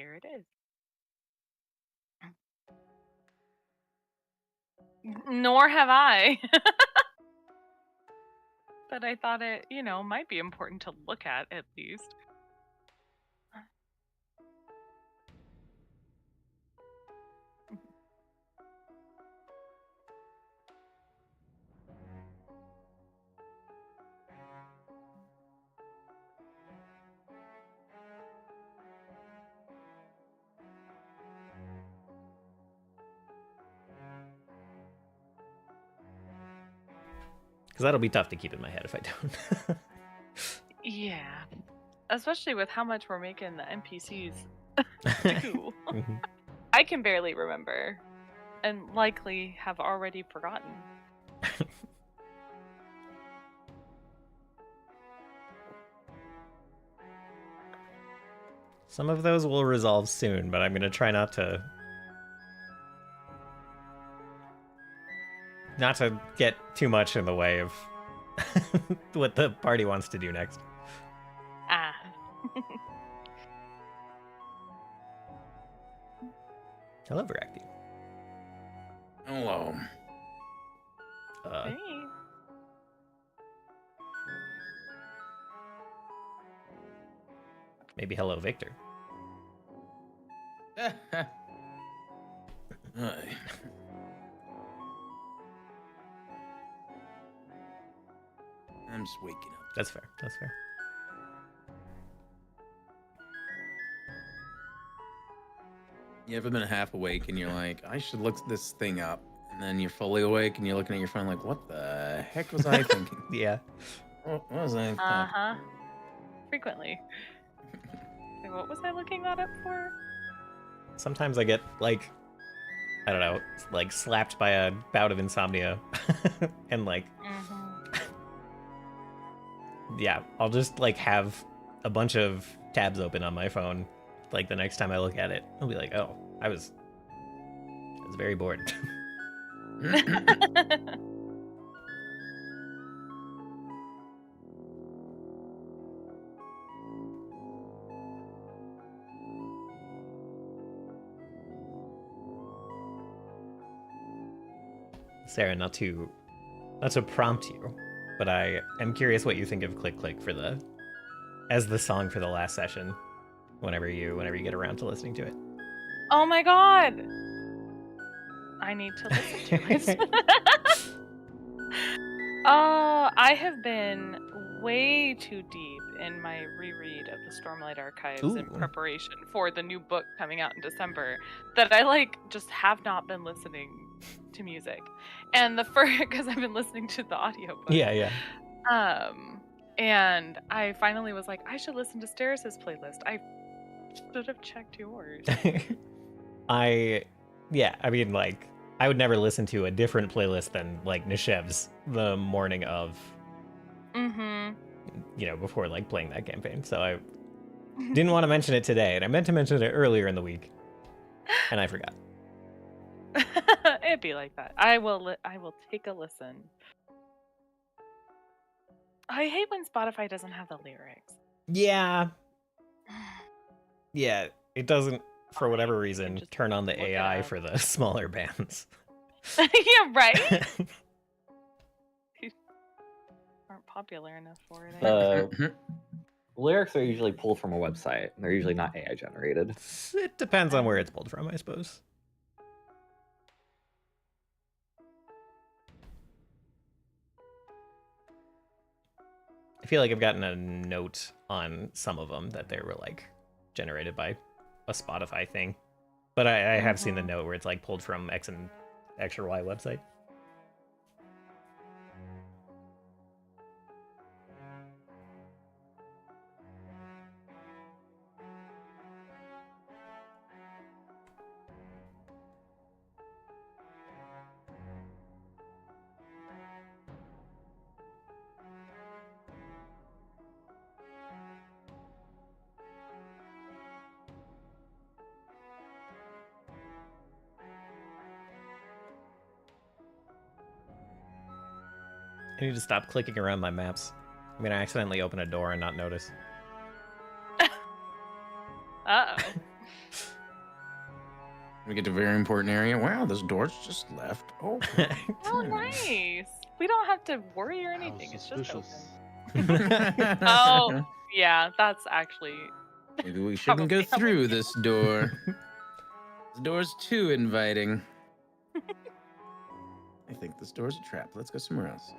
here it is. Nor have I. But I thought it, might be important to look at least. Because that'll be tough to keep in my head if I don't. Yeah. Especially with how much we're making the NPCs do. Mhm. I can barely remember. And likely have already forgotten. Some of those will resolve soon, but I'm going to try not to get too much in the way of what the party wants to do next. Ah. Hello, Voraktee. Hello. Hey. Maybe hello, Victor. Hi. I'm just waking up. That's fair. That's fair. You ever been half awake and you're like, I should look this thing up, and then you're fully awake and you're looking at your phone like, what the heck was I thinking? Yeah. What was I thinking? Uh-huh. Frequently. Wait, what was I looking that up for? Sometimes I get, like, I don't know, like, slapped by a bout of insomnia. And, like, yeah, I'll just, like, have a bunch of tabs open on my phone. Like, the next time I look at it, I'll be like, oh, I was very bored. Sarah, not to prompt you, but I am curious what you think of Click Click as the song for the last session, whenever you get around to listening to it. Oh my god! I need to listen to it. I have been way too deep in my reread of the Stormlight Archives in preparation for the new book coming out in December that I just have not been listening to music. And because I've been listening to the audiobook. Yeah. And I finally was like, I should listen to Steris's playlist. I should have checked yours. I mean, like, I would never listen to a different playlist than, like, Nishev's the morning of, before, like, playing that campaign. So I didn't want to mention it today, and I meant to mention it earlier in the week, and I forgot. It'd be like that. I will take a listen. I hate when Spotify doesn't have the lyrics. Yeah. Yeah, it doesn't, for whatever reason, turn on the AI for the smaller bands. Yeah, right? Aren't popular enough for it. Lyrics are usually pulled from a website. They're usually not AI generated. It depends on where it's pulled from, I suppose. I feel like I've gotten a note on some of them that they were, like, generated by a Spotify thing. But I have seen the note where it's, like, pulled from X or Y website. I need to stop clicking around my maps. I'm going to accidentally open a door and not notice. Uh-oh. We get to a very important area. Wow, this door's just left open. Oh, nice. We don't have to worry or anything. How It's just suspicious. open. Oh, yeah, that's actually Maybe we shouldn't go probably how through we- this door. This door's too inviting. I think this door's a trap. Let's go somewhere else.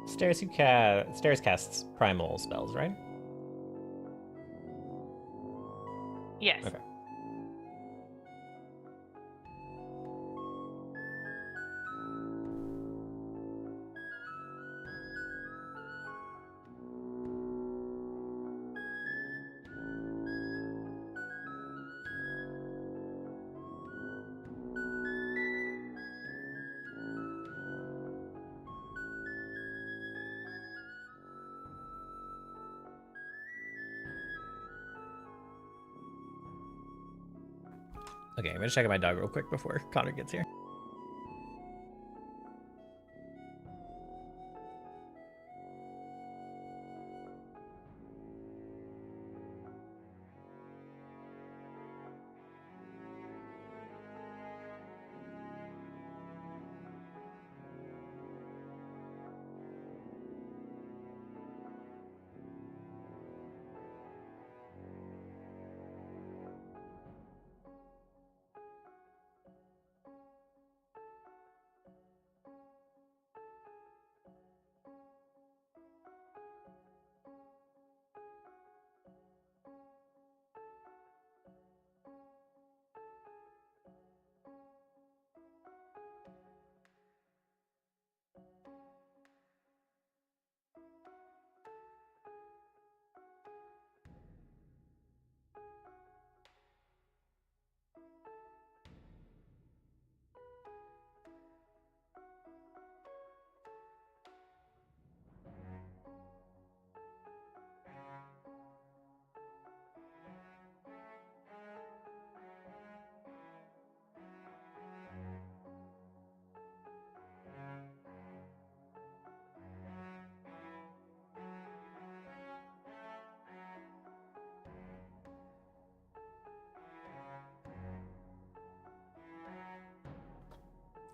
Stairs casts primal spells, right? Yes. Okay. Okay, I'm gonna check out my dog real quick before Konnor gets here.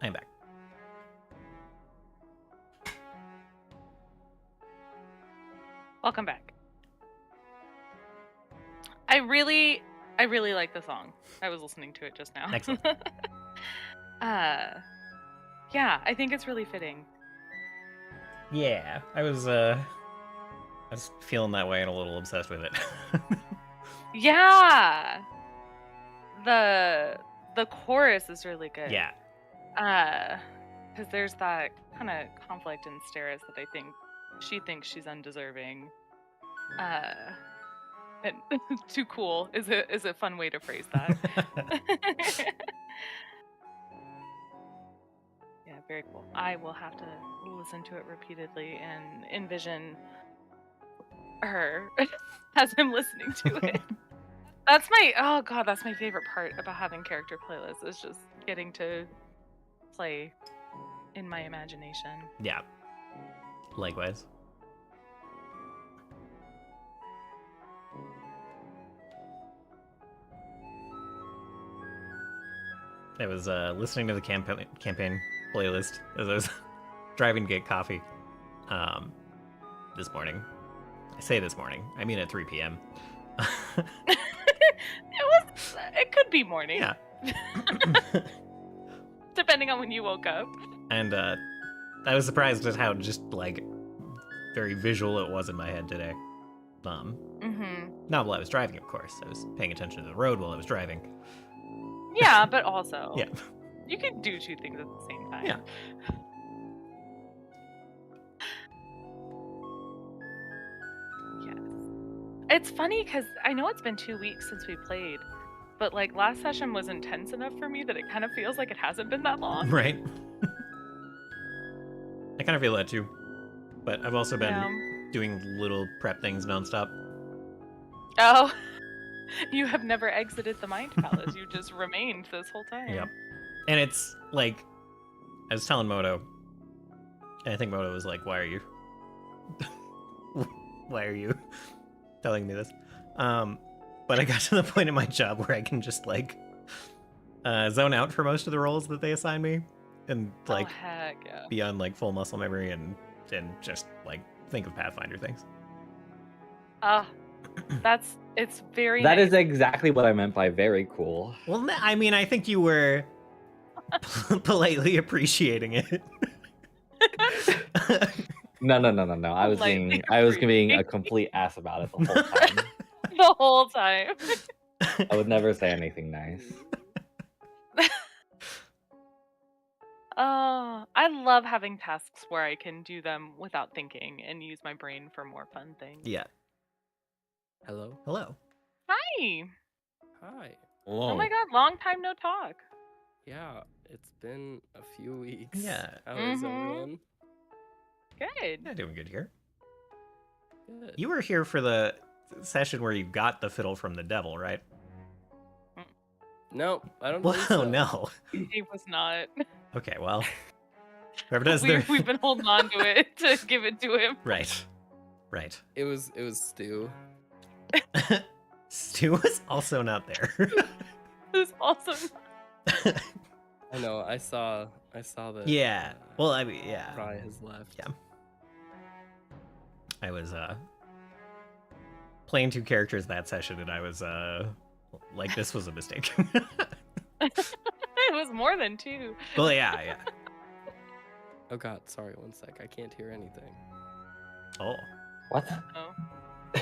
I'm back. Welcome back. I really like the song. I was listening to it just now. Excellent. Yeah, I think it's really fitting. Yeah, I was feeling that way and a little obsessed with it. Yeah. The chorus is really good. Yeah. Because there's that kind of conflict in Steris that I think she thinks she's undeserving. And too cool is a fun way to phrase that. Yeah, very cool. I will have to listen to it repeatedly and envision her as I'm listening to it. That's my favorite part about having character playlists is just getting to play in my imagination. Yeah. Likewise. I was listening to the campaign playlist as I was driving to get coffee this morning. I say this morning, I mean at 3 p.m. It could be morning. Yeah. Depending on when you woke up. And I was surprised at how just like very visual it was in my head today. Not while I was driving, of course. I was paying attention to the road while I was driving. Yeah, but also, Yeah. you can do two things at the same time. Yeah. Yes. It's funny because I know it's been 2 weeks since we played, but like last session was intense enough for me that it kind of feels like it hasn't been that long. Right. I kind of feel that too. But I've also been doing little prep things nonstop. Oh, you have never exited the Mind Palace. You just remained this whole time. Yep. And it's like, I was telling Moto, and I think Moto was like, why are you telling me this? But I got to the point in my job where I can just like zone out for most of the roles that they assign me, and like heck yeah. be on like full muscle memory and just like think of Pathfinder things. It's very That nice. is exactly what I meant by very cool. Well, I mean, I think you were politely appreciating it. No. I was being a complete ass about it the whole time. The whole time. I would never say anything nice. I love having tasks where I can do them without thinking and use my brain for more fun things. Yeah. Hello. Hello. Hi. Hi. Hello. Oh my god, long time no talk. Yeah, it's been a few weeks. Yeah. How is everyone? Good. Yeah, doing good here. Good. You were here for the session where you got the fiddle from the devil, right? No, I don't Well, think so. no. He was not. Okay, well, whoever does their... We've been holding on to it to give it to him. Right. It was Stu. Stu was also not there. It was awesome. I know. I saw that. Yeah. Well, I mean, yeah. Fry has left. Yeah. I was playing two characters that session, and I was like, this was a mistake. It was more than two. Well, yeah. Oh god, sorry. One sec. I can't hear anything. Oh, What? Oh.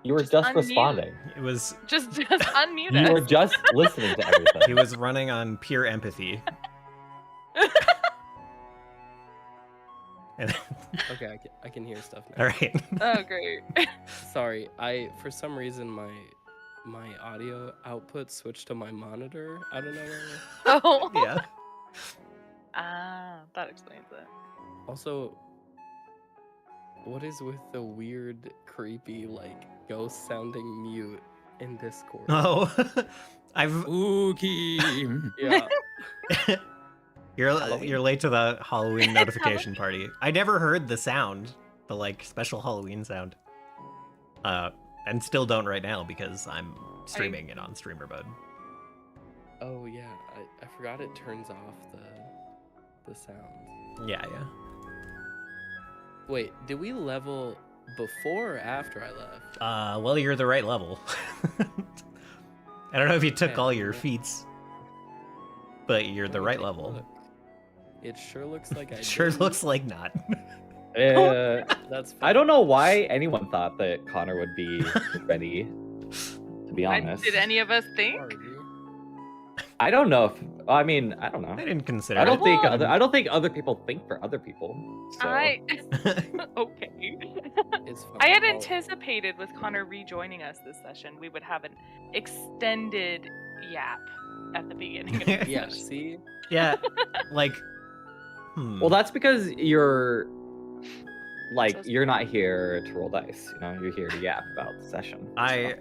You were just unmute. responding. it was. Just unmute You us. were just listening to everything. He was running on pure empathy. And, Okay, I can hear stuff now. all right. Oh, great. Sorry, for some reason my audio output switched to my monitor. I don't know where. Oh. Yeah. Ah, that explains it. Also, what is with the weird, creepy, like ghost sounding mute in Discord? Oh, I've. Spooky. Yeah. You're late to the Halloween notification party. I never heard the sound, the like special Halloween sound. And still don't right now because I'm streaming it on streamer mode. Oh yeah, I forgot it turns off the sounds. Yeah. Wait, did we level before or after I left? Well, you're the right level. I don't know if you took Okay, all your well- feats, but you're the Let me right take a level. look. It sure looks like I It sure did. looks like not. That's I don't know why anyone thought that Konnor would be ready. To be honest, Did any of us think? Sorry, dude. I don't know if. I mean, I don't know. I didn't consider I don't it. think Well- I don't think other people think for other people. So Okay. It's fine. I had I'll- anticipated with Konnor rejoining us this session, we would have an extended yap at the beginning of the Yeah, session. see? Yeah, like. well, that's because you're So you're not here to roll dice. You know, you're here to yap about the session. I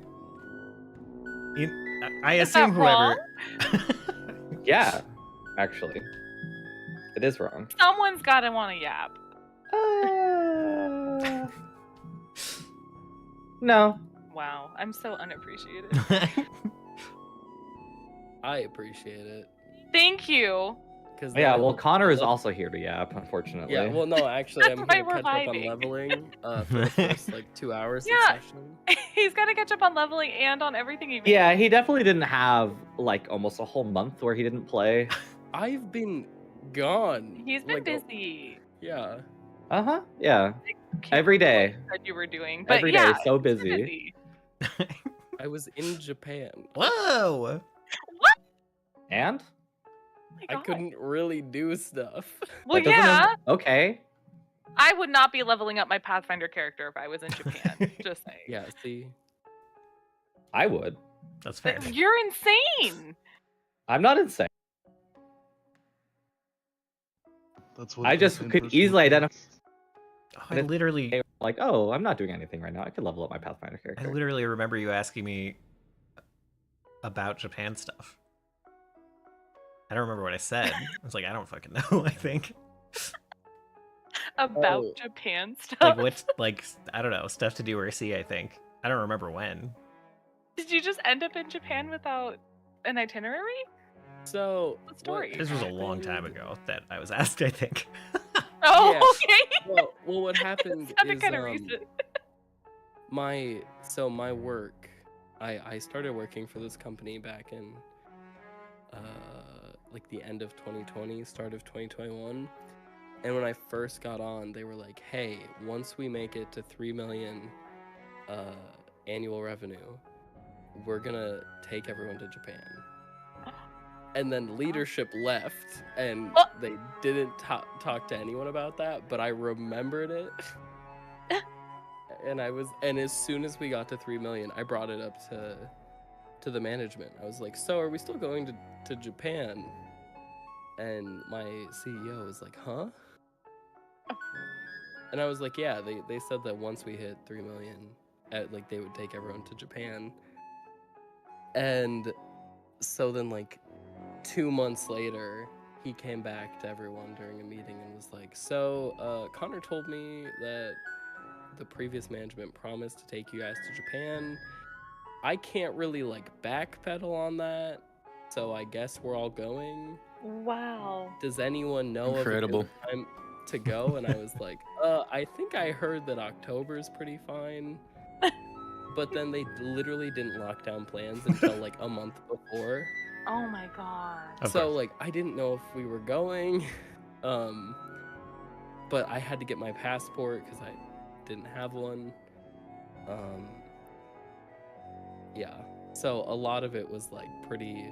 Is that assume whoever. Yeah, actually, it is wrong. Someone's got to want to yap. No. Wow, I'm so unappreciated. I appreciate it. Thank you. Cause Yeah, then- well, Konnor is also here to yap, unfortunately. Yeah, well, no, actually, That's I'm why gonna we're catch up on vibing. leveling for the first like 2 hours Yeah. of session. He's got to catch up on leveling and on everything he made. Yeah, he definitely didn't have like almost a whole month where he didn't play. I've been gone. He's been Like, busy. Yeah. Yeah. Keep Every what day. you said you were doing, but Every day, yeah, so he's been busy. I was in Japan. Whoa! What? And? Oh my I God. couldn't really do stuff. Well, That doesn't yeah. okay. I would not be leveling up my Pathfinder character if I was in Japan. Just saying. Yeah, see. I would. That's fair. You're insane. I'm not insane. That's what I the just insane could person easily would identify Oh, I literally, like, oh, I'm not doing anything right now. I could level up my Pathfinder I character. literally remember you asking me about Japan stuff. I don't remember what I said. I was like, I don't fucking know. I think About Oh. Japan stuff. like what, like I don't know, stuff to do or see. I think I don't remember when. Did you just end up in Japan without an itinerary? So What story? This was a long time happened- ago that I was asked. I think. Oh, Yeah. okay. Well, what happened Sounded is kind of recent. my work. I started working for this company back in like the end of 2020, start of 2021. And when I first got on, they were like, "Hey, once we make it to 3 million annual revenue, we're gonna take everyone to Japan." And then leadership left, and Oh. they didn't talk to anyone about that. But I remembered it, and as soon as we got to 3 million, I brought it up to the management. I was like, "So, are we still going to Japan?" And my CEO was like, "Huh?" And I was like, "Yeah, they said that once we hit 3 million, like they would take everyone to Japan." And so then like 2 months later, he came back to everyone during a meeting and was like, "So, Konnor told me that the previous management promised to take you guys to Japan. I can't really like backpedal on that, so I guess we're all going. Wow. Does anyone know Incredible. of a good time to go?" And I was like, I think I heard that October's pretty fine." But then they literally didn't lock down plans until like a month before. Oh my God. Of So course. like I didn't know if we were going. But I had to get my passport because I didn't have one. Yeah. So a lot of it was like pretty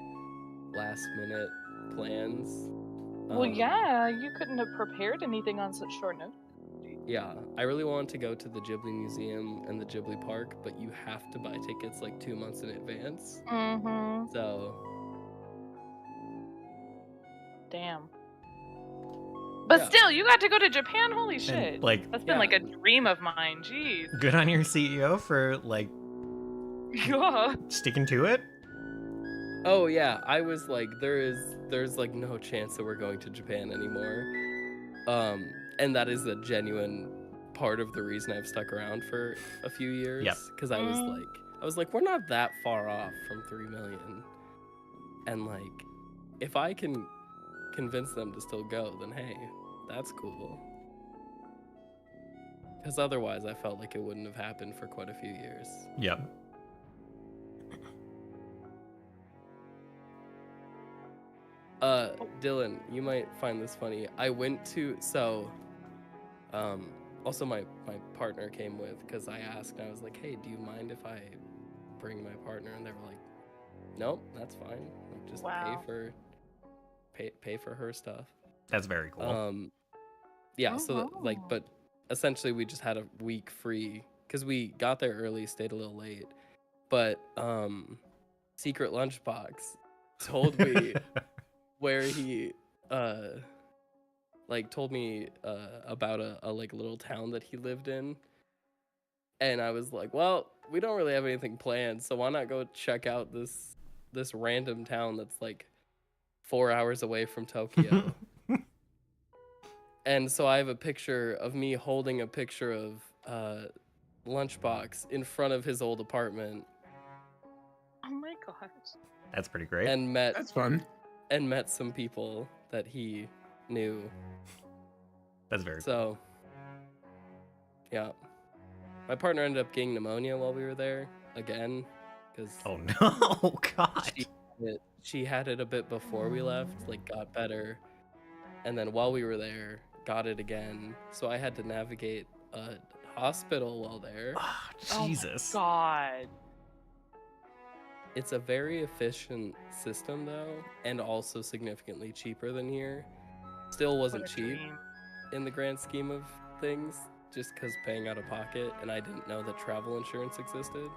last minute plans. Well, yeah, you couldn't have prepared anything on such short notice. Yeah, I really wanted to go to the Ghibli Museum and the Ghibli Park, but you have to buy tickets like 2 months in advance. Mm-hmm. So, Damn. But Yeah. still, you got to go to Japan. Holy shit! And like, That's been Yeah. like a dream of mine. Jeez. good on your CEO for like Yeah. sticking to it. oh yeah, I was like, there's like no chance that we're going to Japan anymore. And that is a genuine part of the reason I've stuck around for a few years. Yep. Because I was like, we're not that far off from 3 million. And like, if I can convince them to still go, then hey, that's cool. Because otherwise, I felt like it wouldn't have happened for quite a few years. Yep. Dylan, you might find this funny. I went to also my partner came with because I asked. I was like, "Hey, do you mind if I bring my partner?" And they were like, "Nope, that's fine. Like, just Wow. pay for her stuff." That's very cool. Yeah. So that, like, Oh. but essentially we just had a week free because we got there early, stayed a little late. But Secret Lunchbox told me where he like told me about a like little town that he lived in, and I was like, well, we don't really have anything planned, so why not go check out this random town that's like 4 hours away from Tokyo. And so I have a picture of me holding a picture of Lunchbox in front of his old apartment, Oh my gosh. That's pretty great. and met That's fun. some people that he knew. That's very cool. So, yeah. My partner ended up getting pneumonia while we were there again, because Oh no, God. she had it a bit before we left, like got better, And then while we were there, got it again. So I had to navigate a hospital while there. Oh, Jesus. Oh my God. It's a very efficient system though, and also significantly cheaper than here. Still wasn't What a cheap dream. in the grand scheme of things, just because paying out of pocket, and I didn't know that travel insurance existed.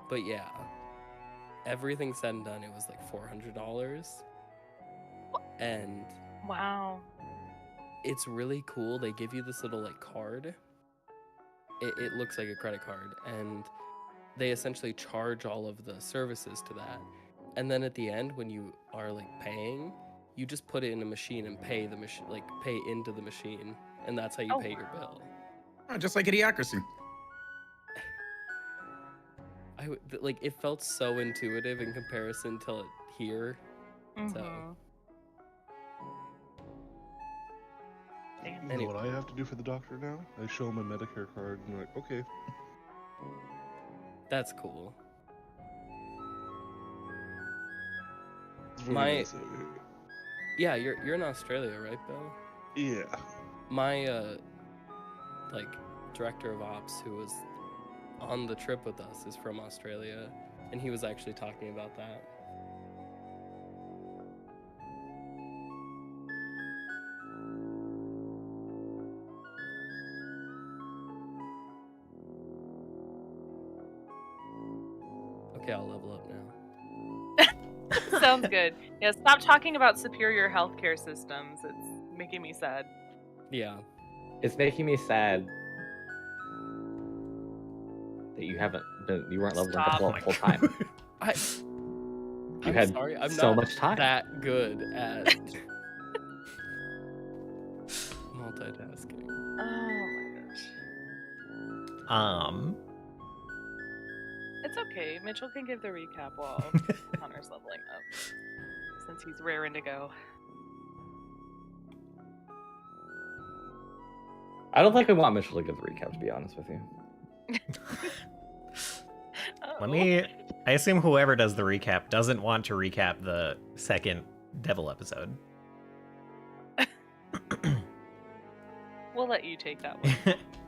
But yeah, everything said and done, it was like $400, and Wow. it's really cool. They give you this little like card. It looks like a credit card, and they essentially charge all of the services to that. And then at the end, when you are like paying, you just put it in a machine and pay the machine, like pay into the machine, and that's how you pay your bill. Oh, just like Idiocracy. Like it felt so intuitive in comparison to here. So Mhm. You know Anyway. what I have to do for the doctor now? I show him a Medicare card and they're like, okay. that's cool. It's very My- nice out here. Yeah, you're in Australia, right, Bill? Yeah. My like director of ops who was on the trip with us is from Australia, and he was actually talking about that. Okay, I'll level up now. Sounds good. Yeah, stop talking about superior healthcare systems. It's making me sad. Yeah. It's making me sad that you weren't leveling up Stop. the whole time. I You I'm had sorry, I'm so not much time. that good at multitasking. Oh my gosh. It's okay. Mitchell can give the recap while Konnor's leveling up, since he's raring to go. I don't think I want Mitchell to give the recap, to be honest with you. I assume whoever does the recap doesn't want to recap the second Devil episode. We'll let you take that one.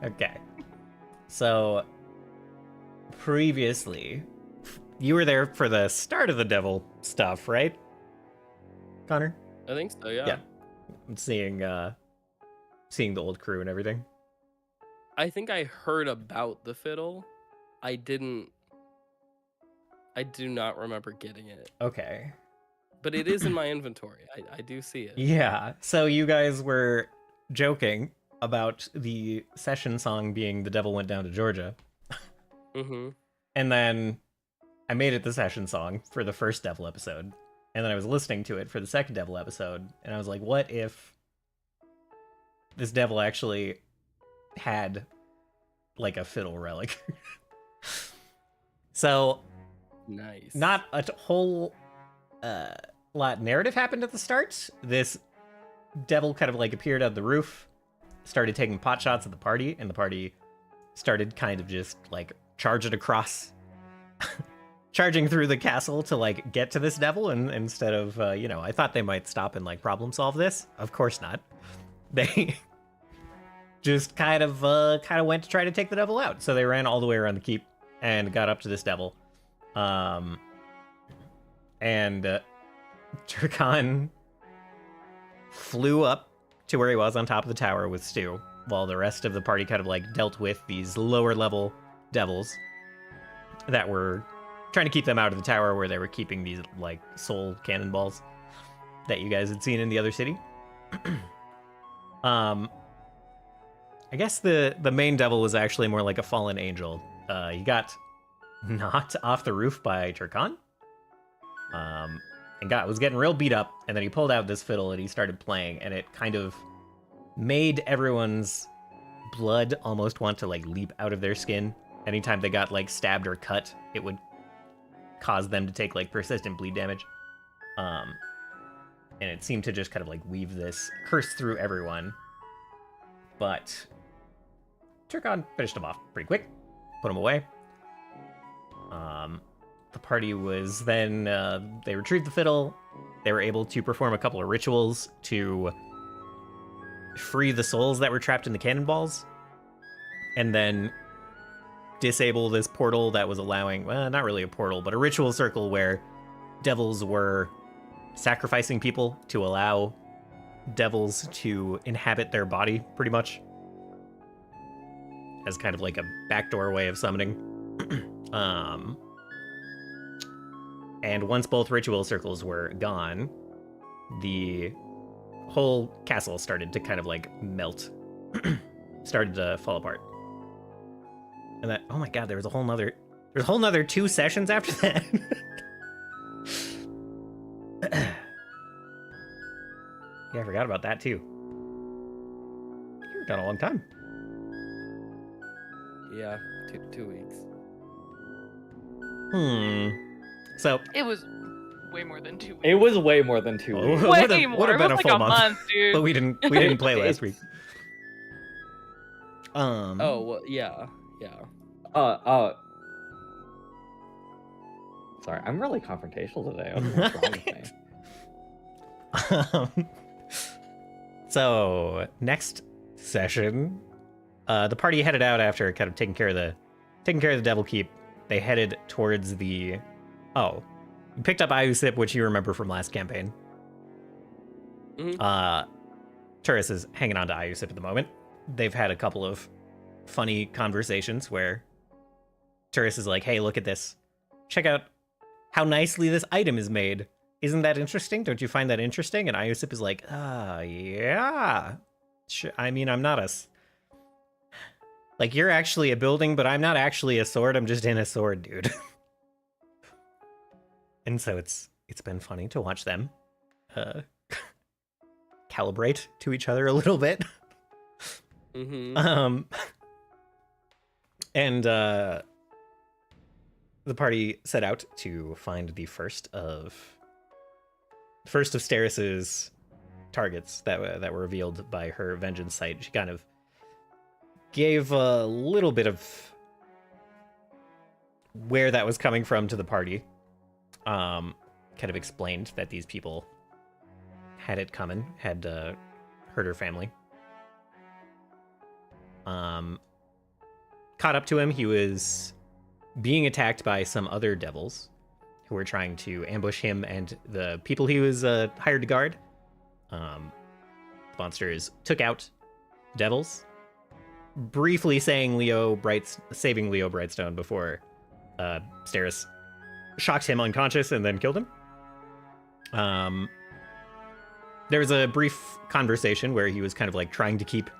Okay. So, previously, you were there for the start of the Devil stuff, right, Konnor? I think so, yeah. Yeah. I'm seeing the old crew and everything. I think I heard about the fiddle. I do not remember getting it. Okay. But it is in my inventory. I do see it. Yeah. So you guys were joking about the session song being "The Devil Went Down to Georgia." Mm-hmm. And then I made it the session song for the first Devil episode. And then I was listening to it for the second Devil episode. And I was like, what if this devil actually had like a fiddle relic? So Nice. not a whole lot narrative happened at the start. This devil kind of like appeared out of the roof, started taking pot shots at the party, and the party started kind of just like charging across, charging through the castle to like get to this devil. And instead of, I thought they might stop and like problem solve this. Of course not. They just kind of went to try to take the devil out. So they ran all the way around the keep and got up to this devil. And Turkan flew up to where he was on top of the tower with Stu, while the rest of the party kind of like dealt with these lower level devils that were trying to keep them out of the tower, where they were keeping these like soul cannonballs that you guys had seen in the other city. I guess the main devil was actually more like a fallen angel. He got knocked off the roof by Turkan, and was getting real beat up, and then he pulled out this fiddle and he started playing, and it kind of made everyone's blood almost want to like leap out of their skin. Anytime they got like stabbed or cut, it would cause them to take like persistent bleed damage. And it seemed to just kind of like weave this curse through everyone. But Turkan finished him off pretty quick, put him away. the party was then they retrieved the fiddle. They were able to perform a couple of rituals to free the souls that were trapped in the cannonballs, and then disable this portal that was allowing, well, not really a portal, but a ritual circle where devils were sacrificing people to allow devils to inhabit their body, pretty much, as kind of like a backdoor way of summoning. And once both ritual circles were gone, the whole castle started to kind of like melt, started to fall apart. And that, oh my god, there's a whole nother 2 sessions after that. Yeah, I forgot about that too. You were gone a long time. Yeah, 2 weeks. So It was way more than 2 weeks. It was way more than 2 weeks. Way would've more. It been was a like full a month, dude. but we didn't play last week. Oh, well, yeah. Sorry, I'm really confrontational today. I don't know what's wrong with me. So next session, the party headed out after kind of taking care of the Devil Keep. They headed towards the. Oh, you picked up Ayusip, which you remember from last campaign. Mhm. Turris is hanging on to Ayusip at the moment. They've had a couple of funny conversations where Turris is like, "Hey, look at this! Check out how nicely this item is made. Isn't that interesting? Don't you find that interesting?" And Ayusip is like, yeah. I mean, I'm not a... Like, you're actually a building, but I'm not actually a sword. I'm just in a sword, dude. And so it's been funny to watch them calibrate to each other a little bit. Mm-hmm. And the party set out to find the first of Steris's targets that were revealed by her vengeance site. She kind of gave a little bit of where that was coming from to the party. Kind of explained that these people had it coming, had hurt her family. Caught up to him. He was being attacked by some other devils who were trying to ambush him and the people he was hired to guard. The monsters took out devils, briefly saving Leo Brightstone before Steris shocked him unconscious and then killed him. There was a brief conversation where he was kind of like trying to keep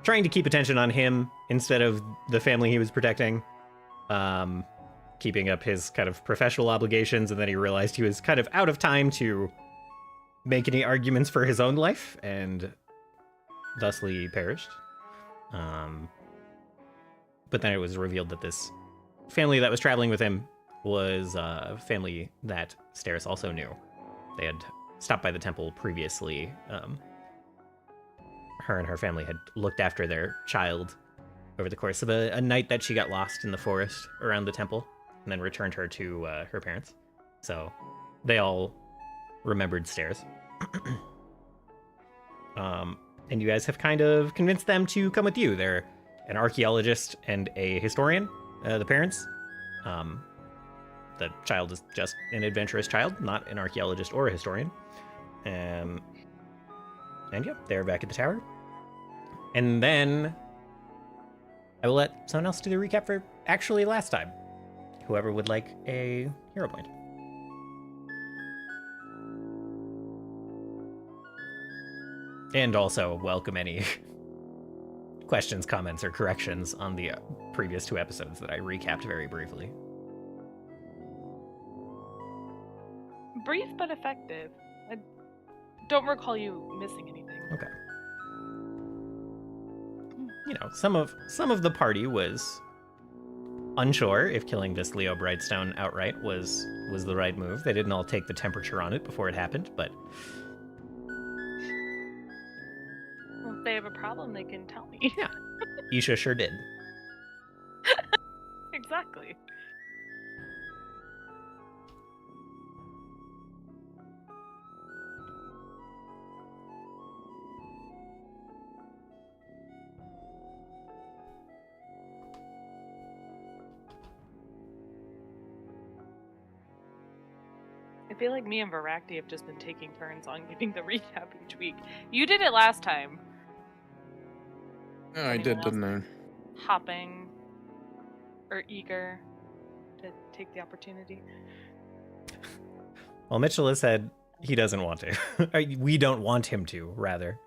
attention on him instead of the family he was protecting, keeping up his kind of professional obligations, and then he realized he was kind of out of time to make any arguments for his own life, and thusly perished. But then it was revealed that this family that was traveling with him was a family that Steris also knew. They had stopped by the temple previously. Her and her family had looked after their child over the course of a night that she got lost in the forest around the temple, and then returned her to her parents. So they all remembered Steris. And you guys have kind of convinced them to come with you. They're an archaeologist and a historian, the parents. The child is just an adventurous child, not an archaeologist or a historian. And yeah, they're back at the tower. And then I will let someone else do the recap for actually last time. Whoever would like a hero point. And also welcome any questions, comments, or corrections on the previous 2 episodes that I recapped very briefly. Brief but effective. I don't recall you missing anything. Okay. You know, some of the party was unsure if killing this Leo Brightstone outright was the right move. They didn't all take the temperature on it before it happened, but Well, if they have a problem, they can tell me. yeah, Isha sure did. Exactly. feel like me and Voraktee have just been taking turns on giving the recap each week. You did it last time. Oh, I did, didn't I? Hopping or eager to take the opportunity. Well, Mitchell has said he doesn't want to. We don't want him to, rather.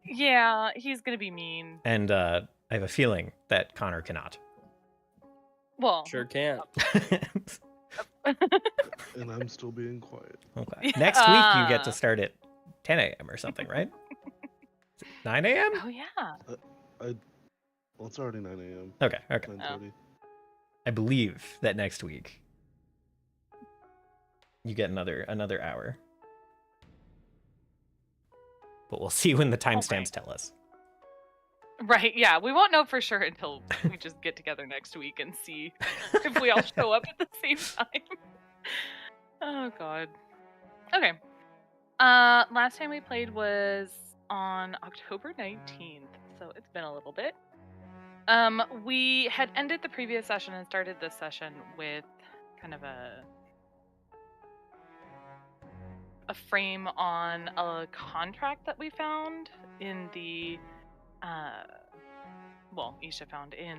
Yeah, he's gonna be mean. And I have a feeling that Konnor cannot. Well, Sure can't. And I'm still being quiet. Okay. Next week you get to start at 10 a.m. or something, right? 9 a.m.? Oh yeah. Well, it's already 9 a.m. Okay. 9:30. I believe that next week you get another hour. But we'll see when the timestamps tell us. Right, yeah. We won't know for sure until we just get together next week and see if we all show up at the same time. Oh god. Okay. Last time we played was on October 19th, so it's been a little bit. We had ended the previous session and started this session with kind of a frame on a contract that we found in the Isha found in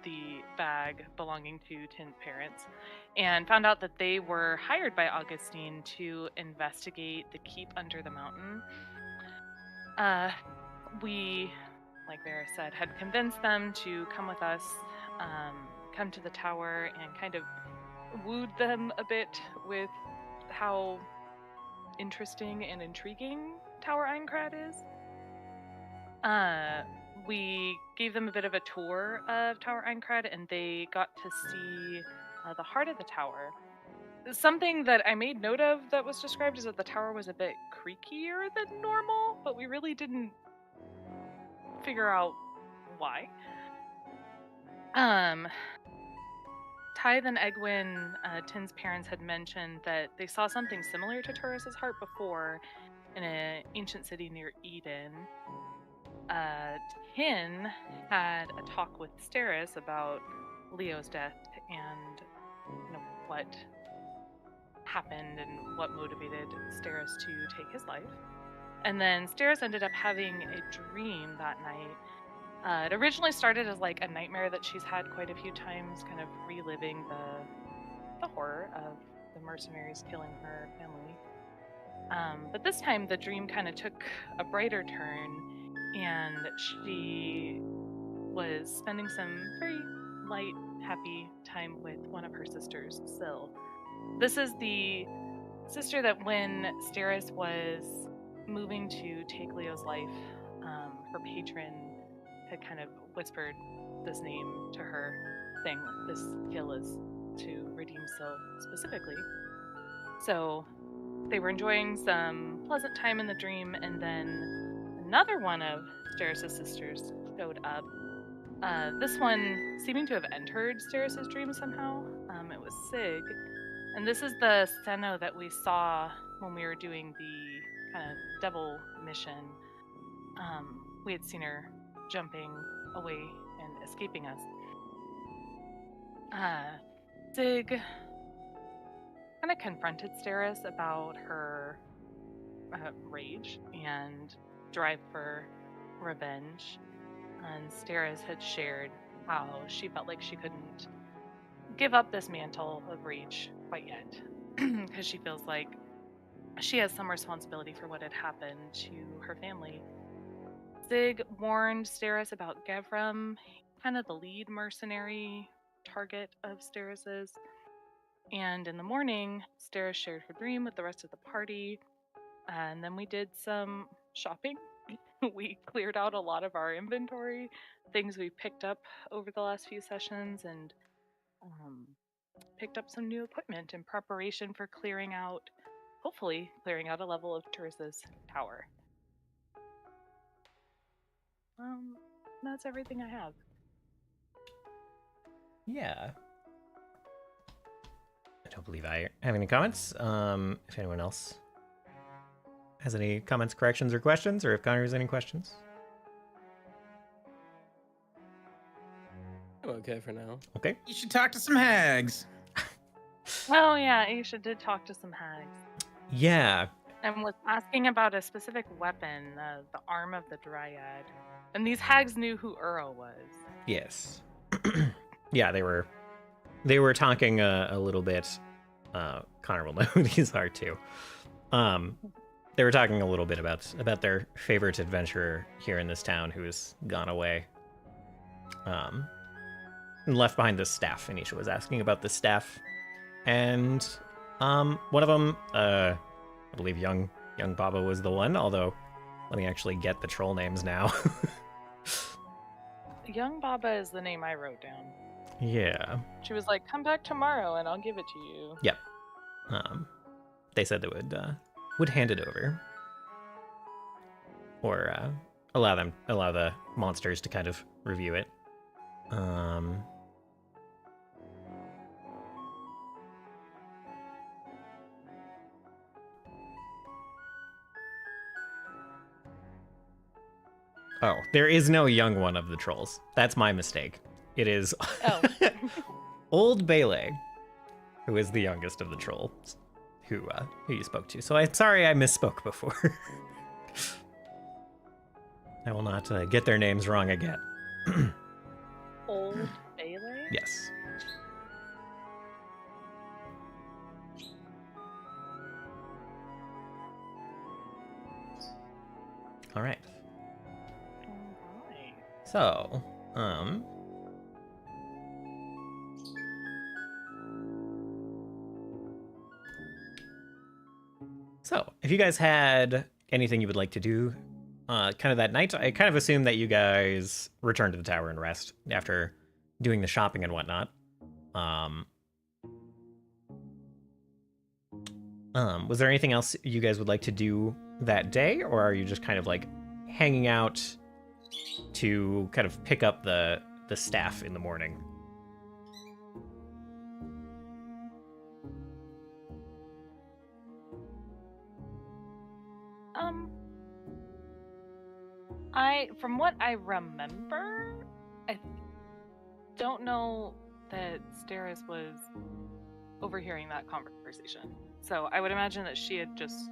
the bag belonging to Tin's parents, and found out that they were hired by Augustine to investigate the keep under the mountain. We, like Vera said, had convinced them to come with us, come to the tower, and kind of wooed them a bit with how interesting and intriguing Tower Eincrad is. We gave them a bit of a tour of Tower Eincrad, and they got to see the heart of the tower. Something that I made note of that was described is that the tower was a bit creakier than normal, but we really didn't figure out why. Tithe and Egwin, Tin's parents, had mentioned that they saw something similar to Turris's heart before in an ancient city near Eden. Tin had a talk with Steris about Leo's death and what happened and what motivated Steris to take his life. And then Steris ended up having a dream that night. It originally started as like a nightmare that she's had quite a few times, kind of reliving the horror of the mercenaries killing her family. But this time the dream kind of took a brighter turn, and she was spending some very light, happy time with one of her sisters, Syl. This is the sister that when Steris was moving to take Leo's life, her patron had kind of whispered this name to her, saying this kill is to redeem Syl specifically. So they were enjoying some pleasant time in the dream, and then another one of Steris' sisters showed up. This one seeming to have entered Steris' dream somehow. It was Sig. And this is the Senno that we saw when we were doing the kind of devil mission. We had seen her jumping away and escaping us. Sig kind of confronted Steris about her rage and drive for revenge. And Steris had shared how she felt like she couldn't give up this mantle of rage quite yet, because she feels like she has some responsibility for what had happened to her family. Sig warned Steris about Gevram, kind of the lead mercenary target of Steris's. And in the morning, Steris shared her dream with the rest of the party, and then we did some shopping. We cleared out a lot of our inventory, things we picked up over the last few sessions, and picked up some new equipment in preparation for hopefully clearing out a level of Turris's tower. That's everything I have. Yeah. I don't believe I have any comments. If anyone else has any comments, corrections, or questions, or if Konnor has any questions. I'm okay for now. Okay. You should talk to some hags. Oh yeah, Aisha did talk to some hags Yeah. and was asking about a specific weapon, the arm of the Dryad. And these hags knew who Uro was. Yes. Yeah, they were talking a little bit. Konnor will know who these are too. They were talking a little bit about their favorite adventurer here in this town who's gone away. And left behind this staff. Anisha was asking about the staff, and one of them, I believe young Baba was the one. Although, let me actually get the troll names now. Young Baba is the name I wrote down. Yeah. She was like, "Come back tomorrow, and I'll give it to you." Yep. They said they would hand it over, or allow the monsters to kind of review it. Oh, there is no young one of the trolls. That's my mistake. It is Old Bele, who is the youngest of the trolls, who you spoke to. So I'm sorry I misspoke before. I will not get their names wrong again. Old Bele? Yes. All right. So, if you guys had anything you would like to do kind of that night, I kind of assume that you guys return to the tower and rest after doing the shopping and whatnot. Was there anything else you guys would like to do that day, or are you just kind of like hanging out to kind of pick up the staff in the morning? From what I remember, I don't know that Steris was overhearing that conversation. So I would imagine that she had just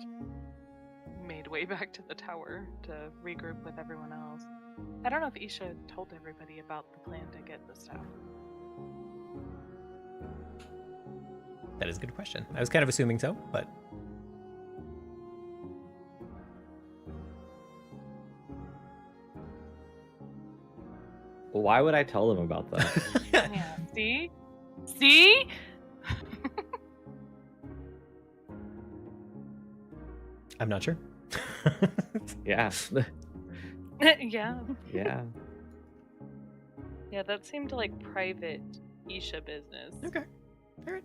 made way back to the tower to regroup with everyone else. I don't know if Isha told everybody about the plan to get the staff. That is a good question. I was kind of assuming so, but... Well, why would I tell them about that? Yeah, see? See? I'm not sure. Yeah. Yeah. Yeah. Yeah, that seemed like private Isha business. Okay. All right.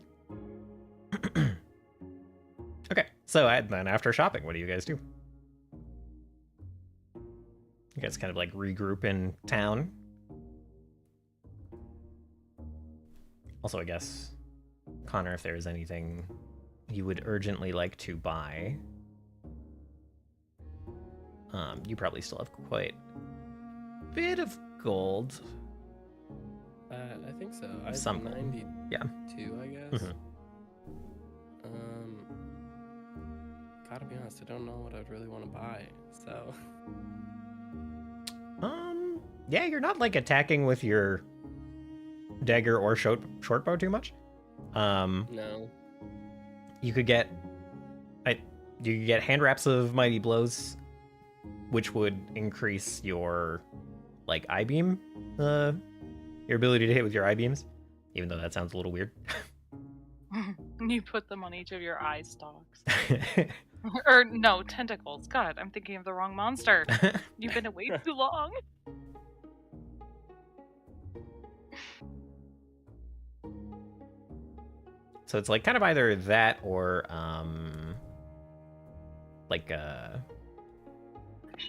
Okay. So then after shopping, what do you guys do? You guys kind of like regroup in town. Also, I guess, Konnor, if there is anything you would urgently like to buy, you probably still have quite a bit of gold. I think so. I have Some, 92, yeah. I guess. Mm-hmm. Gotta be honest, I don't know what I'd really want to buy, so... Yeah, you're not, like, attacking with your dagger or short bow too much. No. You could get... you could get hand wraps of mighty blows, which would increase your, like, I-beam, your ability to hit with your I-beams, even though that sounds a little weird. You put them on each of your eye stalks. Or, no, tentacles. God, I'm thinking of the wrong monster. You've been away too long. So it's like kind of either that or like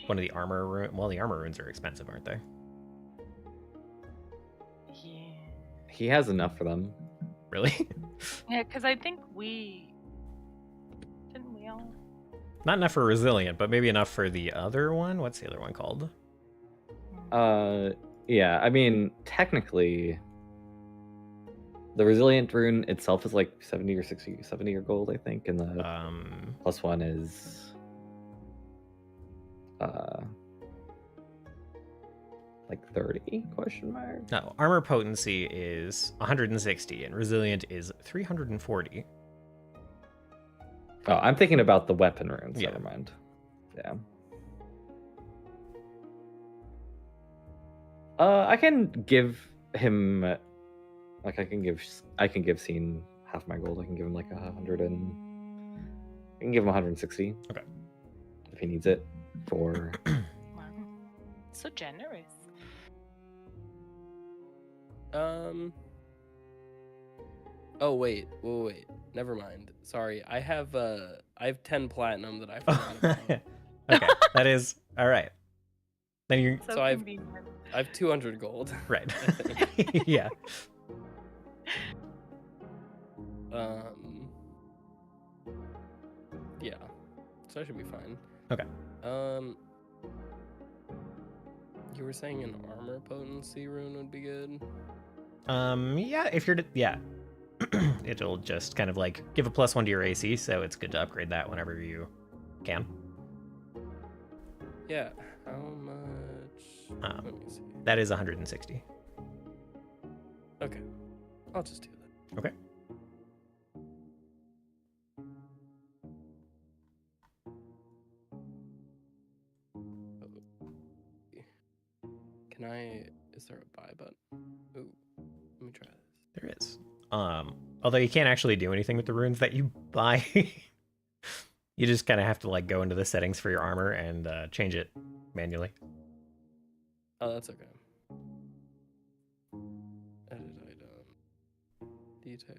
one of the armor runes. Well, the armor runes are expensive, aren't they? Yeah. He has enough for them. Really? Yeah, because I think didn't we all? Not enough for resilient, but maybe enough for the other one. What's the other one called? Yeah, I mean, technically, The resilient rune itself is like 70 or 60, 70 or gold, I think, and the plus one is like 30 question mark. No, armor potency is 160 and resilient is 340. Oh, I'm thinking about the weapon runes. Yeah. Never mind. Yeah. I can give him, like, I can give Scene half my gold. I can give him like 100 and I can give him 160. Okay. If he needs it for. Wow. So generous. Oh wait. Never mind. Sorry. I have 10 platinum that I forgot about. Okay, that is all right. Then you're So, So I've- convenient. I have 200 gold. right. Yeah. Yeah. So I should be fine. Okay. You were saying an armor potency rune would be good. Yeah. If you're yeah, it'll just kind of like give a +1 to your AC, so it's good to upgrade that whenever you can. Yeah. How much? Let me see. That is 160. Okay. I'll just do that. Okay. Can I? Is there a buy button? Ooh. Let me try this. There is. Although you can't actually do anything with the runes that you buy. You just kind of have to like go into the settings for your armor and change it manually. Oh, that's okay. Edit item. Details.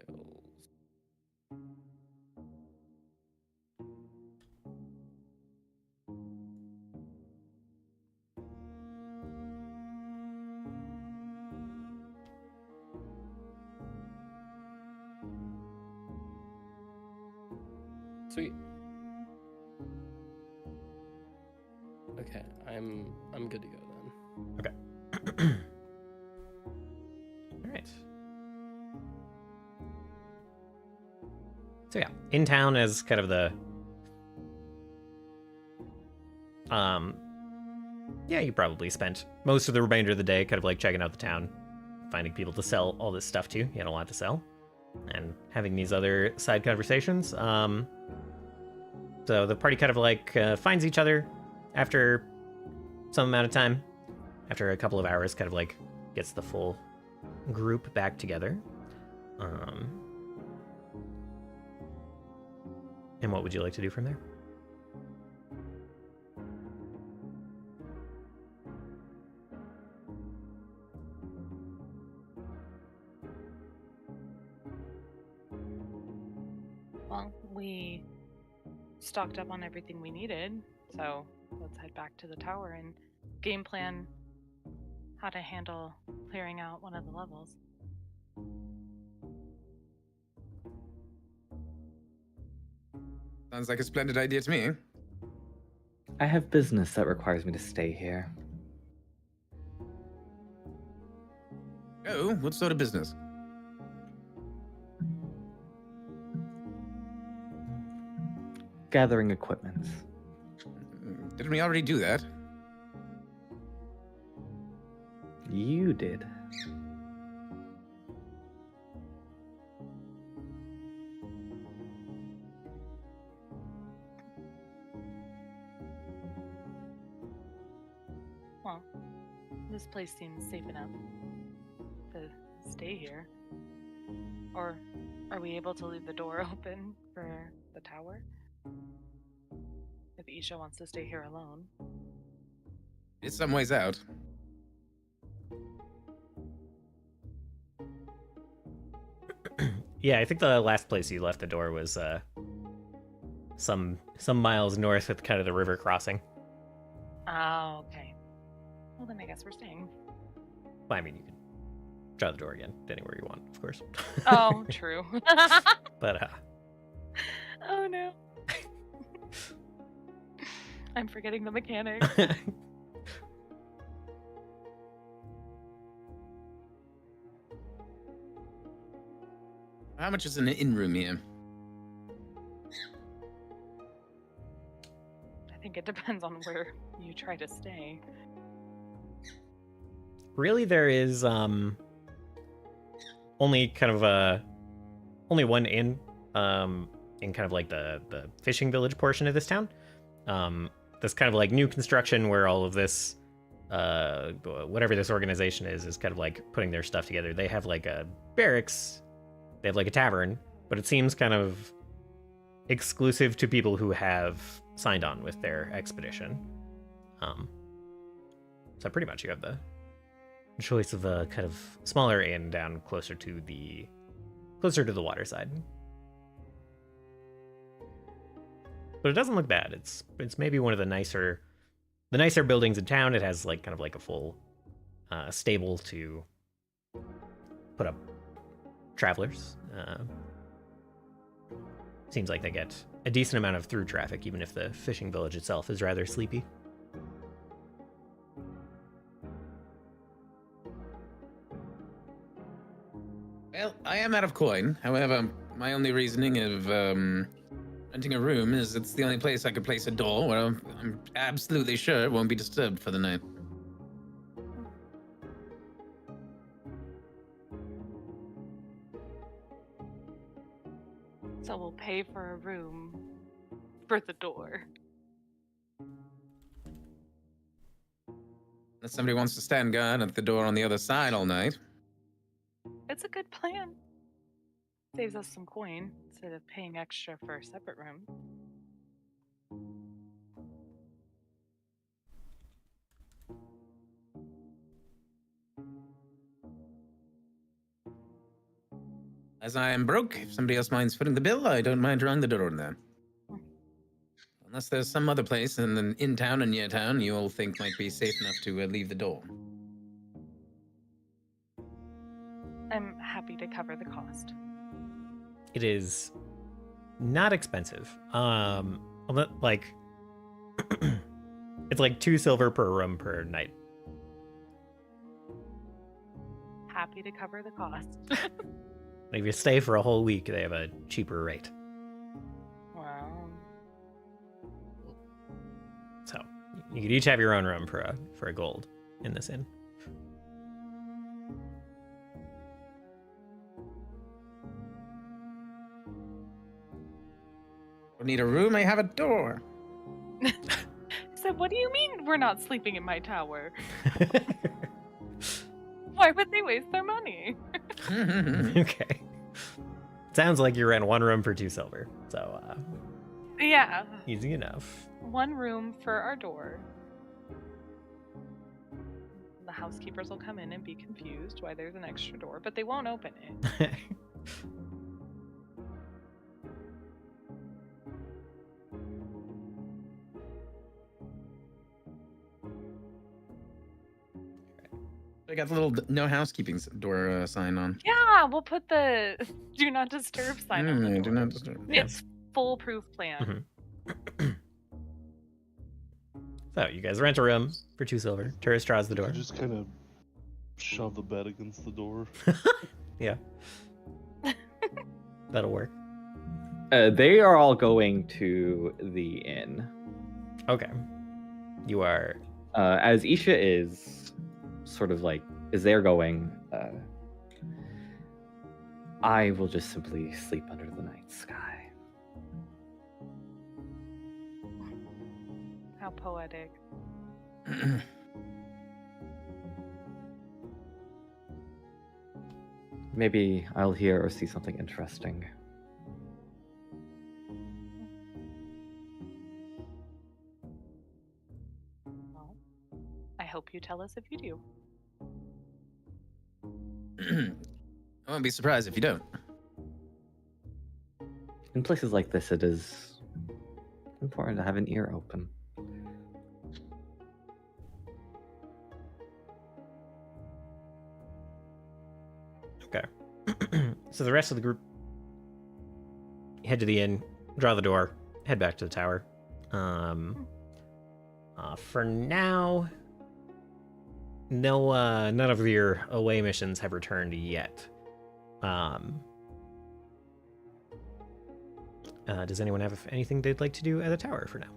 Sweet. Okay, I'm good to go then. All right. So yeah, in town as kind of the yeah, you probably spent most of the remainder of the day kind of like checking out the town, finding people to sell all this stuff to. You had a lot to sell, and having these other side conversations. So the party kind of like finds each other after some amount of time. After a couple of hours, kind of like gets the full group back together. And what would you like to do from there? Well, we stocked up on everything we needed, so let's head back to the tower and game plan how to handle clearing out one of the levels. Sounds like a splendid idea to me. I have business that requires me to stay here. Oh, what sort of business? Gathering equipment. Didn't we already do that? You did. Well, this place seems safe enough to stay here. Or are we able to leave the door open for the tower? If Isha wants to stay here alone. It's some ways out. Yeah, I think the last place you left the door was some miles north of kind of the river crossing. Oh, okay. Well, then I guess we're staying. Well, I mean, you can try the door again anywhere you want, of course. Oh, true. But Oh no. I'm forgetting the mechanics. How much is an in-room here? I think it depends on where you try to stay. Really, there is only kind of only one inn in kind of like the fishing village portion of this town. This kind of like new construction where all of this whatever this organization is kind of like putting their stuff together. They have like a barracks, they have like a tavern, but it seems kind of exclusive to people who have signed on with their expedition. So pretty much you have the choice of a kind of smaller inn down closer to the water side. But it doesn't look bad. It's maybe one of the nicer buildings in town. It has like kind of like a full stable to put up travelers. Seems like they get a decent amount of through traffic, even if the fishing village itself is rather sleepy. Well, I am out of coin. However, my only reasoning of renting a room is it's the only place I could place a door where I'm absolutely sure it won't be disturbed for the night. So we'll pay for a room for the door. Unless somebody wants to stand guard at the door on the other side all night. It's a good plan. Saves us some coin instead of paying extra for a separate room. As I am broke, if somebody else minds footing the bill, I don't mind drawing the door in there. Unless there's some other place in town and near town you all think might be safe enough to leave the door. I'm happy to cover the cost. It is not expensive. Like it's like 2 silver per room per night. Happy to cover the cost. If you stay for a whole week, they have a cheaper rate. Wow. So you could each have your own room for a gold in this inn. Don't need a room, I have a door. So what do you mean we're not sleeping in my tower? Why would they waste their money? Okay. Sounds like you rent 1 room for 2 silver. So Yeah. easy enough. 1 room for our door. The housekeepers will come in and be confused why there's an extra door, but they won't open it. I got the little no housekeeping door sign on. Yeah, we'll put the do not disturb sign on the door. Do not disturb. It's foolproof plan. So you guys rent a room for 2 silver. Turris draws the door. I just kind of shove the bed against the door. Yeah. That'll work. They are all going to the inn. Okay. You are... As Isha is sort of like, as they're going, I will just simply sleep under the night sky. How poetic. Maybe I'll hear or see something interesting. Well, I hope you tell us if you do. I won't be surprised if you don't. In places like this, it is important to have an ear open. Okay. So the rest of the group head to the inn, draw the door, head back to the tower. For now, none of your away missions have returned yet. Does anyone have anything they'd like to do at the tower for now?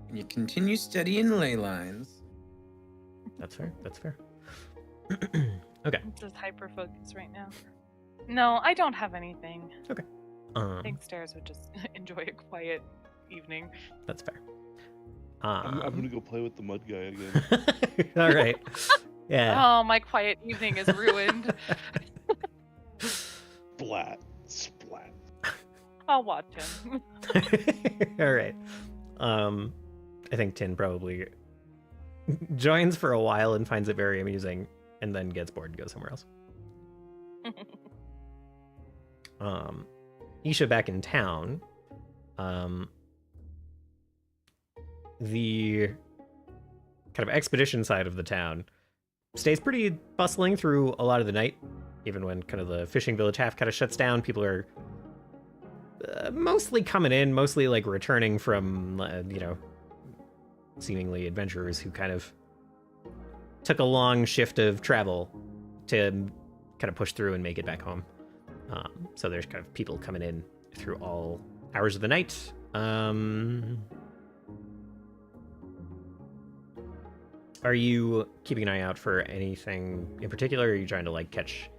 Can you continue studying ley lines? That's fair. That's fair. Okay. I'm just hyper focused right now. No, I don't have anything. Okay. I think Stairs would just enjoy a quiet evening. That's fair. I'm gonna go play with the mud guy again. All right. Yeah. Oh, my quiet evening is ruined. Splat. Splat. I'll watch him. All right. I think Tin probably joins for a while and finds it very amusing, and then gets bored and goes somewhere else. Isha back in town. The kind of expedition side of the town stays pretty bustling through a lot of the night, even when kind of the fishing village half kind of shuts down. People are mostly coming in, mostly like returning from, seemingly adventurers who kind of took a long shift of travel to kind of push through and make it back home. So there's kind of people coming in through all hours of the night. Are you keeping an eye out for anything in particular? Or are you trying to like catch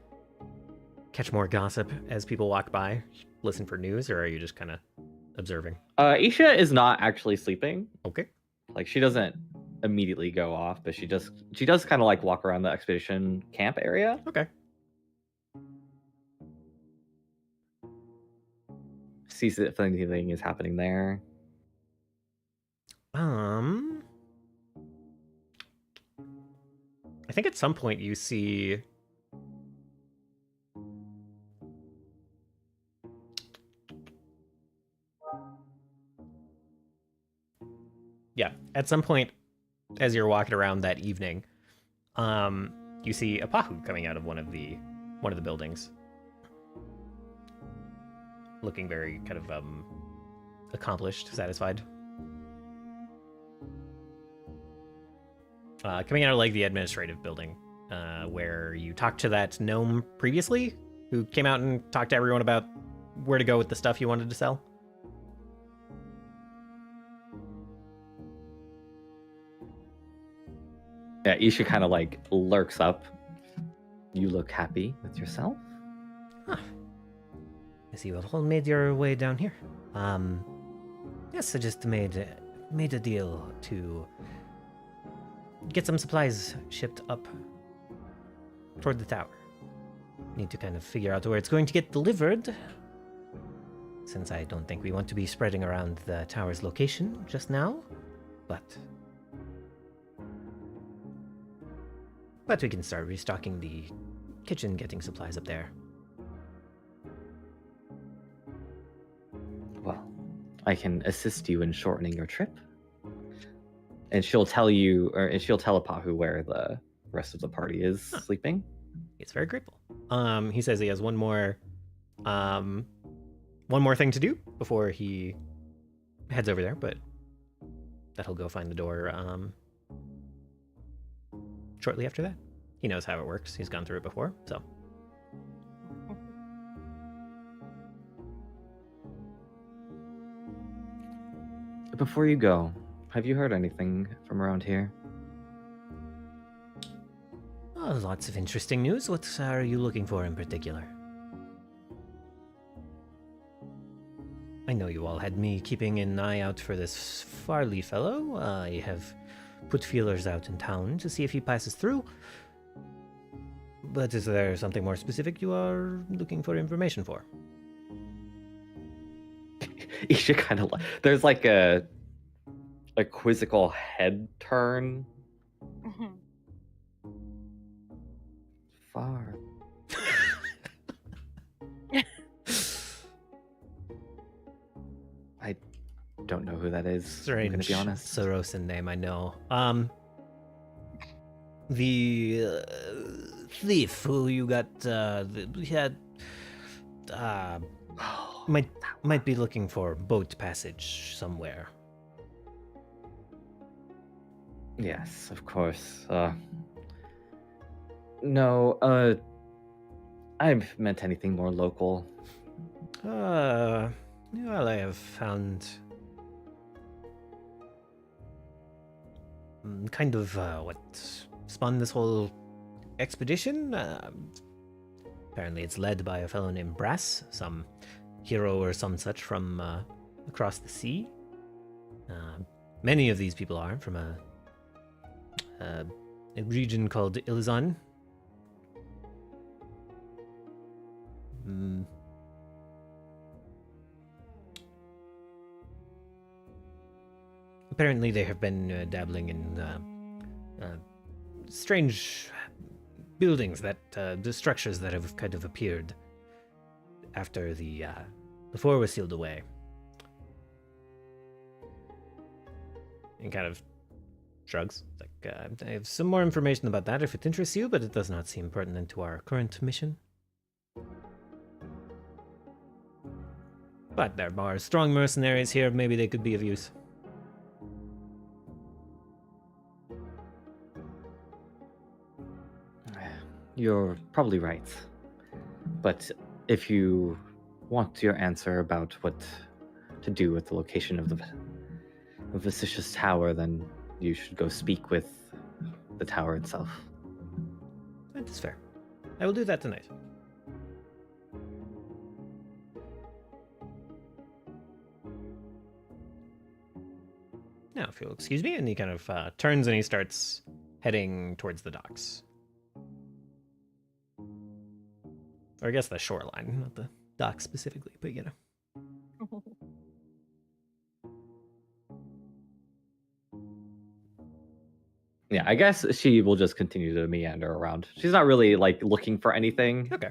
more gossip as people walk by, listen for news, or are you just kind of observing? Isha is not actually sleeping. Okay. Like she doesn't immediately go off, but she does kind of like walk around the expedition camp area. Okay. Sees if anything is happening there. I think at some point you see at some point as you're walking around that evening, you see a Pahu coming out of one of the buildings, looking very kind of accomplished, satisfied. Coming out of like the administrative building, where you talked to that gnome previously, who came out and talked to everyone about where to go with the stuff you wanted to sell. Yeah, Isha kind of like lurks up. You look happy with yourself? Huh. I see you have all made your way down here. Yes, I just made a deal to get some supplies shipped up toward the tower. Need to kind of figure out where it's going to get delivered, since I don't think we want to be spreading around the tower's location just now, but we can start restocking the kitchen, getting supplies up there. Well, I can assist you in shortening your trip. And she'll tell you, or she'll tell Apahu where the rest of the party is sleeping. He's very grateful. He says he has one more thing to do before he heads over there, but that he'll go find the door shortly after that. He knows how it works. He's gone through it before, so. Before you go, have you heard anything from around here? Oh, lots of interesting news. What are you looking for in particular? I know you all had me keeping an eye out for this Farley fellow. I have put feelers out in town to see if he passes through. But is there something more specific you are looking for information for? Isha kind of like, there's like a quizzical head turn. Far. I don't know who that is. Strange, I'm gonna be honest. Sorosan name, I know. The thief who you got, he had, might be looking for boat passage somewhere. Yes, of course. No, I've meant anything more local. Well, I have found kind of what spun this whole expedition. Apparently, it's led by a fellow named Brass, some hero or some such from across the sea. Many of these people are from a region called Ilzan. Apparently, they have been dabbling in strange buildings that the structures that have kind of appeared after the floor was sealed away. And kind of shrugs. Like, I have some more information about that if it interests you, but it does not seem pertinent to our current mission. But there are strong mercenaries here. Maybe they could be of use. You're probably right. But if you want your answer about what to do with the location of the Vicious Tower, then you should go speak with the tower itself. That is fair. I will do that tonight. Now, if you'll excuse me, and he kind of turns and he starts heading towards the docks. Or I guess the shoreline, not the docks specifically, but you know. Yeah, I guess she will just continue to meander around. She's not really like looking for anything. Okay.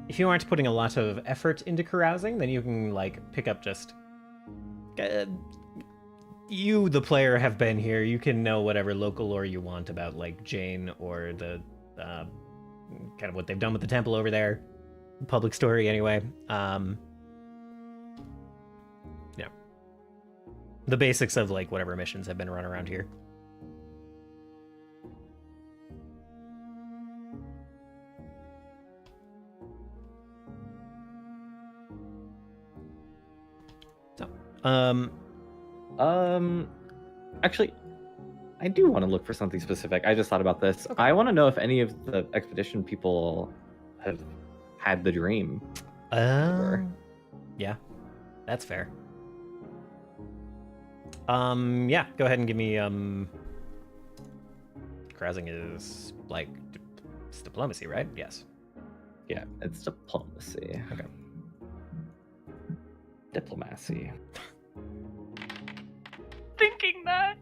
If you aren't putting a lot of effort into carousing, then you can like pick up just you, the player, have been here. You can know whatever local lore you want about like Jane or the kind of what they've done with the temple over there. Public story, anyway. Yeah, the basics of like whatever missions have been run around here. So, actually, I do want to look for something specific. I just thought about this. Okay. I want to know if any of the expedition people have had the dream. Yeah, that's fair. Yeah, go ahead and give me, carousing is, like, it's diplomacy, right? Yes. Yeah, it's diplomacy. Okay. Diplomacy. Thinking that.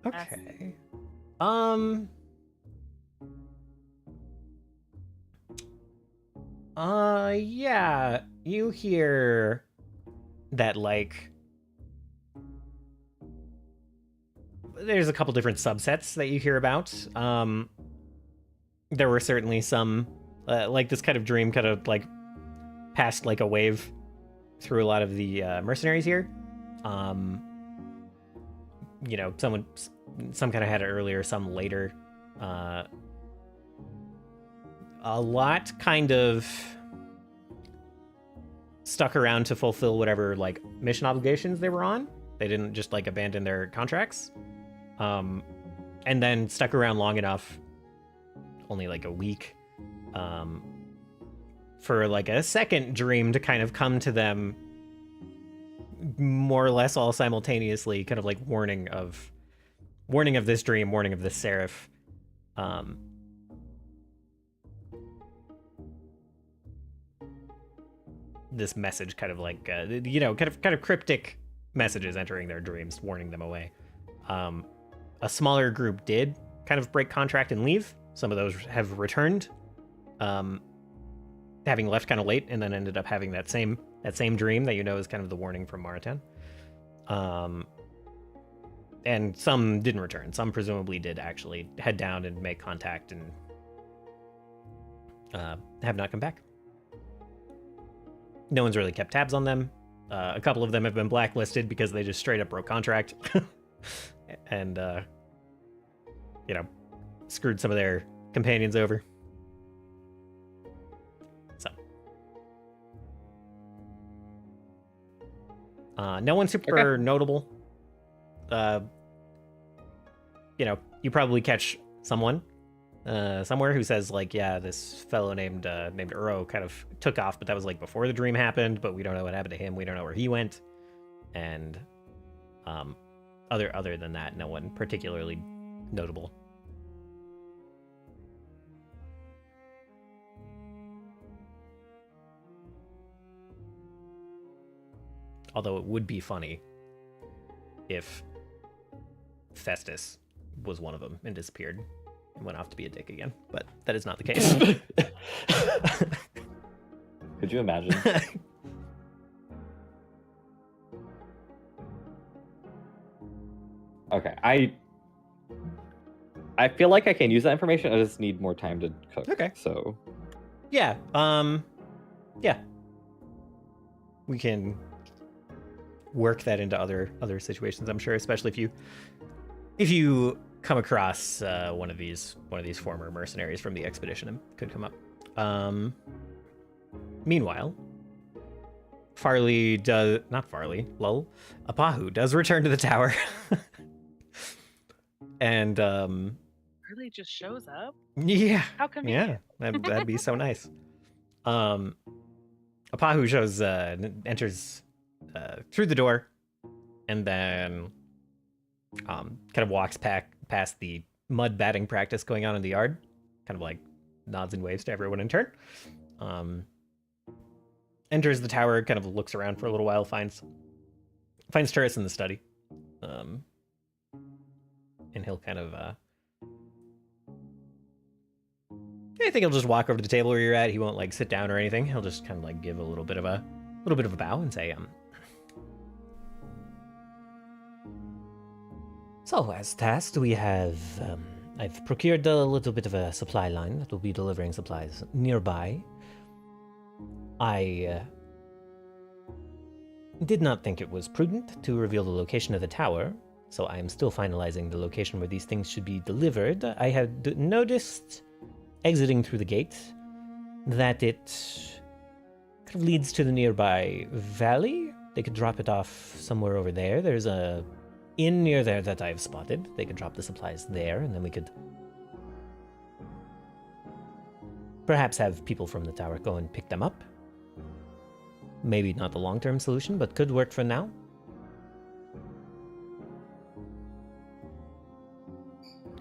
Okay. Yeah, you hear that, like, there's a couple different subsets that you hear about. There were certainly some, like, this kind of dream kind of, like, passed like a wave through a lot of the mercenaries here. You know, some kind of had it earlier, some later. A lot kind of stuck around to fulfill whatever like mission obligations they were on. They didn't just like abandon their contracts. And then stuck around long enough, only like a week, for like a second dream to kind of come to them more or less all simultaneously, kind of like warning of this dream, warning of this seraph. This message kind of like, you know, kind of cryptic messages entering their dreams, warning them away. A smaller group did kind of break contract and leave. Some of those have returned, having left kind of late, and then ended up having that same dream that you know is kind of the warning from Maratan. And some didn't return. Some presumably did actually head down and make contact and have not come back. No one's really kept tabs on them. A couple of them have been blacklisted because they just straight up broke contract and, screwed some of their companions over. So. No one's super notable. You probably catch someone somewhere who says like, yeah, this fellow named Uro kind of took off, but that was like before the dream happened, but we don't know what happened to him. We don't know where he went. And other than that, no one particularly notable. Although it would be funny if Festus was one of them and disappeared and went off to be a dick again, but that is not the case. Could you imagine? Okay, I feel like I can use that information. I just need more time to cook. Okay. So yeah, we can work that into other situations, I'm sure, especially if you come across one of these former mercenaries from the expedition. It could come up. Meanwhile, Apahu does return to the tower. And Really just shows up? yeah, How convenient. yeah, that'd be so nice. Apahu enters through the door, and then kind of walks past the mud batting practice going on in the yard, kind of like nods and waves to everyone in turn. Enters the tower, kind of looks around for a little while, finds Turris in the study, and he'll kind of I think he'll just walk over to the table where you're at. He won't like sit down or anything. He'll just kind of like give a little bit of a bow and say, So, as tasked, we have, I've procured a little bit of a supply line that will be delivering supplies nearby. I did not think it was prudent to reveal the location of the tower, so I am still finalizing the location where these things should be delivered. I had noticed, exiting through the gate, that it kind of leads to the nearby valley. They could drop it off somewhere over there. There's a inn near there that I've spotted. They could drop the supplies there, and then we could perhaps have people from the tower go and pick them up. Maybe not the long-term solution, but could work for now.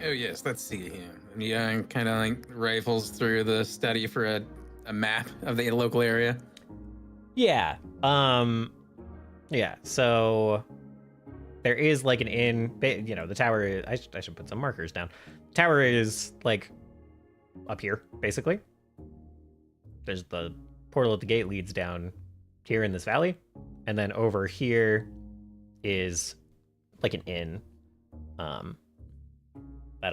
Oh yes, let's see here. Yeah, kind of like rifles through the study for a map of the local area. Yeah. Yeah. So there is like an inn. The tower is. I should put some markers down. Tower is like up here, basically. There's the portal at the gate leads down here in this valley, and then over here is like an inn. That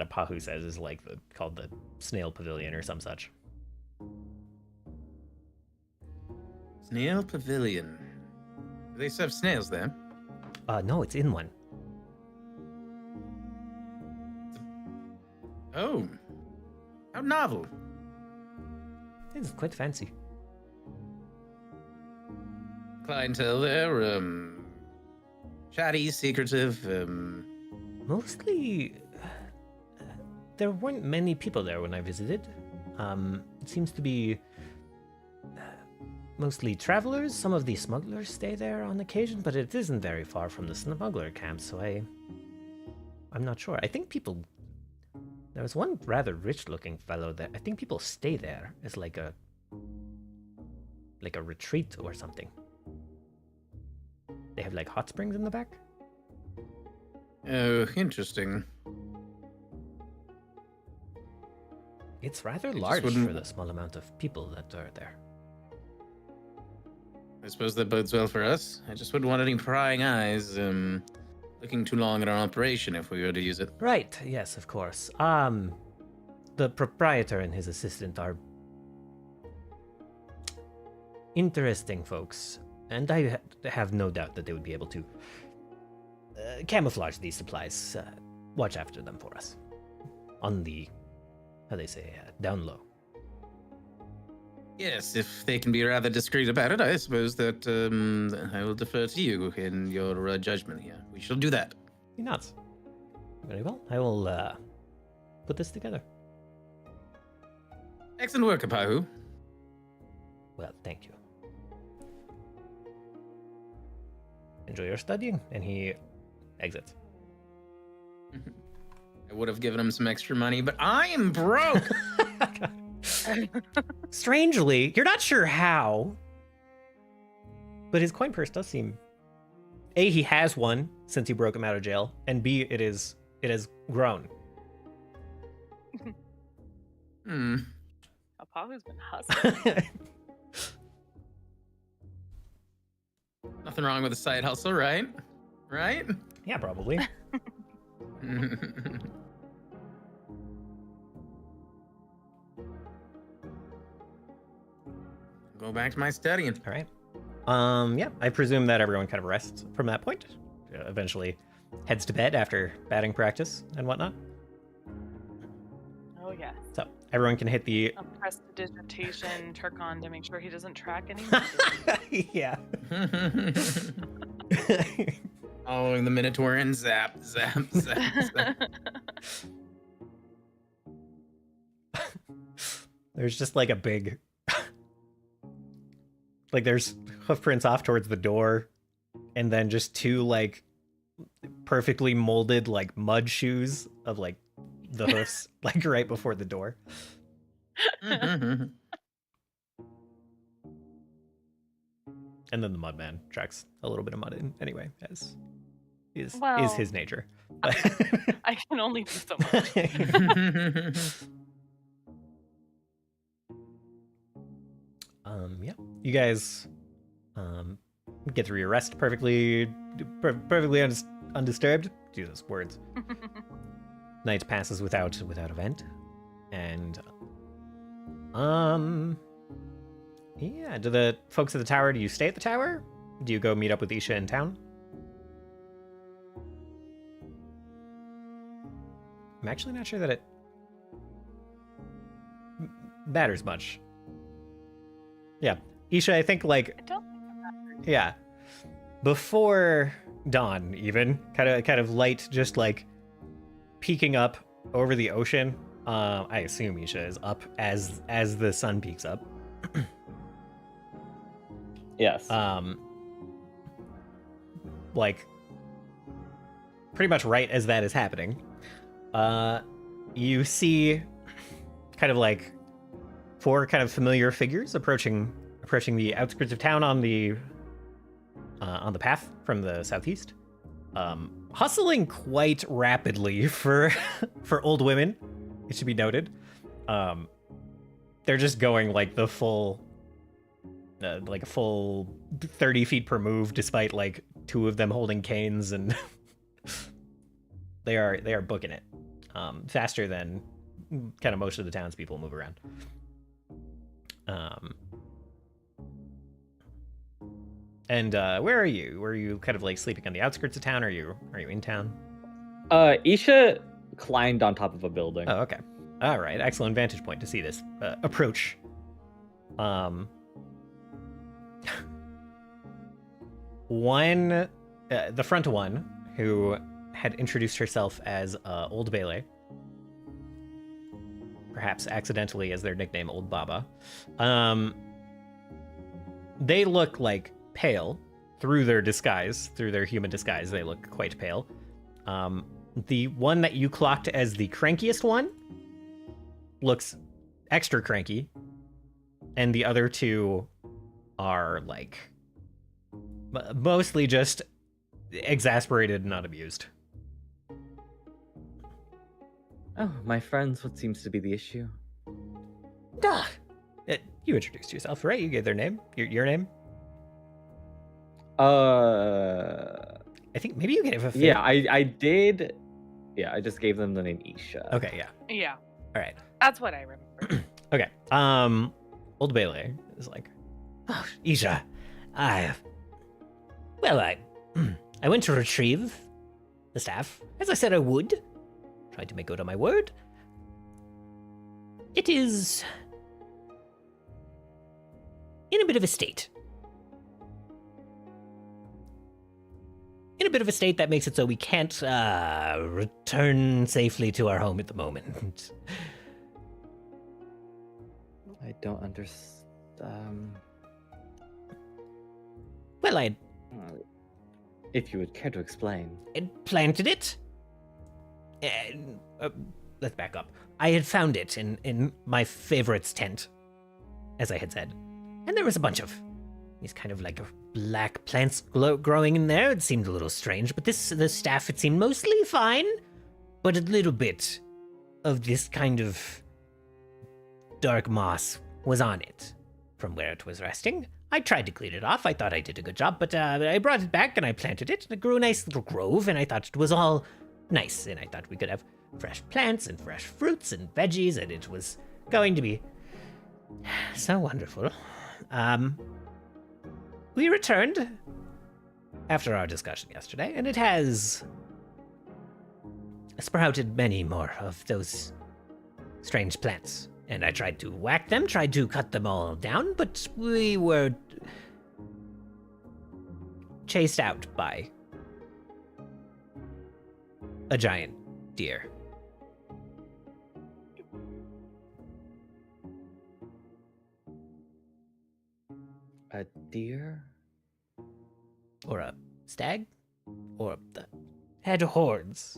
Apahu says is like called the Snail Pavilion or some such. Snail Pavilion. Do they serve snails there? No, it's in one. Oh, how novel. It's quite fancy. Clientele there, chatty, secretive, Mostly, there weren't many people there when I visited. It seems to be mostly travelers. Some of the smugglers stay there on occasion, but it isn't very far from the smuggler camp, so I'm not sure. I think there was one rather rich-looking fellow there. I think people stay there as like a retreat or something. They have like hot springs in the back. Oh, interesting. It's rather large for the small amount of people that are there. I suppose that bodes well for us. I just wouldn't want any prying eyes, looking too long at our operation if we were to use it. Right, yes, of course. The proprietor and his assistant are interesting folks, and I have no doubt that they would be able to camouflage these supplies, watch after them for us. On the, how they say, down low. Yes, if they can be rather discreet about it, I suppose that I will defer to you in your judgment here. We shall do that. He nods. Very well. I will put this together. Excellent work, Apahu. Well, thank you. Enjoy your studying, and he exits. I would have given him some extra money, but I am broke. Strangely, you're not sure how, but his coin purse does seem. A, he has one since you broke him out of jail, and B, it has grown. Apahu's been hustling. Nothing wrong with a side hustle, right? Right? Yeah, probably. Go back to my studying. All right. Yeah, I presume that everyone kind of rests from that point. Eventually heads to bed after batting practice and whatnot. Oh, yeah. So everyone can hit the... Prestidigitation, Turkon to make sure he doesn't track anyone. Yeah. Following the Minotaur and zap, zap, zap, zap. There's just like a big... like there's hoof prints off towards the door, and then just two like perfectly molded like mud shoes of like the hoofs like right before the door. And then the mudman tracks a little bit of mud in anyway, as is his nature. I can only do so much. Yeah, you guys get through your rest perfectly undisturbed. Jesus, words. Night passes without event, and yeah. Do the folks at the tower? Do you stay at the tower? Do you go meet up with Isha in town? I'm actually not sure that it matters much. Yeah, Isha, I think like I don't think that matters. yeah, before dawn, even kind of light, just like peeking up over the ocean. I assume Isha is up as the sun peaks up. Yes. Like pretty much right as that is happening, you see kind of like four kind of familiar figures approaching the outskirts of town on the path from the southeast, hustling quite rapidly for old women. It should be noted. They're just going like the full, like a full 30 feet per move, despite like two of them holding canes, and they are booking it faster than kind of most of the townspeople move around. And where are you? Were you kind of like sleeping on the outskirts of town? Or are you in town? Isha climbed on top of a building. Oh, okay. All right. Excellent vantage point to see this approach. One, the front one, who had introduced herself as Old Bele, perhaps accidentally as their nickname, Old Baba. They look like pale through their disguise, through their human disguise. They look quite pale. The one that you clocked as the crankiest one looks extra cranky, and the other two are like mostly just exasperated and not abused. Oh, my friends, what seems to be the issue? Duh. You introduced yourself, right? You gave their name, your name. I think maybe you gave a Yeah, I did. Yeah, I just gave them the name Isha. Okay, yeah. Yeah, All right. that's what I remember. Okay. Old Bailey is like, oh, Isha, I went to retrieve the staff, as I said I would. Tried to make good on my word. It is in a bit of a state. In a bit of a state that makes it so we can't return safely to our home at the moment. I don't understand. Well, I If you would care to explain. had planted it. And, let's back up. I had found it in my favorite's tent, as I had said. And there was a bunch of these kind of like black plants growing in there. It seemed a little strange, but the staff, it seemed mostly fine, but a little bit of this kind of dark moss was on it from where it was resting. I tried to clean it off. I thought I did a good job, but I brought it back and I planted it. And it grew a nice little grove, and I thought it was all nice. And I thought we could have fresh plants and fresh fruits and veggies, and it was going to be so wonderful. We returned after our discussion yesterday, and it has sprouted many more of those strange plants. And I tried to whack them, tried to cut them all down, but we were chased out by a giant deer. A deer? Or a stag? Or the had horns.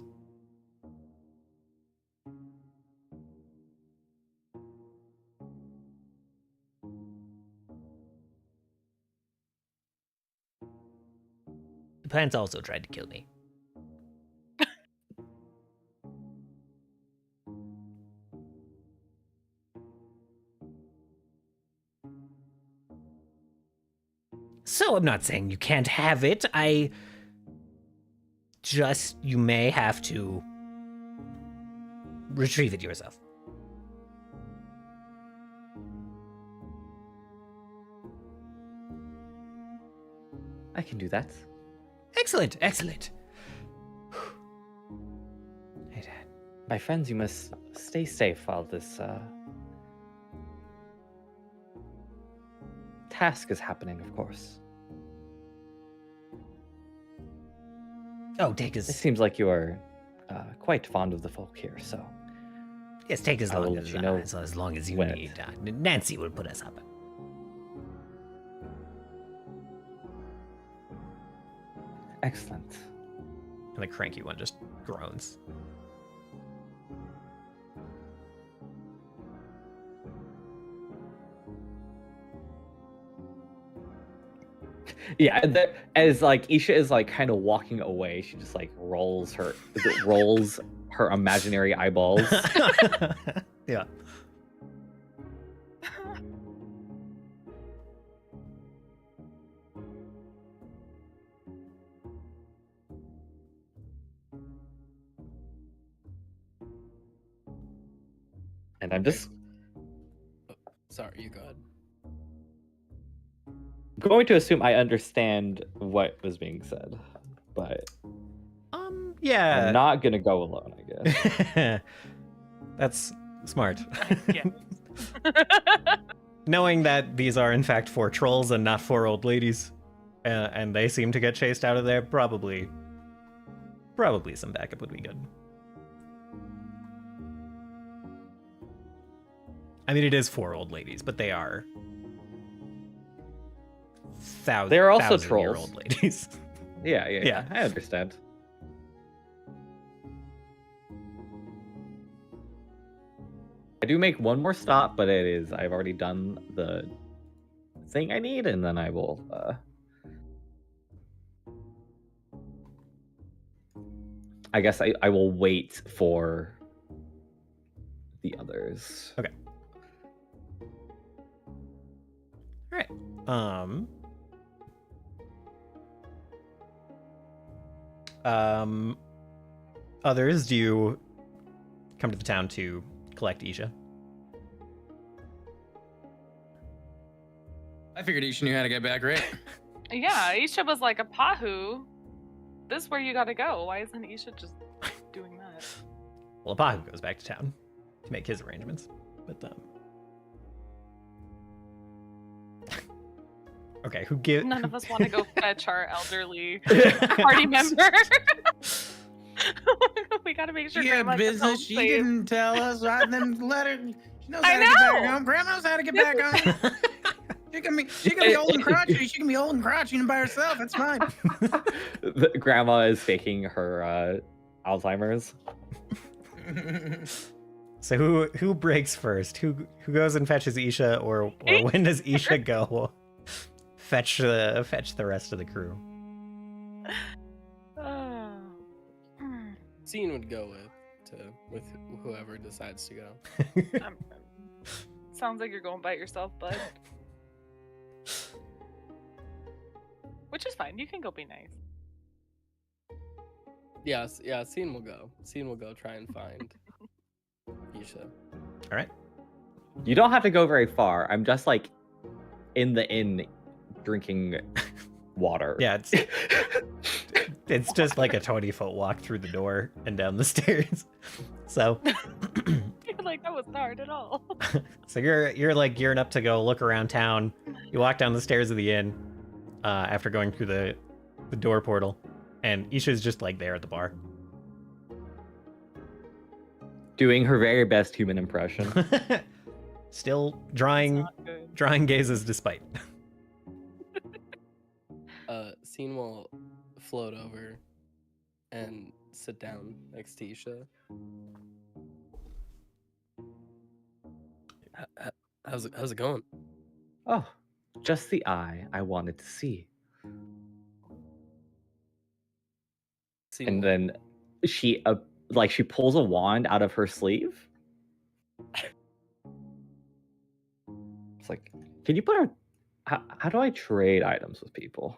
The plants also tried to kill me. So I'm not saying you can't have it. You may have to retrieve it yourself. I can do that. Excellent, excellent. My friends, you must stay safe while this task is happening, of course. Oh, take It as seems like you are quite fond of the folk here, so yes, take as I will long let as you know as long as you when need. Nancy will put us up. excellent. And the cranky one just groans. Yeah, as like Isha is like kind of walking away, she just like rolls her imaginary eyeballs. Yeah. And I'm just Sorry, you go ahead. going to assume I understand what was being said, but Yeah. I'm not gonna go alone, I guess. That's smart. Yeah. Knowing that these are in fact 4 trolls and not 4 old ladies, and they seem to get chased out of there, probably some backup would be good. I mean, it is 4 old ladies, but they are They're also thousand-year-old trolls. ladies. Yeah, I understand. I do make one more stop, but I've already done the thing I need, and then I will I guess I will wait for the others. Okay. All right. Others, do you come to the town to collect Isha? I figured Isha knew how to get back, right? Yeah, Isha was like a Pahu. This is where you gotta go. Why isn't Isha just doing that? Well, Apahu goes back to town to make his arrangements. But okay, who gives? None of us want to go fetch our elderly party member. We gotta make sure. She had Grandma gets home business. She safe. didn't tell us. I then let her. She knows I how to get back know. home. Grandma knows how to get back home. She can be old and crotchety. She can be old and crotchety by herself. It's fine. The grandma is faking her Alzheimer's. So who breaks first? Who goes and fetches Isha, or when does Isha go fetch the rest of the crew? Scene would go with whoever decides to go. Sounds like you're going by yourself, bud. Which is fine. You can go be nice. Yeah, Scene will go. Scene will go try and find Isha. All right. You don't have to go very far. I'm just like in the inn drinking water. Yeah, it's just like a 20-foot walk through the door and down the stairs. So You're like, that wasn't hard at all. so you're like gearing up to go look around town. You walk down the stairs of the inn after going through the door portal, and Isha's just like there at the bar. Doing her very best human impression. Still drawing gazes despite. Scene will float over and sit down next to Isha. How's it going? Oh, just the eye I wanted to see. Scene And will- then she she pulls a wand out of her sleeve. It's like, can you put her? How do I trade items with people?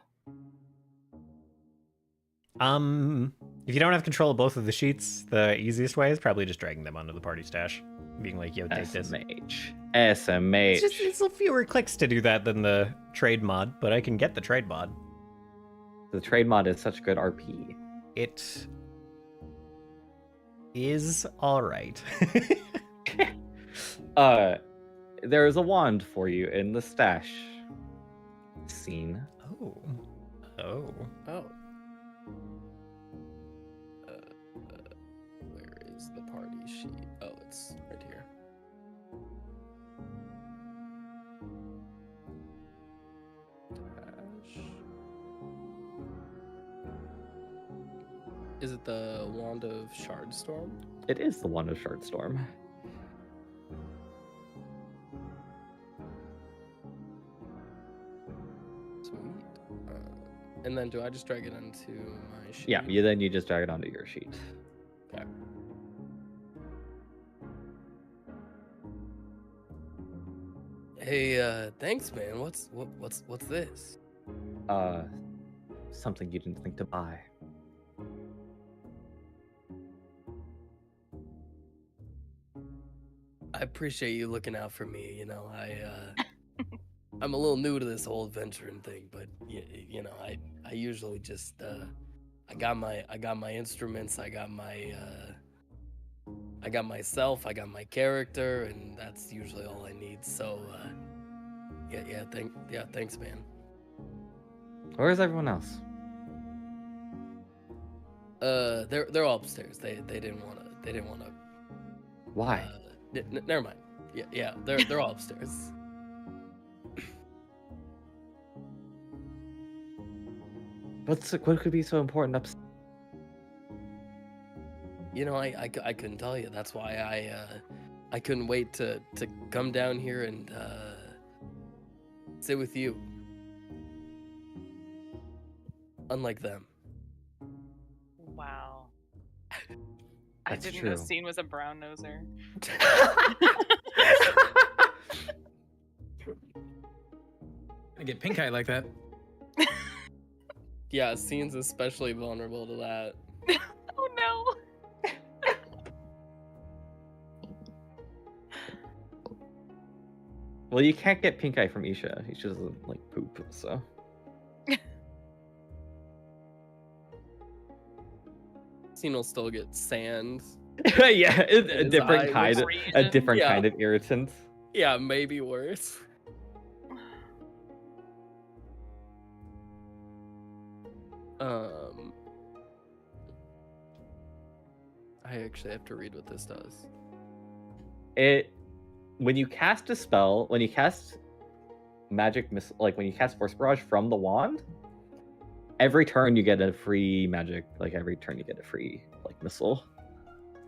If you don't have control of both of the sheets, the easiest way is probably just dragging them onto the party stash, being like, "Yo, take this." SMH. It's a fewer clicks to do that than the trade mod, but I can get the trade mod. The trade mod is such good RP. It is all right. There is a wand for you in the stash. Scene. Oh. Oh. Where is the party sheet? Oh, it's right here. Dash. Is it the Wand of Shardstorm? It is the wand of Shardstorm. Sweet. And then do I just drag it into my sheet? Yeah, you just drag it onto your sheet. Okay. Hey, thanks, man. What's this? Something you didn't think to buy. I appreciate you looking out for me. You know, I'm a little new to this whole adventuring thing, but you know, I usually just I got my instruments, I got myself, I got my character, and that's usually all I need. So thanks, man. Where's everyone else? They're all upstairs. They didn't wanna. Why? Never mind. Yeah, they're all upstairs. What could be so important upstairs? You know, I couldn't tell you. That's why I couldn't wait to come down here and sit with you. Unlike them. Wow. That's I didn't know true. Scene was a brown noser. I get pink eye like that. Yeah, Scene's especially vulnerable to that. Oh no. Well, you can't get pink eye from Isha. He just doesn't like poop, so. Scene will still get sand. Yeah, in a his different eye, kind, which- a different Yeah. kind of irritant. Yeah, maybe worse. I actually have to read what this does. When you cast a spell, when you cast magic missile, like when you cast Force Barrage from the wand, every turn you get a free magic. Like every turn you get a free like missile.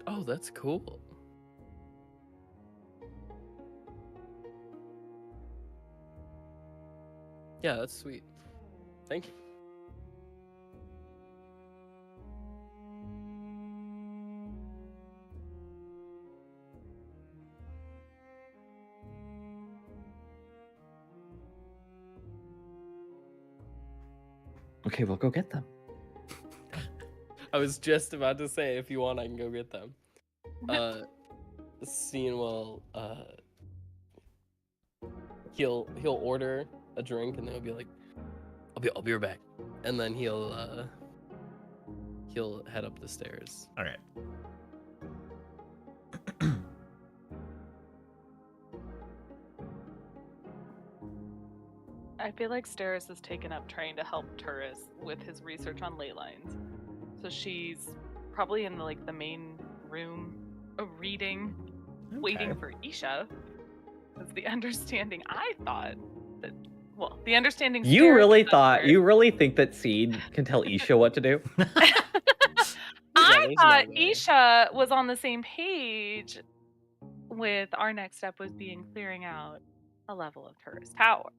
Oh, that's cool. Yeah, that's sweet. Thank you. Okay, we'll go get them. I was just about to say, if you want, I can go get them. Scene will he'll order a drink and then he'll be like, I'll be right back, and then he'll head up the stairs. All right. I feel like Steris has taken up trying to help Turris with his research on ley lines. So she's probably in the main room reading, waiting for Isha. That's the understanding I thought that. Well, the understanding. You Steris really was thought? under. You really think that Seed can tell Isha what to do? I there's thought no way. Isha was on the same page with our next step was clearing out a level of Turris Tower.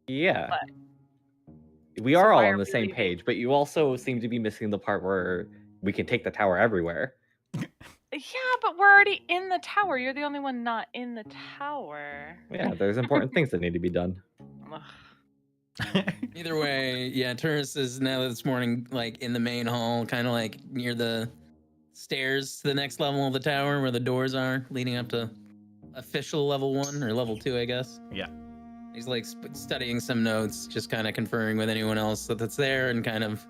Yeah. But- We So are all why on are the we same leaving? page, but you also seem to be missing the part where we can take the tower everywhere. Yeah, but we're already in the tower. You're the only one not in the tower. Yeah, there's important things that need to be done. Ugh. Either way, yeah, Turris is now this morning like in the main hall, kind of like near the stairs to the next level of the tower where the doors are leading up to official level 1 or level 2, I guess. Yeah. He's like studying some notes, just kind of conferring with anyone else that's there and kind of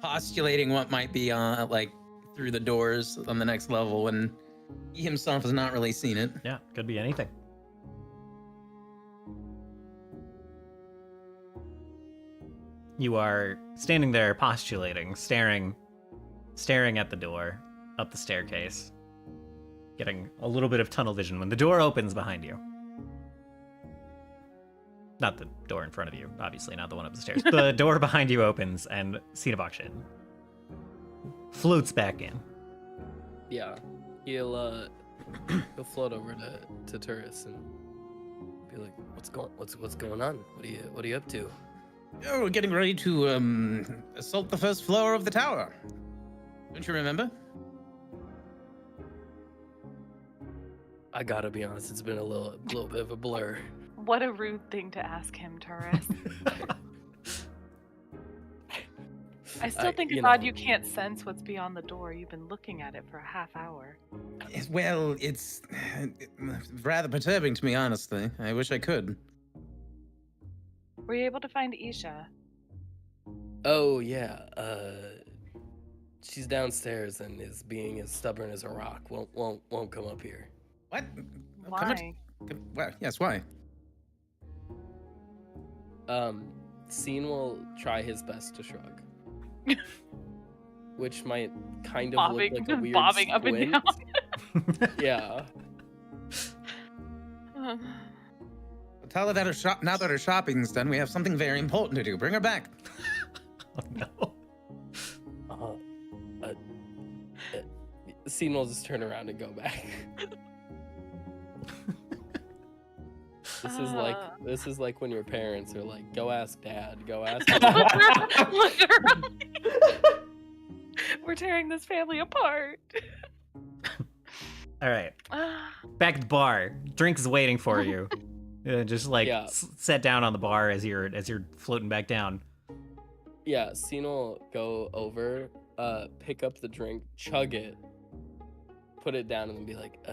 postulating what might be on like through the doors on the next level when he himself has not really seen it. Yeah, could be anything. You are standing there postulating, staring at the door, up the staircase, getting a little bit of tunnel vision when the door opens behind you. Not the door in front of you, obviously, not the one up the stairs. The door behind you opens and Seedlings floats back in. Yeah, he'll float over to Turris and be like, what's going on? What are you up to? Oh, we're getting ready to assault the first floor of the tower. Don't you remember? I gotta be honest, it's been a little bit of a blur. What a rude thing to ask him, Turris. I still think it's odd you can't sense what's beyond the door. You've been looking at it for a half hour. Well, it's rather perturbing to me, honestly. I wish I could. Were you able to find Isha? Oh yeah, she's downstairs and is being as stubborn as a rock. Won't come up here. What? Why? Well, yes, why? Scene will try his best to shrug, which might kind of look like a weird bobbing up and squint. down. Yeah. Tell her that now that her shopping's done, we have something very important to do. Bring her back. Oh no. Scene will just turn around and go back. This is like when your parents are like, "Go ask dad. Go ask." Literally. We're tearing this family apart. All right. Back at the bar. Drink's waiting for you. Just like Yeah. set down on the bar as you're floating back down. Yeah, Scene will go over, pick up the drink, chug it, put it down, and then be like,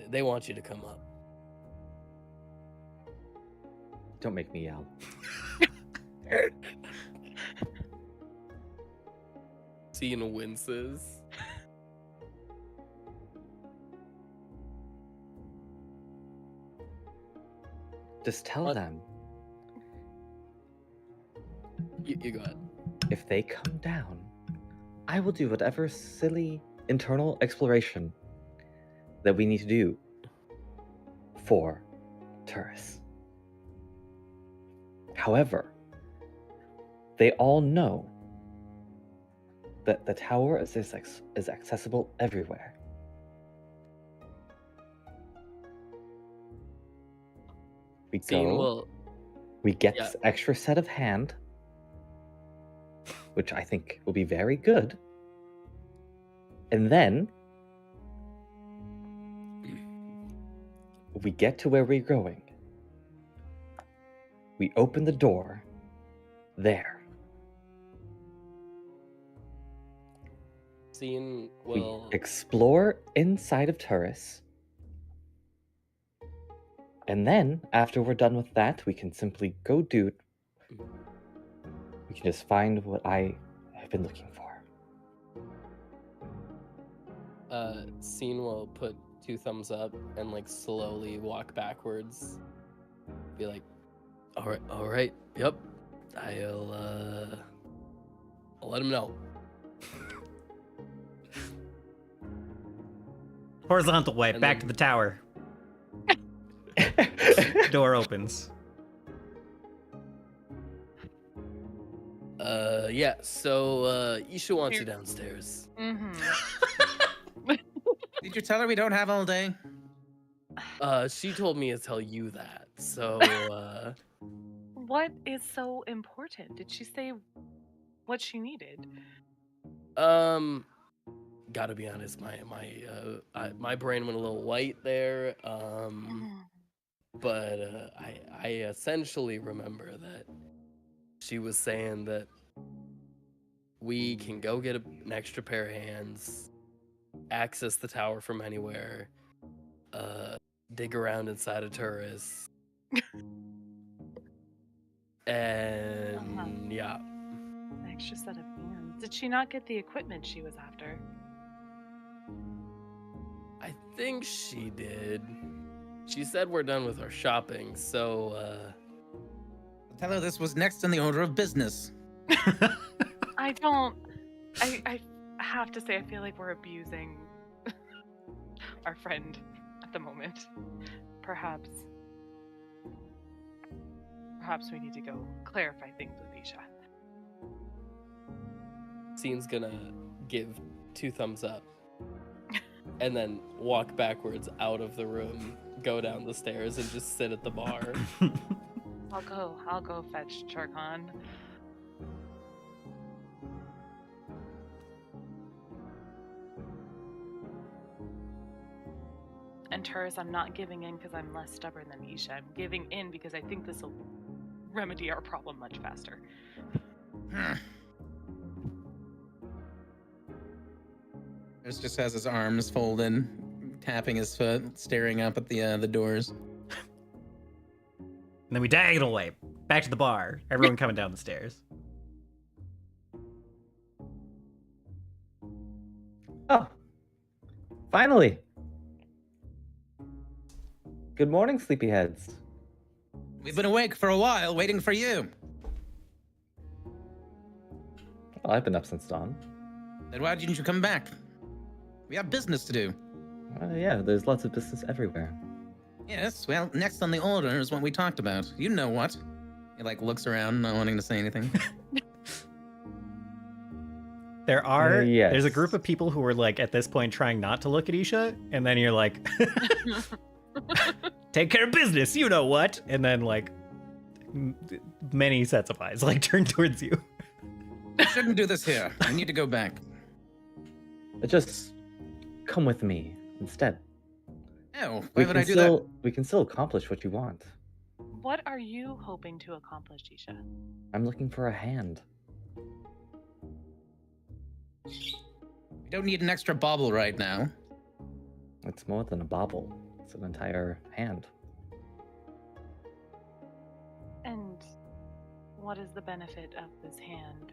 they want you to come up. Don't make me yell. Scene winces. Just tell What? them You go ahead. if they come down, I will do whatever silly internal exploration that we need to do for Turris. However, they all know that the tower is accessible everywhere. We Scene go, will. we get Yeah. this extra set of hand, which I think will be very good. And then we get to where we're going. We open the door there. Scene will. We explore inside of Turris. And then, after we're done with that, we can simply go do. We can just find what I have been looking for. Scene will put 2 thumbs up and like slowly walk backwards. Be like, all right, yep. I'll let him know. Horizontal way, And back then- to the tower. Door opens. Yeah, so Isha wants you downstairs. Mm-hmm. Did you tell her we don't have all day? She told me to tell you that. So What is so important? Did she say what she needed? gotta be honest, my brain went a little white there. But I essentially remember that she was saying that we can go get an extra pair of hands, access the tower from anywhere, dig around inside of Turris, and yeah. An extra set of hands. Did she not get the equipment she was after? I think she did. She said we're done with our shopping, so Tell her this was next in the order of business. I don't. I have to say, I feel like we're abusing our friend at the moment. Perhaps we need to go clarify things with Isha. Scene's gonna give 2 thumbs up and then walk backwards out of the room, go down the stairs, and just sit at the bar. I'll go fetch Charkon. And Turris, I'm not giving in because I'm less stubborn than Isha. I'm giving in because I think this will remedy our problem much faster. Turris just has his arms folded, tapping his foot, staring up at the doors. And then we diagonal away, back to the bar. Everyone coming down the stairs. Oh, finally. Good morning, sleepyheads. We've been awake for a while, waiting for you. Well, I've been up since dawn. Then why didn't you come back? We have business to do. Yeah, there's lots of business everywhere. Yes, well, next on the order is what we talked about. You know what? He, looks around, not wanting to say anything. There's a Yes. group of people who are at this point trying not to look at Isha, and then you're like, take care of business, you know what? And then many sets of eyes turn towards you. We shouldn't do this here. We need to go back. Just come with me instead. Oh, why would I do that? We can still accomplish what you want. What are you hoping to accomplish, Isha? I'm looking for a hand. don't need an extra bauble right now. It's more than a bauble. It's an entire hand. And what is the benefit of this hand?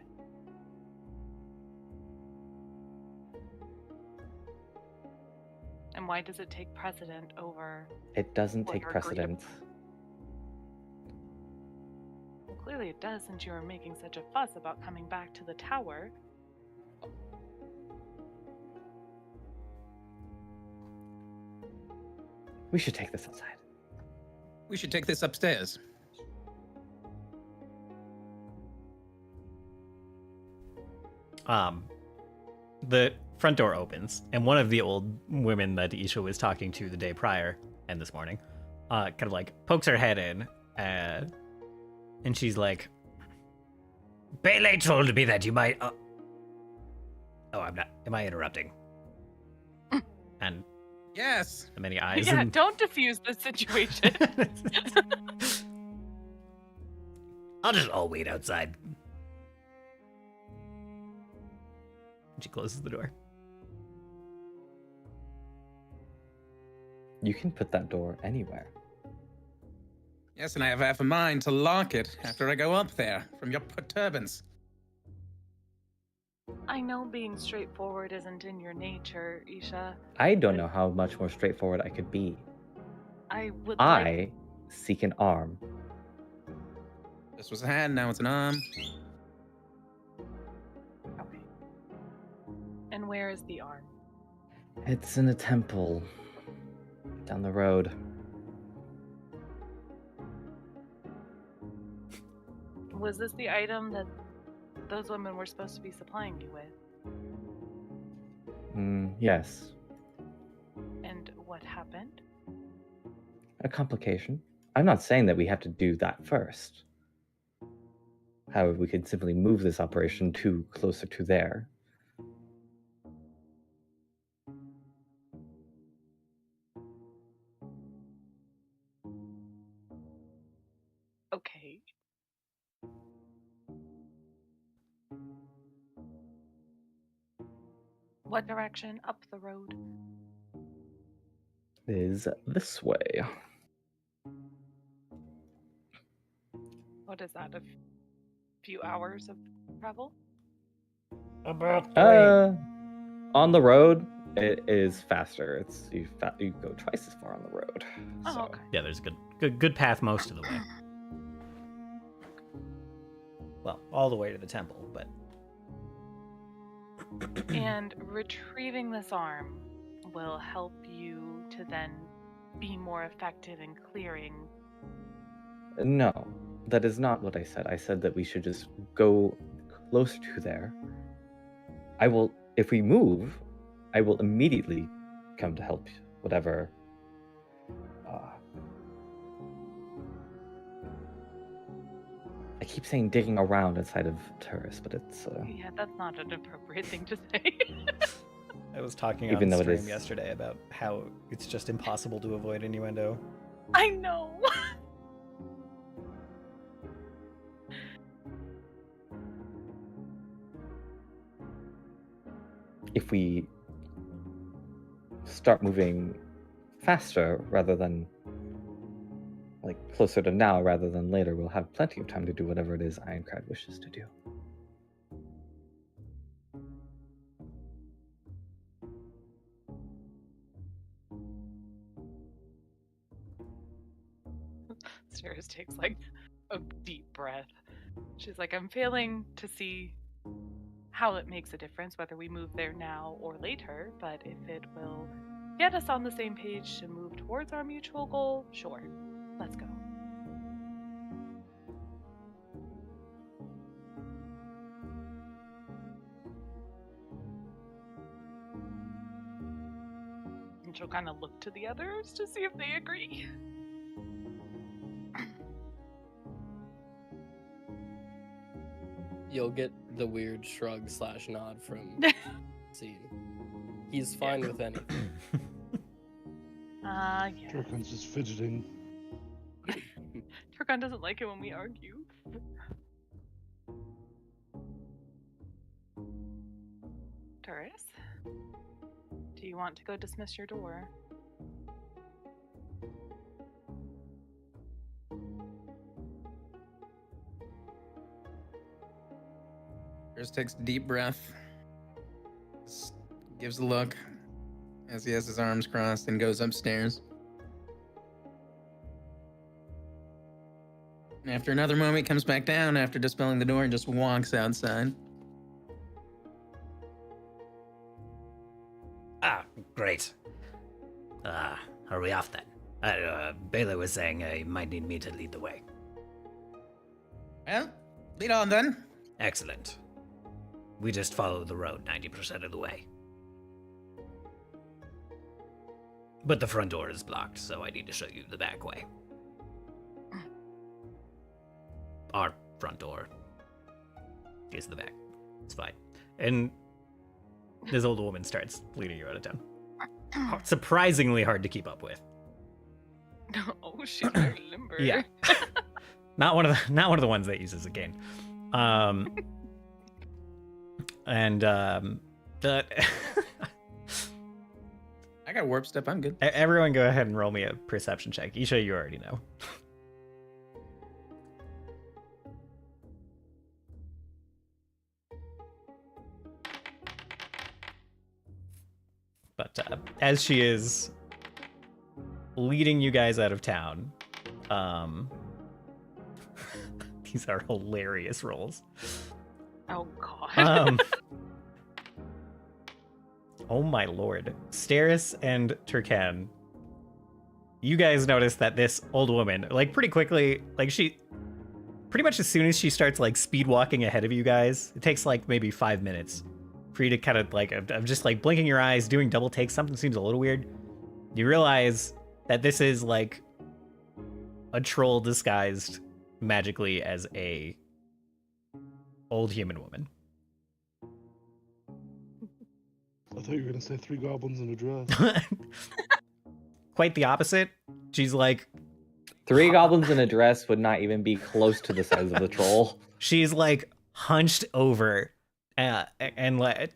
And why does it take precedent over... It doesn't what take are agreed precedent. Well, clearly it does, since you are making such a fuss about coming back to the tower. We should take this outside. We should take this upstairs. The front door opens, and one of the old women that Isha was talking to the day prior and this morning, kind of like pokes her head in, and she's like, "Bailey told me that you might." Oh, I'm not. Am I interrupting? And Yes. the many eyes. Yeah, and... don't diffuse the situation. I'll just all wait outside. She closes the door. You can put that door anywhere. Yes, and I have half a mind to lock it after I go up there from your perturbance. I know being straightforward isn't in your nature, Isha. I don't know how much more straightforward I could be. I would like... I seek an arm. This was a hand, now it's an arm. Okay. And where is the arm? It's in a temple down the road. Was this the item that those women were supposed to be supplying you with? Yes. And what happened? A complication. I'm not saying that we have to do that first. However, we could simply move this operation closer to there. Okay. What direction? Up the road? Is this way. What is that? A few hours of travel? About On the road, it is faster. It's you go twice as far on the road. Oh, So, okay. Yeah, there's a good path most of the way. Well, all the way to the temple, but And retrieving this arm will help you to then be more effective in clearing. No, that is not what I said. I said that we should just go closer to there. If we move, I will immediately come to help whatever. I keep saying digging around inside of Turris, but it's. Yeah, that's not an appropriate thing to say. I was talking Even on though it stream is- yesterday about how it's just impossible to avoid innuendo. I know. If we start moving faster rather than closer to now rather than later, we'll have plenty of time to do whatever it is Ironcrad wishes to do. Sarah takes like a deep breath. She's like, I'm failing to see how it makes a difference whether we move there now or later, but if it will get us on the same page to move towards our mutual goal, sure. Let's go. And she'll kind of look to the others to see if they agree. You'll get the weird shrug / nod from Seed. He's fine with anything. Yeah. Turkan's just fidgeting. Turkan doesn't like it when we argue. Turris? Do you want to go dismiss your door? Turris takes a deep breath, gives a look as he has his arms crossed and goes upstairs. After another moment, he comes back down after dispelling the door and just walks outside. Ah, great. Are we off then? Baylor was saying he might need me to lead the way. Well, lead on then. Excellent. We just follow the road 90% of the way. But the front door is blocked, so I need to show you the back way. Our front door is the back. It's fine. And this old woman starts leading you out of town. Surprisingly hard to keep up with. Oh, she's very limber. Yeah. not one of the ones that uses a cane. The I got warp step. I'm good. everyone go ahead and roll me a perception check. Isha, you already know. But as she is leading you guys out of town, these are hilarious rolls. Oh, God. Oh my lord. Steris and Turkan, you guys notice that this old woman, like pretty quickly, like she, pretty much as soon as she starts like speed walking ahead of you guys, it takes like maybe 5 minutes for you to kind of like, I'm just like blinking your eyes, doing double takes, something seems a little weird. You realize that this is like a troll disguised magically as a old human woman. I thought you were gonna say 3 goblins in a dress. Quite the opposite. She's like 3 goblins in a dress would not even be close to the size of the troll. she's like hunched over, and like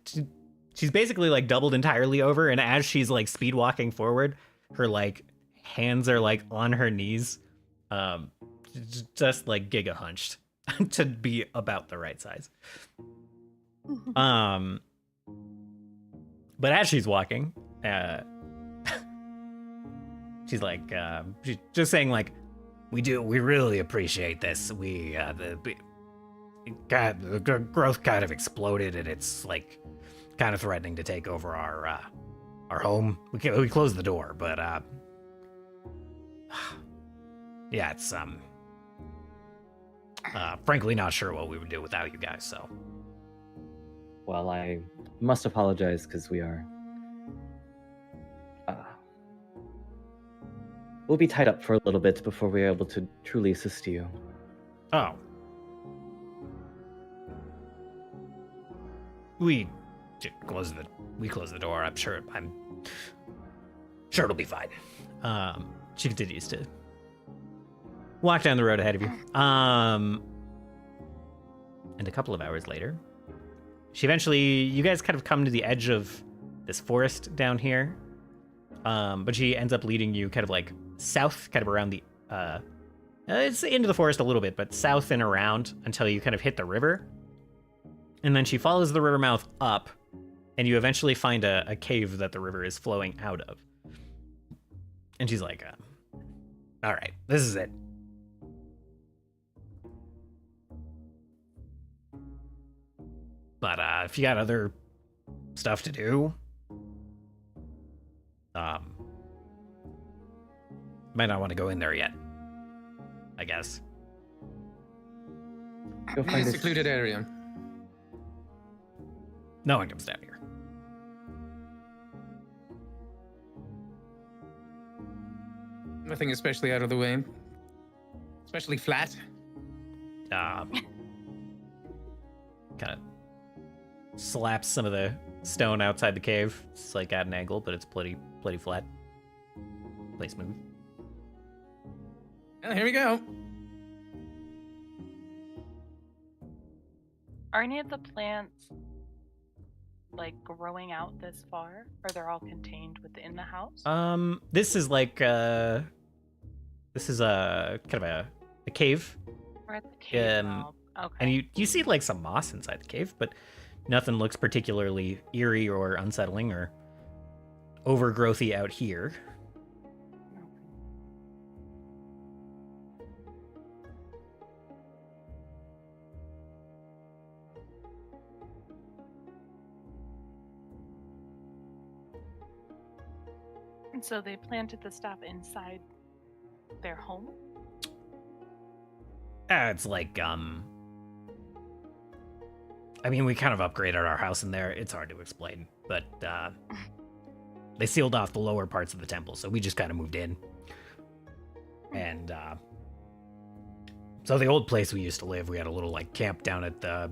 she's basically like doubled entirely over. And as she's like speed walking forward, her like hands are like on her knees, just like giga hunched to be about the right size. But as she's walking, she's like, she's just saying like, We really appreciate this. The growth kind of exploded, and it's like kind of threatening to take over our home. We closed the door, but yeah, it's frankly not sure what we would do without you guys. So Well, I must apologize because we are. We'll be tied up for a little bit before we're able to truly assist you. oh, we close the door. I'm sure it'll be fine. she continues to walk down the road ahead of you. And a couple of hours later, you guys kind of come to the edge of this forest down here. But she ends up leading you kind of like south, kind of around the, it's into the forest a little bit, but south and around until you kind of hit the river. And then she follows the river mouth up, and you eventually find a cave that the river is flowing out of. And she's like, all right, this is it. But if you got other stuff to do, might not want to go in there yet, I guess. Go find A a secluded area. No one comes down here. Nothing especially out of the way. Especially flat. kind of slaps some of the stone outside the cave. It's like at an angle, but it's pretty flat. Play smooth. Well, here we go. Are any of the plants like growing out this far? Or they're all contained within the house? This is like this is a kind of a cave. We're at the cave now. Okay. And you see like some moss inside the cave, but nothing looks particularly eerie or unsettling or overgrowthy out here. And so they planted the staff inside their home? It's like, I mean, we kind of upgraded our house in there. It's hard to explain, but they sealed off the lower parts of the temple, so we just kind of moved in. And so the old place we used to live, we had a little like camp down at the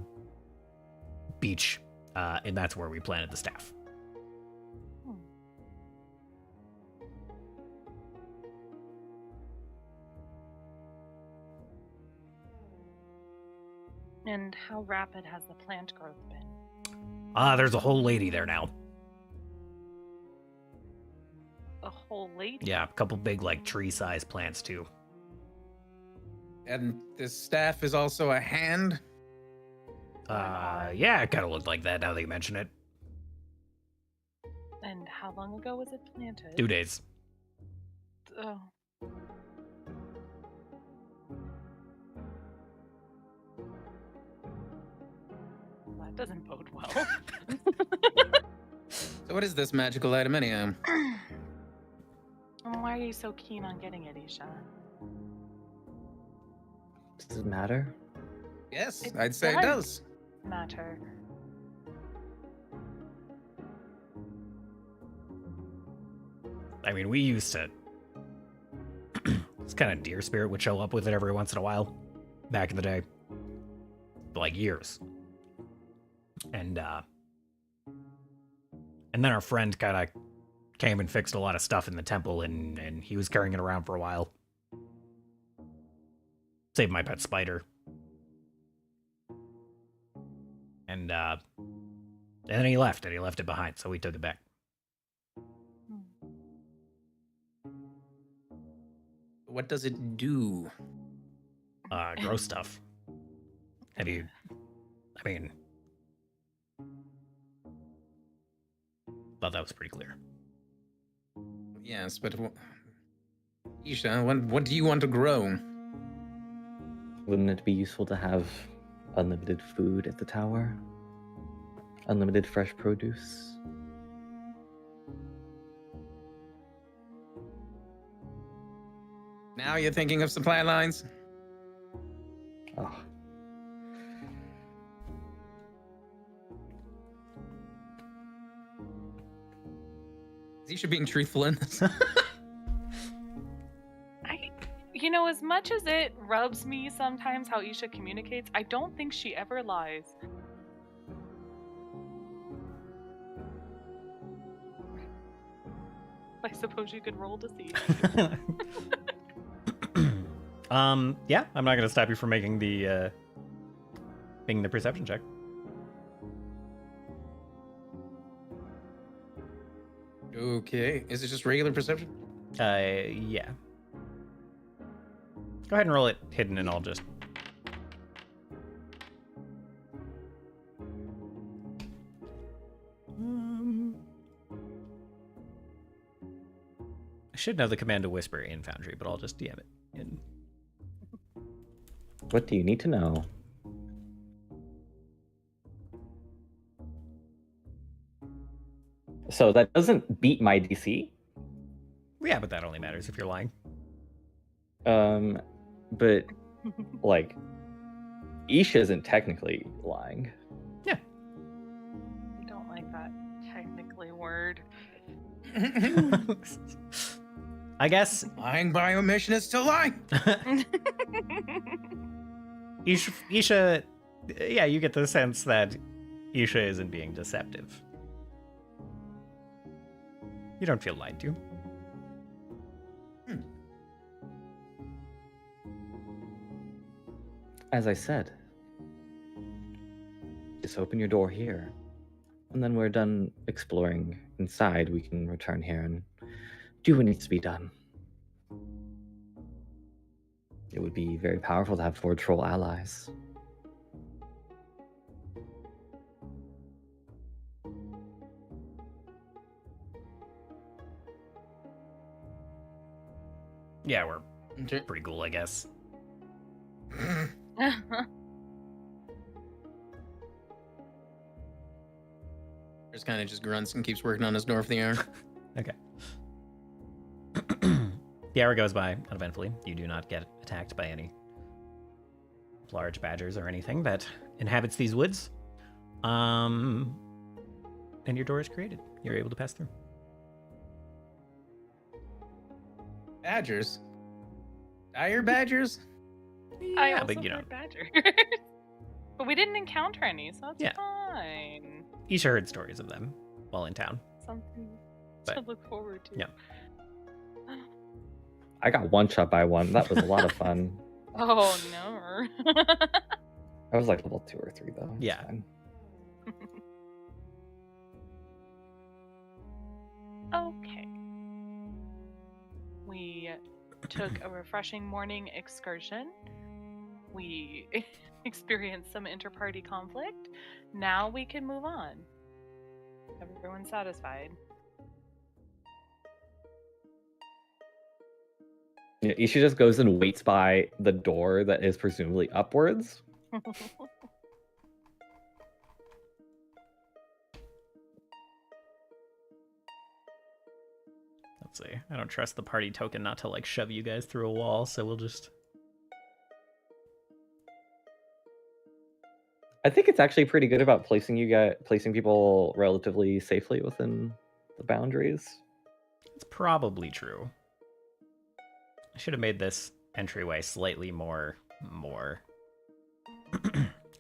beach, and that's where we planted the staff. And how rapid has the plant growth been? There's a whole lady there now. A whole lady? Yeah, a couple big like tree-sized plants too. And this staff is also a hand? Yeah, it kind of looked like that now that you mention it. And how long ago was it planted? 2 days. Oh. That doesn't bode well. So what is this magical item anyhow? Why are you so keen on getting it, Isha? Does it matter? Yes, It I'd say it does. Matter. I mean, we used to. This kind of deer spirit would show up with it every once in a while, back in the day, like years. And then our friend kind of came and fixed a lot of stuff in the temple, and he was carrying it around for a while. Saved my pet spider. And then he left it behind, so we took it back. What does it do? Grow stuff. I mean, thought that was pretty clear. Yes, but Isha, what do you want to grow? Wouldn't it be useful to have unlimited food at the tower? Unlimited fresh produce? Now you're thinking of supply lines? Oh. Is Isha being truthful in this? As much as it rubs me sometimes how Isha communicates, I don't think she ever lies. I suppose you could roll to see. Yeah, I'm not gonna stop you from making the perception check. Okay, is it just regular perception? Yeah. Go ahead and roll it hidden, and I'll just. I should know the command to whisper in Foundry, but I'll just DM it in. What do you need to know? So that doesn't beat my DC. Yeah, but that only matters if you're lying. But like, Isha isn't technically lying. Yeah. I don't like that technically word. I guess Lying by omission is still lying. Isha, yeah, you get the sense that Isha isn't being deceptive. You don't feel lied to. As I said, just open your door here. And then we're done exploring inside, we can return here and do what needs to be done. It would be very powerful to have 4 troll allies. Yeah, we're pretty cool, I guess. Just kind of just grunts and keeps working on his door for the hour. Okay. The hour goes by uneventfully. You do not get attacked by any large badgers or anything that inhabits these woods. And your door is created. You're able to pass through. Badgers? Dire badgers? I also but you know. heard badger. But we didn't encounter any, so that's fine. Isha heard stories of them while in town. Something to But- look forward to. Yeah. I got one shot by one. That was a lot of fun. Oh no. I was like level 2 or 3 though. It's Yeah. fine. Okay. We took a refreshing morning excursion. We experienced some inter-party conflict. Now we can move on. Everyone's satisfied. Yeah, Isha just goes and waits by the door that is presumably upwards. Let's see. I don't trust the party token not to like shove you guys through a wall, so we'll just. I think it's actually pretty good about placing people relatively safely within the boundaries. It's probably true. I should have made this entryway slightly more.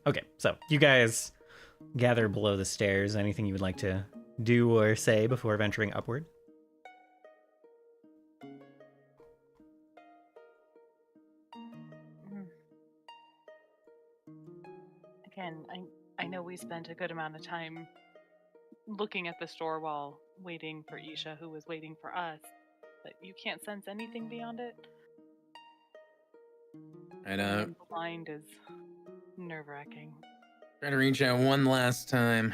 Okay, so you guys gather below the stairs. Anything you would like to do or say before venturing upward? Again, I know we spent a good amount of time looking at the store while waiting for Isha, who was waiting for us. But you can't sense anything beyond it? I The blind is nerve-wracking. try to reach out one last time.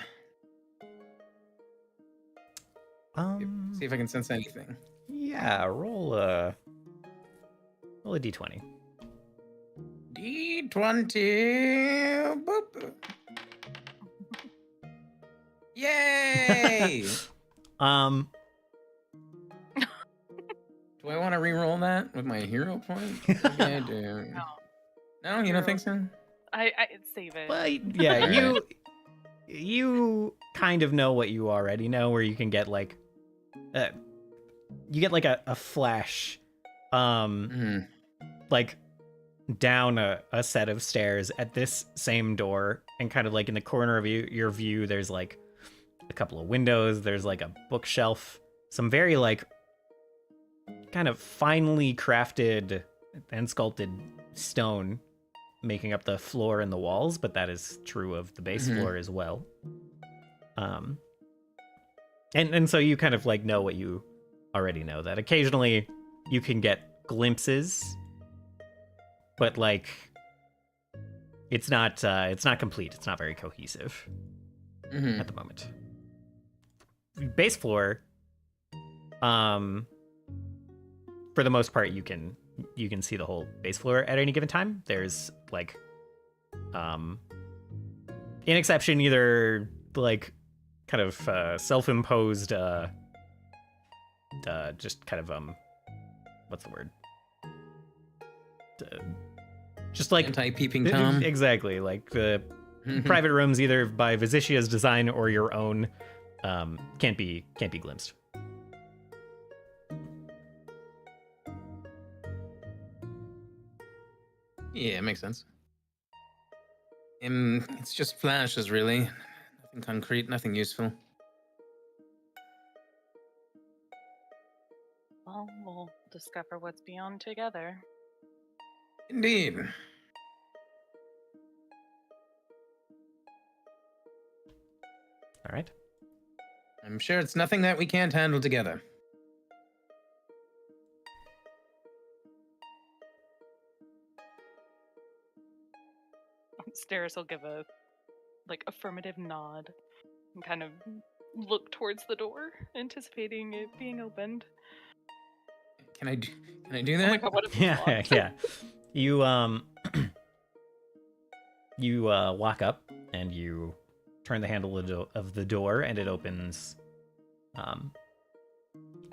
See if I can sense anything. Yeah, roll a d20. D20. Boop. Yay! Do I want to re-roll that with my hero point? Maybe I do. No, you don't think so? I save it. Well, yeah, you kind of know what you already know, where you can get like, you get like a flash, like down a set of stairs at this same door, and kind of like in the corner of your view, there's like a couple of windows. There's like a bookshelf, some very like kind of finely crafted and sculpted stone making up the floor and the walls, but that is true of the base floor as well. And so you kind of like know what you already know, that occasionally you can get glimpses, but like it's not complete. It's not very cohesive at the moment. Base floor, for the most part, you can see the whole base floor at any given time. There's like, in exception, either like kind of self-imposed, just kind of what's the word? Just like anti-peeping Tom. Exactly, like the private rooms, either by Visicia's design or your own, can't be glimpsed. Yeah, it makes sense. It's just flashes, really. Nothing concrete, nothing useful. Well, we'll discover what's beyond together. Indeed. All right. I'm sure it's nothing that we can't handle together. Steris will give a affirmative nod and kind of look towards the door, anticipating it being opened. Can I do that? Oh my god, what if it's locked? Yeah. You you walk up and you turn the handle of the door, and it opens.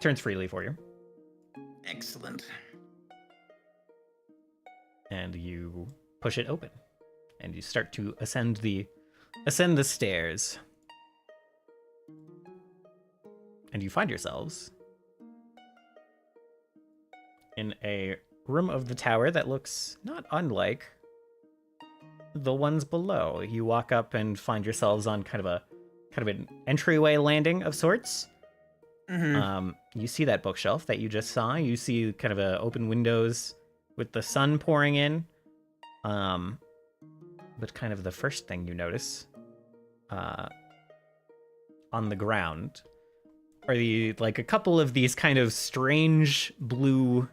Turns freely for you. Excellent. And you push it open, and you start to ascend the stairs, and you find yourselves in a room of the tower that looks not unlike the ones below. You walk up and find yourselves on kind of an entryway landing of sorts. Mm-hmm. You see that bookshelf that you just saw. You see kind of open windows with the sun pouring in. But kind of the first thing you notice on the ground are a couple of these kind of strange blue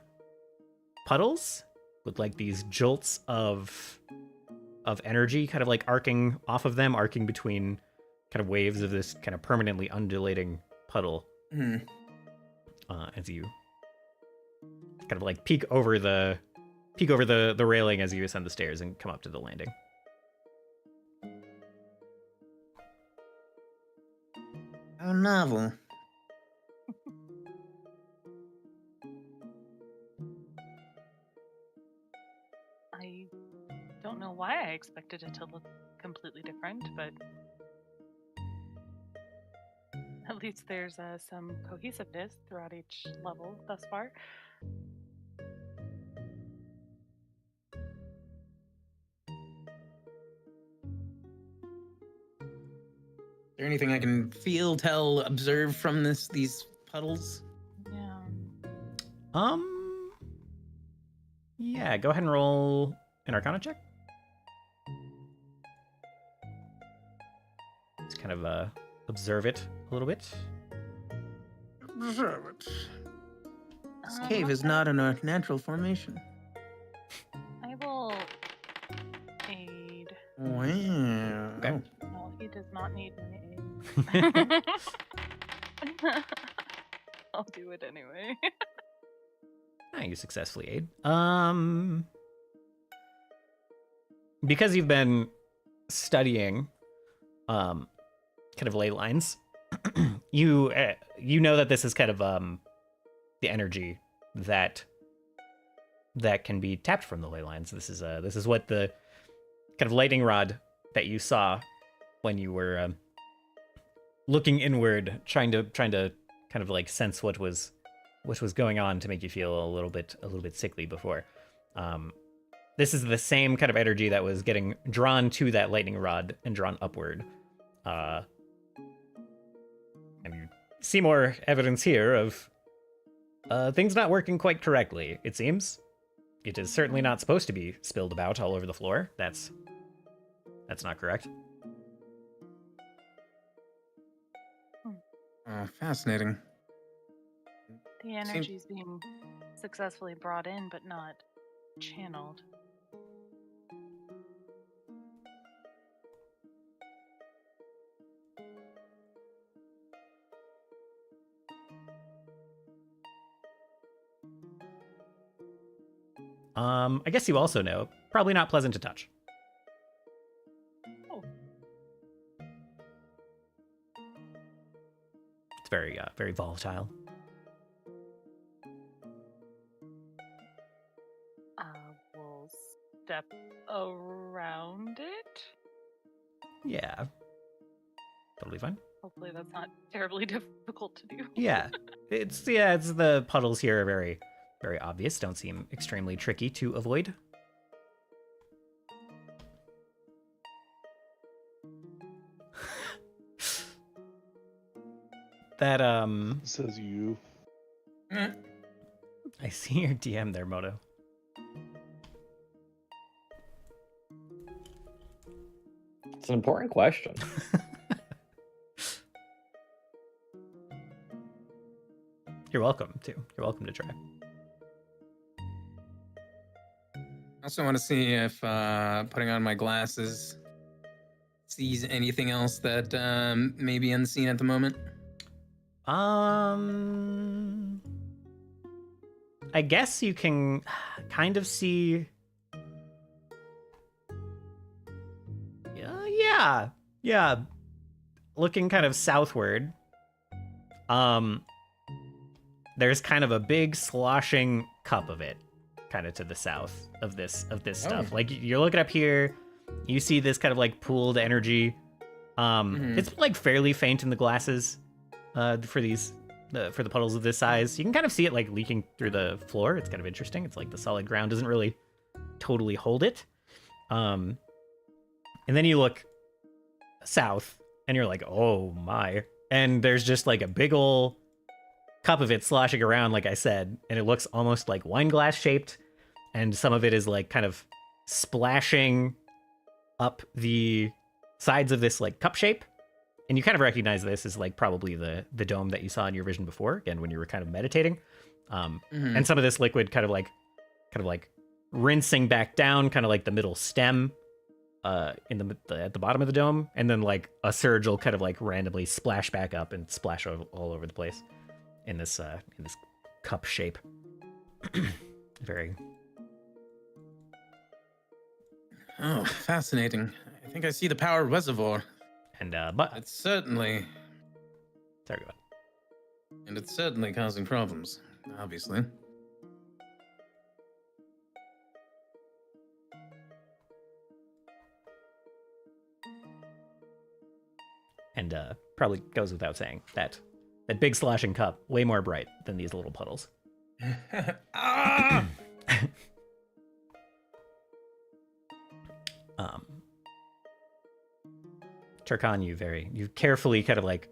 puddles with these jolts of energy kind of arcing off of them, arcing between kind of waves of this kind of permanently undulating puddle. Mm-hmm. As you kind of peek over the railing as you ascend the stairs and come up to the landing. How novel. I don't know why I expected it to look completely different, but at least there's some cohesiveness throughout each level thus far. Is there anything I can feel, tell, observe from these puddles? Yeah. Yeah, go ahead and roll an Arcana check. Just kind of observe it a little bit. Observe it. This cave is not in a natural formation. I will aid. Wow. Okay. No, he does not need my aid. I'll do it anyway. You successfully aid. Because you've been studying kind of ley lines, you know that this is kind of the energy that can be tapped from the ley lines. This is what the kind of lightning rod that you saw when you were looking inward, trying to kind of sense what was going on to make you feel a little bit sickly before. This is the same kind of energy that was getting drawn to that lightning rod and drawn upward. And you see more evidence here of things not working quite correctly, it seems. It is certainly not supposed to be spilled about all over the floor. That's not correct. Fascinating. The energy's being successfully brought in, but not channeled. I guess you also know, probably not pleasant to touch. Oh. It's very volatile. We'll step around it. Yeah. Totally fine. Hopefully that's not terribly difficult to do. Yeah. It's the puddles here are very, very obvious. Don't seem extremely tricky to avoid. That Says you. I see your DM there, Moto. It's an important question. You're welcome to. You're welcome to try. I also want to see if putting on my glasses sees anything else that may be unseen at the moment. I guess you can kind of see. Yeah. Looking kind of southward. There's kind of a big sloshing cup of it, kind of to the south of this stuff. Like you're looking up here, you see this kind of like pooled energy. It's like fairly faint in the glasses for the puddles of this size. You can kind of see it like leaking through the floor. It's kind of interesting. It's like the solid ground doesn't really totally hold it. And then you look south and you're like, oh my. And there's just like a big ol' cup of it sloshing around, like I said, and it looks almost like wine glass shaped, and some of it is like kind of splashing up the sides of this like cup shape. And you kind of recognize this as like probably the dome that you saw in your vision before, again, when you were kind of meditating. And some of this liquid kind of like rinsing back down, kind of like the middle stem at the bottom of the dome, and then like a surge will kind of like randomly splash back up and splash all over the place in this cup shape. Very. Oh, fascinating. I think I see the power reservoir. And but it's certainly. Sorry, go ahead. And it's certainly causing problems, obviously. And probably goes without saying that big sloshing cup, way more bright than these little puddles. Ah! Turkan, you carefully kind of like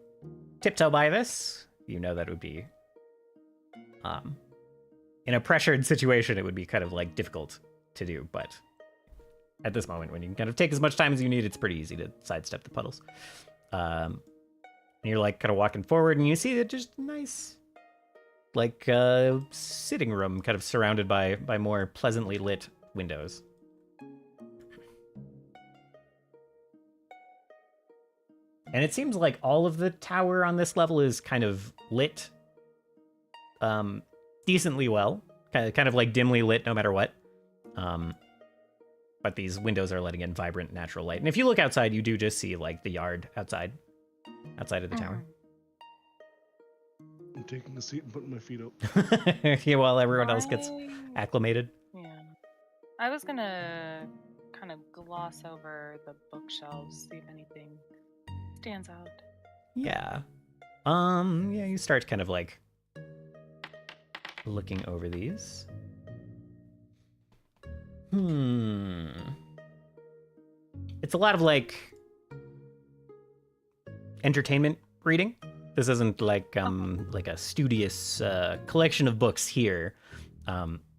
tiptoe by this. You know that it would be in a pressured situation, it would be kind of like difficult to do, but at this moment, when you can kind of take as much time as you need, it's pretty easy to sidestep the puddles. And you're like kind of walking forward, and you see that just nice, like sitting room, kind of surrounded by more pleasantly lit windows. And it seems like all of the tower on this level is kind of lit decently well, kind of like dimly lit no matter what. But these windows are letting in vibrant natural light. And if you look outside, you do just see like the yard outside of the tower. I'm taking a seat and putting my feet up. Yeah, while everyone else gets acclimated. Yeah. I was gonna kind of gloss over the bookshelves, see if anything stands out. Yeah. Yeah, you start kind of like looking over these. It's a lot of like entertainment reading. This isn't like like a studious collection of books here.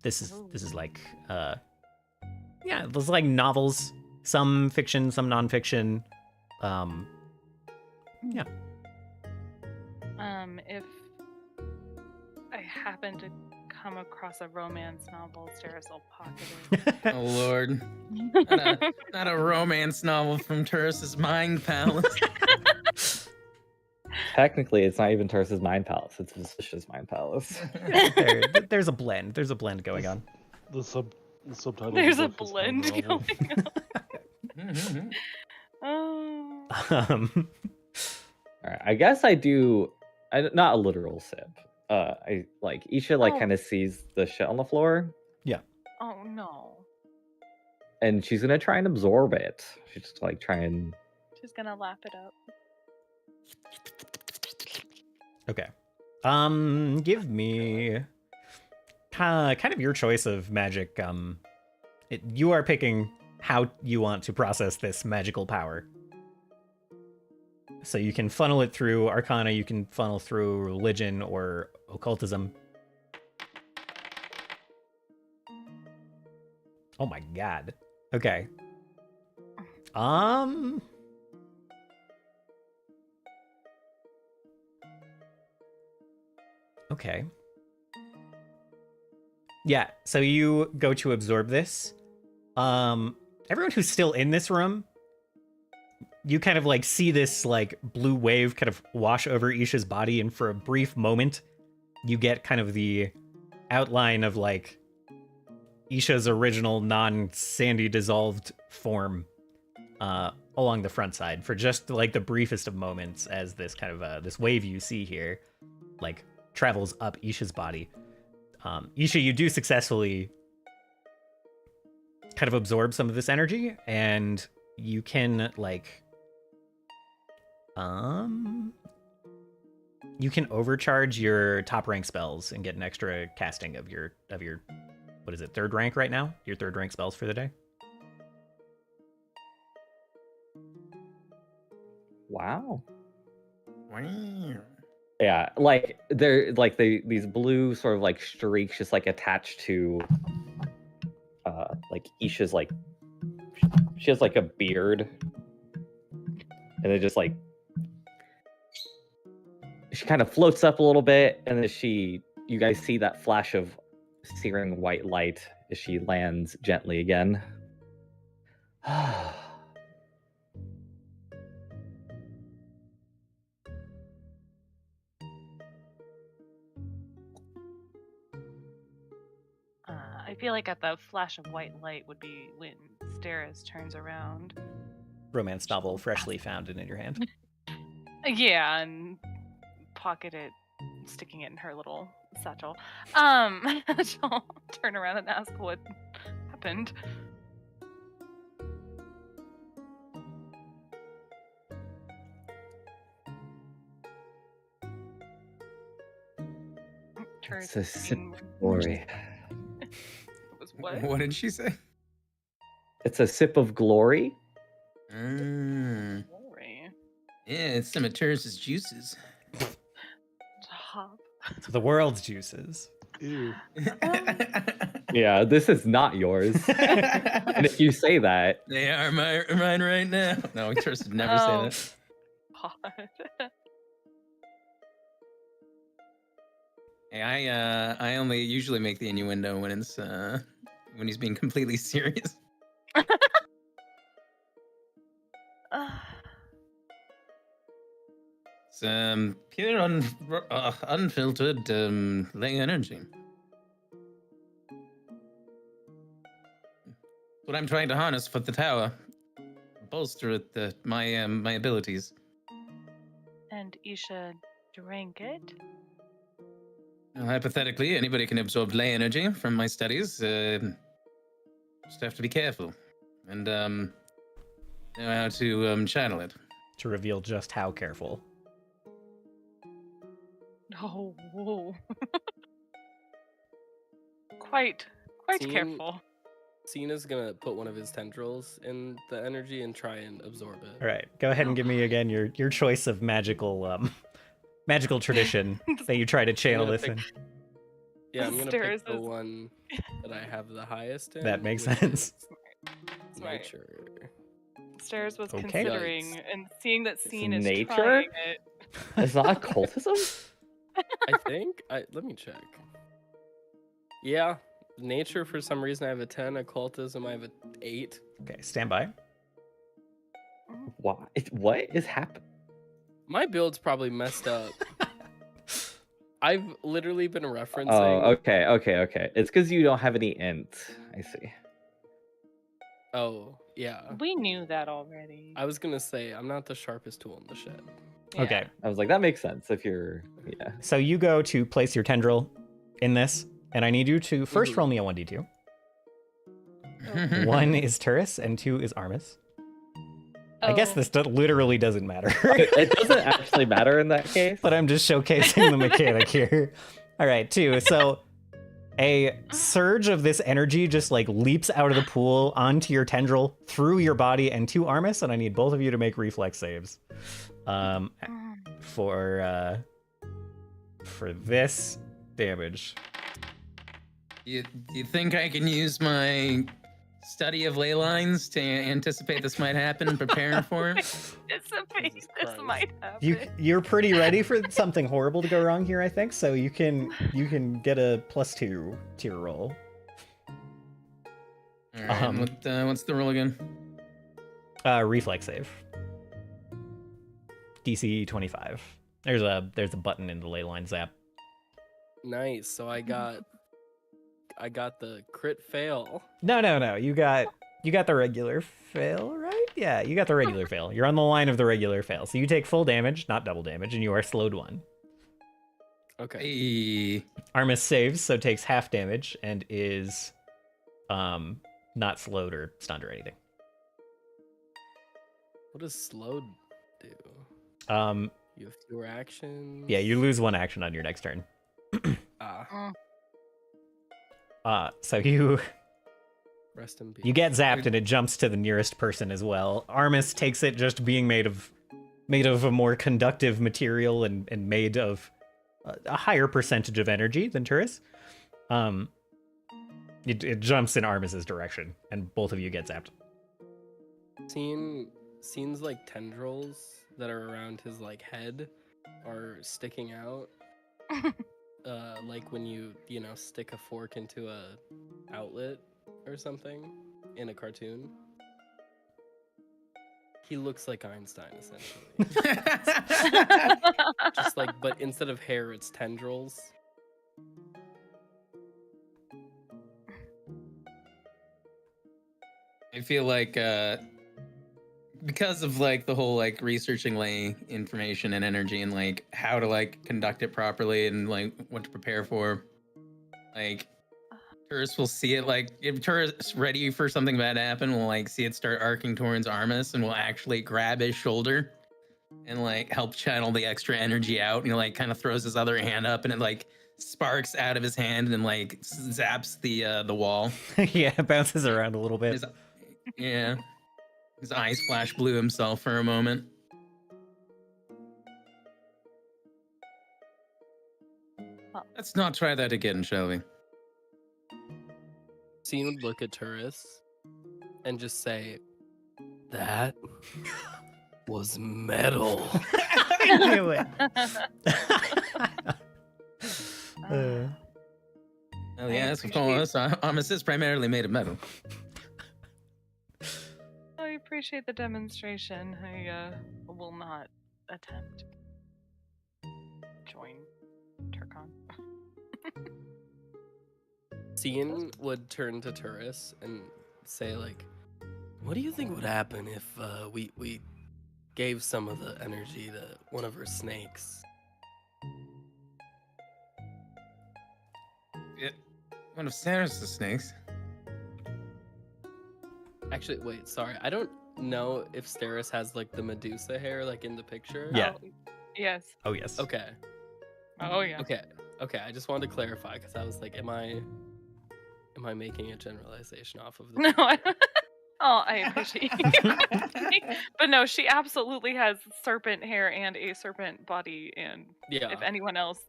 This is like yeah, there's like novels, some fiction, some nonfiction. Yeah. If I happen to come across a romance novel, Sarah's will pocket it. Oh Lord. Not a romance novel from Turris's Mind Palace. Technically, it's not even Turris's Mind Palace. It's Visisha's Mind Palace. There's a blend. There's a blend going on. The subtitle. There's of a the book is blend Mind Novel. going on. Oh. All right, I guess I do. Not a literal sip. I like Isha kind of sees the shit on the floor. Yeah. Oh no. And she's gonna try and absorb it. She's just like try and. She's gonna lap it up. Okay. Give me kind of your choice of magic. You are picking how you want to process this magical power. So you can funnel it through Arcana, you can funnel through religion or occultism. Oh my god. Okay. Okay. Yeah, so you go to absorb this. Everyone who's still in this room, you kind of like see this like blue wave kind of wash over Isha's body, and for a brief moment, you get kind of the outline of like Isha's original non-sandy dissolved form along the front side for just like the briefest of moments as this kind of this wave you see here like travels up Isha's body. Isha, you do successfully kind of absorb some of this energy, and you can like you can overcharge your top rank spells and get an extra casting of your what is it, third rank right now? Your third rank spells for the day? Wow. Wow. Yeah, like they're like these blue sort of like streaks just like attached to like Isha's like she has like a beard, and it just like she kind of floats up a little bit, and then you guys see that flash of searing white light as she lands gently again. I feel like at the flash of white light would be when Steris turns around. Romance novel freshly found and in your hand. Yeah, and pocket it, sticking it in her little satchel. She'll turn around and ask what happened. It's a sip of glory. What? What did she say? It's a sip of glory. Mm. Glory. Yeah, it's some of Turris' juices. Stop. The world's juices. Ew. Yeah, this is not yours. And if you say that, They are mine right now. No, Turris would never say that. God. Hey, I only usually make the innuendo when it's when he's being completely serious. It's pure unfiltered lay energy. What I'm trying to harness for the tower, bolster my abilities. And Isha drank it. Well, hypothetically, anybody can absorb ley energy from my studies. Just have to be careful and know how to channel it. To reveal just how careful. Oh, whoa. quite careful. Cena's gonna put one of his tendrils in the energy and try and absorb it. All right, go ahead and give me again your choice of magical tradition that you try to channel this in. Yeah, I'm gonna Stairs pick the is- one that I have the highest in. That makes which sense. is Smart. Nature. Stairs was Okay. considering Yikes. and seeing that Scene is nature? trying it. it's not occultism. I think. Let me check. Yeah, nature for some reason I have a 10. Occultism I have a 8. Okay, stand by. Why? What is happening? My build's probably messed up. I've literally been referencing. Oh, okay. It's because you don't have any int. I see. Oh, yeah. We knew that already. I was gonna say I'm not the sharpest tool in the shed. Yeah. Okay, I was like, that makes sense if you're. Yeah. so you go to place your tendril in this, and I need you to first roll me a 1d2. 1 is Turris, and 2 is Armis. I guess Oh. this literally doesn't matter. It doesn't actually matter in that case. But I'm just showcasing the mechanic here. All right, 2. So a surge of this energy just like leaps out of the pool onto your tendril, through your body, and to Armis, and I need both of you to make reflex saves. For this damage. You think I can use my study of ley lines to anticipate this might happen and prepare for it? Anticipate Jesus this Christ. might happen. You're pretty ready for something horrible to go wrong here, I think. So you can get a +2 to your roll. All right, what's the roll again? Reflex save. DC 25. There's a button in the ley line zap. Nice. So I got the crit fail. No. You got the regular fail, right? Yeah, you got the regular fail. You're on the line of the regular fail. So you take full damage, not double damage, and you are slowed 1. Okay. Hey. Armis saves, so takes half damage and is not slowed or stunned or anything. What does slowed do? You have fewer actions. Yeah, you lose 1 action on your next turn. So you Rest in peace. You get zapped and it jumps to the nearest person as well. Armis takes it just being made of a more conductive material and made of a higher percentage of energy than Turris. It jumps in Armis's direction, and both of you get zapped. Scenes like tendrils that are around his like head are sticking out. Like when you stick a fork into a outlet or something in a cartoon. He looks like Einstein essentially. Just like, but instead of hair, it's tendrils. I feel like because of like the whole like researching ley information and energy and like how to like conduct it properly and like what to prepare for, like Turris will see it, like if Turris ready for something bad to happen, we'll like see it start arcing towards Armis and we'll actually grab his shoulder and like help channel the extra energy out, and he like kind of throws his other hand up and it like sparks out of his hand and like zaps the wall. Yeah, it bounces around a little bit. His eyes flash blue himself for a moment. Let's not try that again, shall we? Scene would look at Turris and just say, "That was metal." I knew it. Well, yes, of course. Armis is primarily made of metal. I appreciate the demonstration. I will not attempt join Turcon. Scene would turn to Turris and say, like, "What do you think would happen if we gave some of the energy to one of her snakes?" One of Sarah's snakes. Actually, wait, sorry. I don't know if Steris has like the Medusa hair like in the picture. Yeah. Oh, yes. Oh, yes. Okay. Oh, yeah. Okay. I just wanted to clarify because I was like, am I making a generalization off of the No. I appreciate you. But no, she absolutely has serpent hair and a serpent body, and Yeah. if anyone else,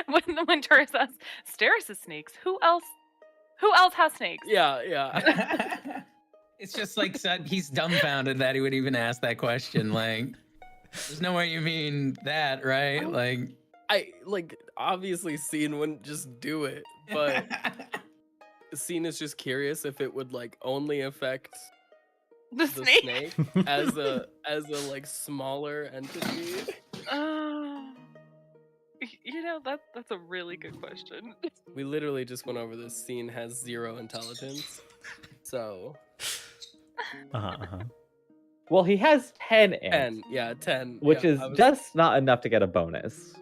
when Turris says Steris' snakes, who else has snakes? Yeah. It's just like he's dumbfounded that he would even ask that question. Like, there's no way you mean that, right? Like, I like obviously Scene wouldn't just do it, but Scene is just curious if it would like only affect The the snake? snake as a like smaller entity. That's a really good question. We literally just went over this. Scene has 0 intelligence, so Well, he has 10 int, 10. Yeah, 10. which yeah, is just not enough to get a bonus.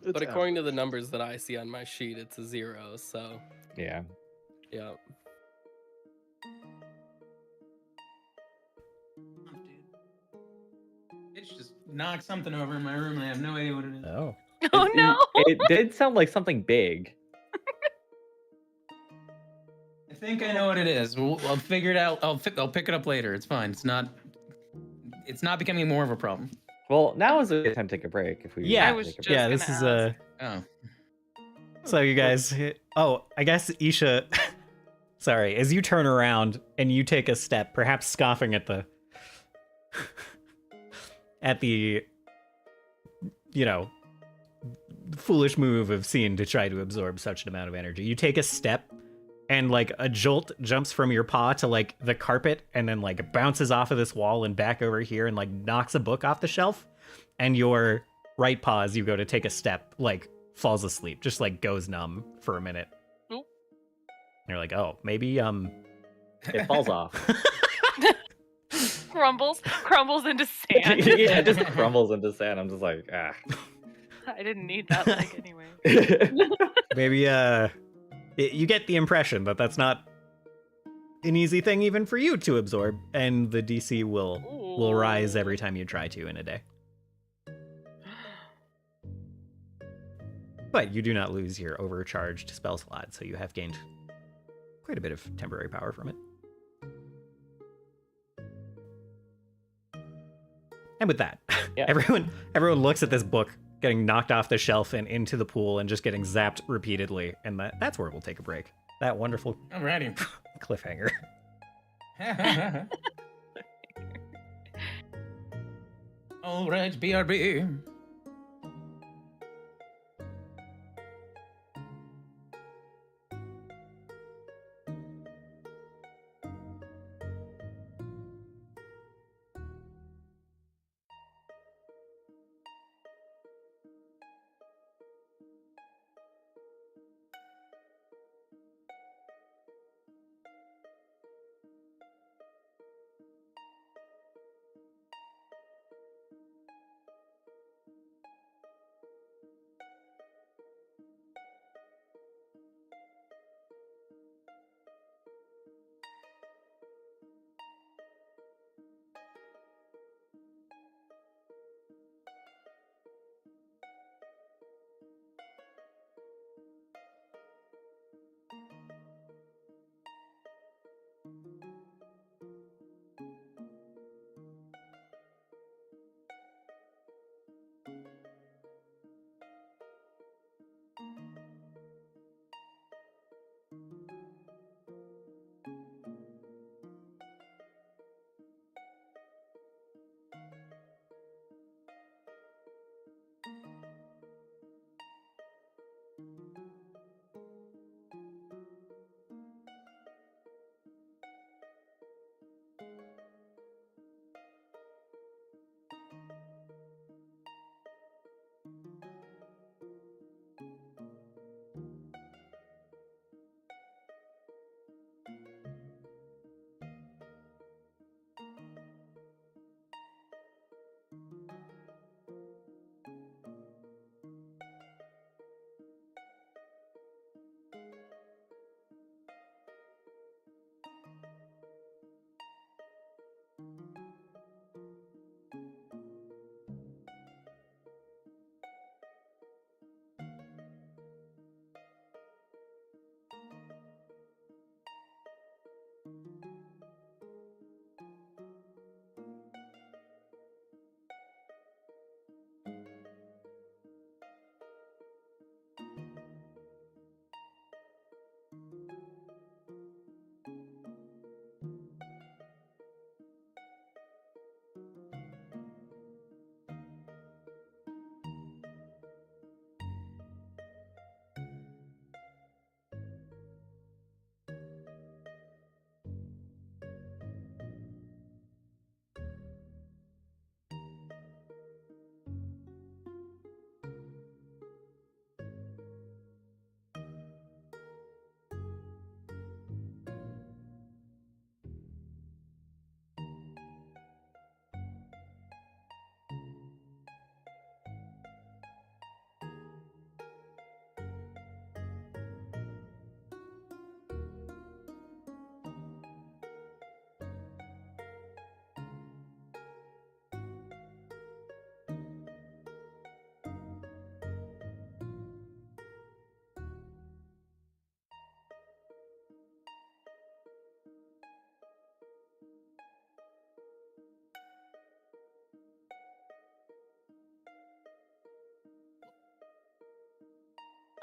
But according to the numbers that I see on my sheet, it's a 0. So Yeah. yeah. it's just knocked something over in my room and I have no idea what it is. Oh. Oh no! It did sound like something big. I think I know what it is. I'll figure it out. I'll pick it up later. It's fine. It's not becoming more of a problem. Well, now is a good time to take a break. If we Yeah. I was take a just break. This gonna is Oh. So you guys, I guess Isha, Sorry, as you turn around and you take a step, perhaps scoffing at the foolish move of Scene to try to absorb such an amount of energy. You take a step and like a jolt jumps from your paw to like the carpet and then like bounces off of this wall and back over here and like knocks a book off the shelf, and your right paw, as you go to take a step, like falls asleep, just like goes numb for a minute. Oop. You're like, oh, maybe It falls off. crumbles into sand. Yeah, it just crumbles into sand. I'm just like, ah. I didn't need that leg anyway. maybe you get the impression that that's not an easy thing even for you to absorb, and the DC will rise every time you try to in a day. But you do not lose your overcharged spell slot, so you have gained quite a bit of temporary power from it. And with that, Yeah. everyone looks at this book getting knocked off the shelf and into the pool and just getting zapped repeatedly, and that's where we'll take a break. That wonderful Alrighty. cliffhanger. All right, BRB.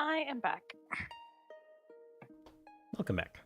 I am back. Welcome back.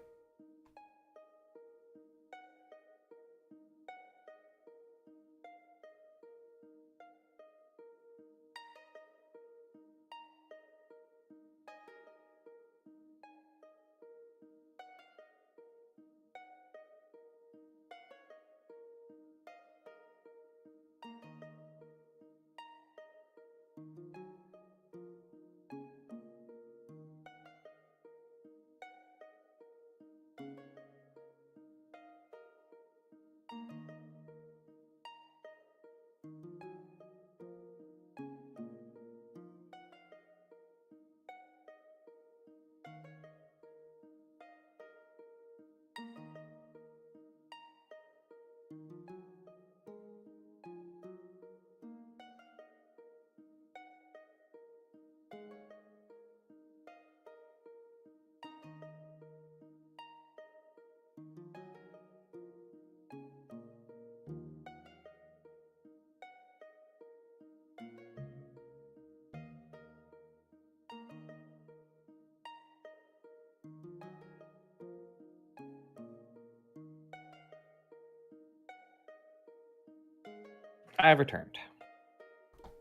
I have returned.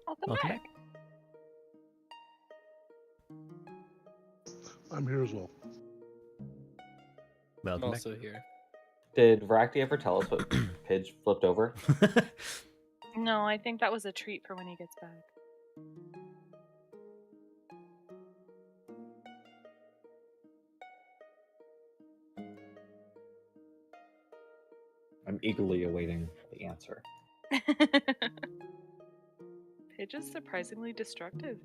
Welcome back. I'm here as well. I'm Welcome back. also here. Did Voraktee ever tell us what Pidge flipped over? No, I think that was a treat for when he gets back. I'm eagerly awaiting the answer. Pidge is surprisingly destructive.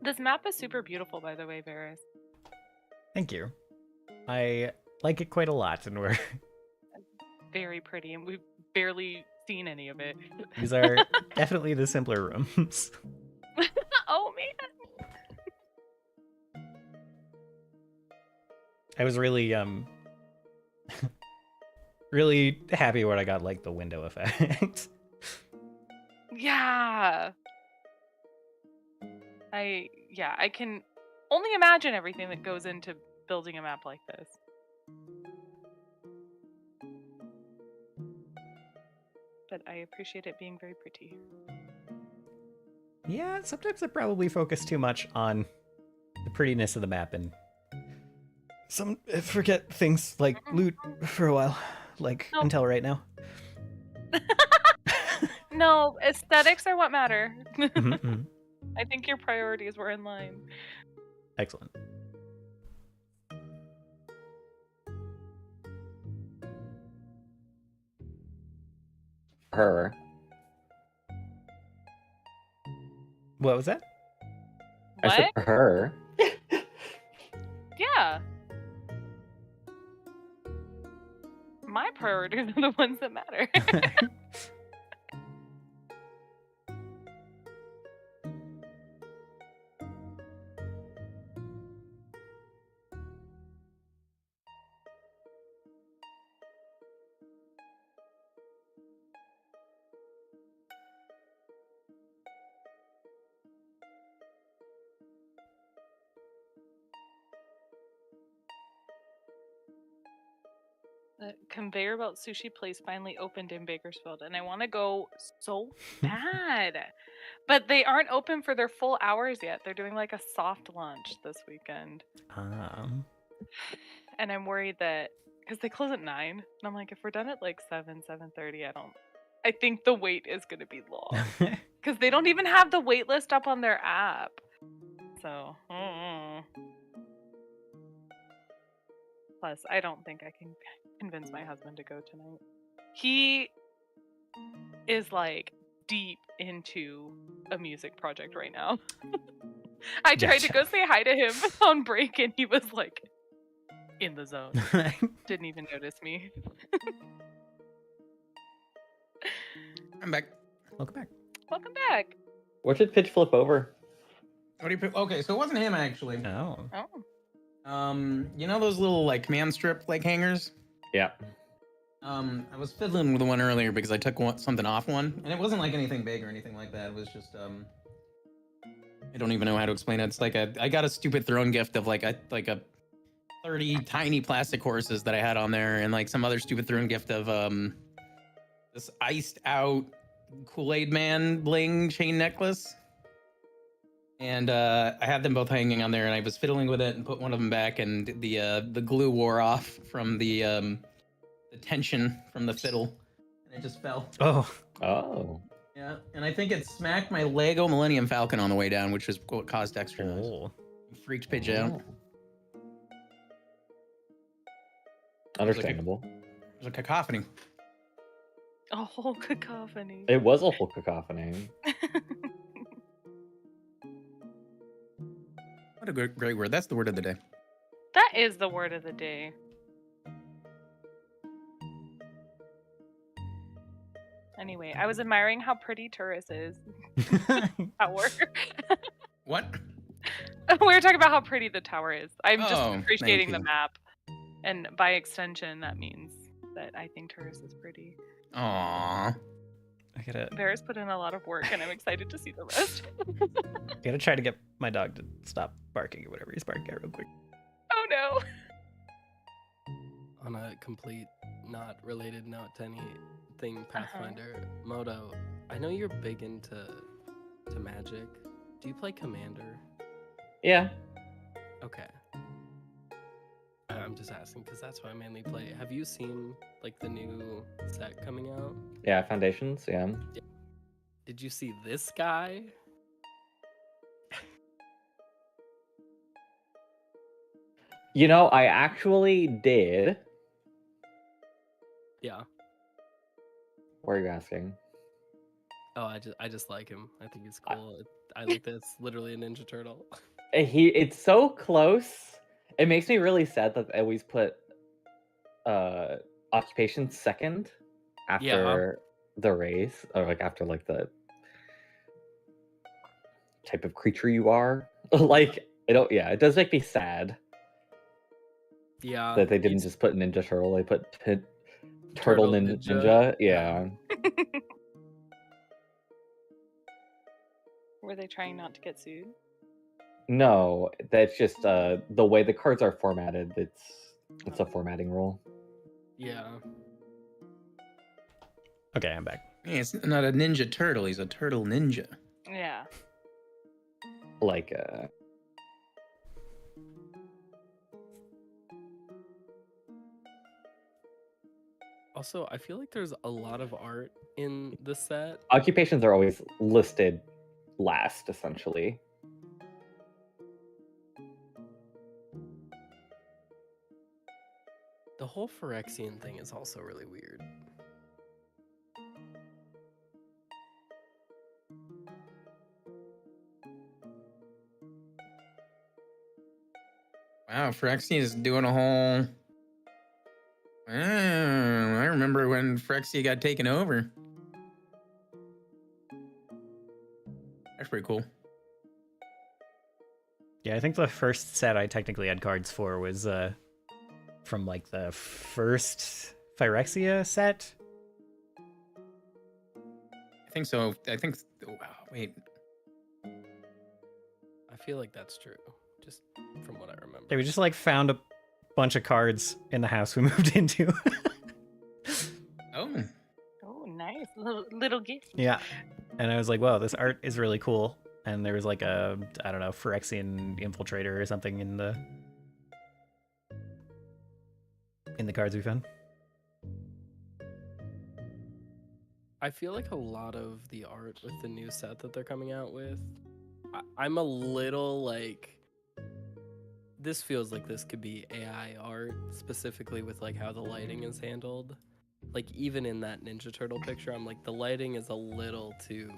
This map is super beautiful, by the way, Varys. Thank you. I like it quite a lot, and we're Very pretty, and we've barely seen any of it. these are definitely the simpler rooms. Oh man! I was really really happy when I got like the window effect. Yeah. I can only imagine everything that goes into building a map like this. But I appreciate it being very pretty. Yeah, sometimes I probably focus too much on the prettiness of the map and forget things like loot for a while, like Nope. until right now. No, aesthetics are what matter. Mhm. I think your priorities were in line. Excellent. Her. What was that? I said What? for her. Yeah. My priorities are the ones that matter. conveyor belt sushi place finally opened in Bakersfield, and I want to go so bad. But they aren't open for their full hours yet. They're doing like a soft launch this weekend. And I'm worried that because they close at 9, and I'm like, if we're done at like 7:30, I think the wait is going to be long because they don't even have the wait list up on their app. So, plus, I don't think I can convince my husband to go tonight. He is like deep into a music project right now. I tried to go say hi to him on break, and he was like in the zone. Didn't even notice me. I'm back. Welcome back. Welcome back. What did Pitch flip over? What do you? Okay, so it wasn't him actually. Oh. You know those little like command strip like hangers? Yeah. I was fiddling with one earlier because I took something off one, and it wasn't like anything big or anything like that. It was just I don't even know how to explain it. It's like I got a stupid thrown gift of like a 30 tiny plastic horses that I had on there, and like some other stupid thrown gift of this iced out Kool-Aid Man bling chain necklace. And I had them both hanging on there, and I was fiddling with it and put one of them back, and the glue wore off from the tension from the fiddle, and it just fell. Oh. Yeah, and I think it smacked my Lego Millennium Falcon on the way down, which is what caused extra noise. Oh. Freaked Pitch out. Understandable. It was a cacophony. A whole cacophony. It was a whole cacophony. What a great word. That's the word of the day. That is the word of the day. Anyway, I was admiring how pretty Turris is. Tower. What? We were talking about how pretty the tower is. I'm just Oh, appreciating the thank you. map. And by extension, that means that I think Turris is pretty. Aww. I gotta Varys put in a lot of work, and I'm excited to see the rest. try to get my dog to stop barking or whatever he's barking at real quick. Oh no. On a complete, not related note to anything Pathfinder, Moto, I know you're big into magic. Do you play Commander? Yeah. Okay. I'm just asking because that's what I mainly play. Have you seen like the new set coming out? Yeah, Foundations, yeah. Did you see this guy? You know, I actually did. Yeah. What are you asking? Oh, I just like him. I think he's cool. I like this. Literally a Ninja Turtle. It's so close. It makes me really sad that they always put occupation second after the race, or like after like the type of creature you are. Like it does make me sad. Yeah. That they didn't just put Ninja Turtle, they put Turtle Ninja. Yeah. Were they trying not to get sued? No, that's just the way the cards are formatted. It's a formatting rule. Yeah. Okay, I'm back. Hey, it's not a Ninja Turtle. He's a Turtle Ninja. Yeah. Like Also, I feel like there's a lot of art in the set. occupations are always listed last, essentially. The whole Phyrexian thing is also really weird. Wow, Phyrexia is doing a whole... I remember when Phyrexia got taken over. That's pretty cool. Yeah, I think the first set I technically had cards for was from like the first Phyrexia set. I think so. Wait. I feel like that's true, just from what I remember. Yeah, we just like found a bunch of cards in the house we moved into. nice little gift. Yeah. And I was like, whoa, this art is really cool. And there was like a, I don't know, Phyrexian infiltrator or something in the cards we found. I feel like a lot of the art with the new set that they're coming out with, I'm a little like, this feels like this could be AI art, specifically with like how the lighting is handled. Like even in that Ninja Turtle picture, I'm like, the lighting is a little too,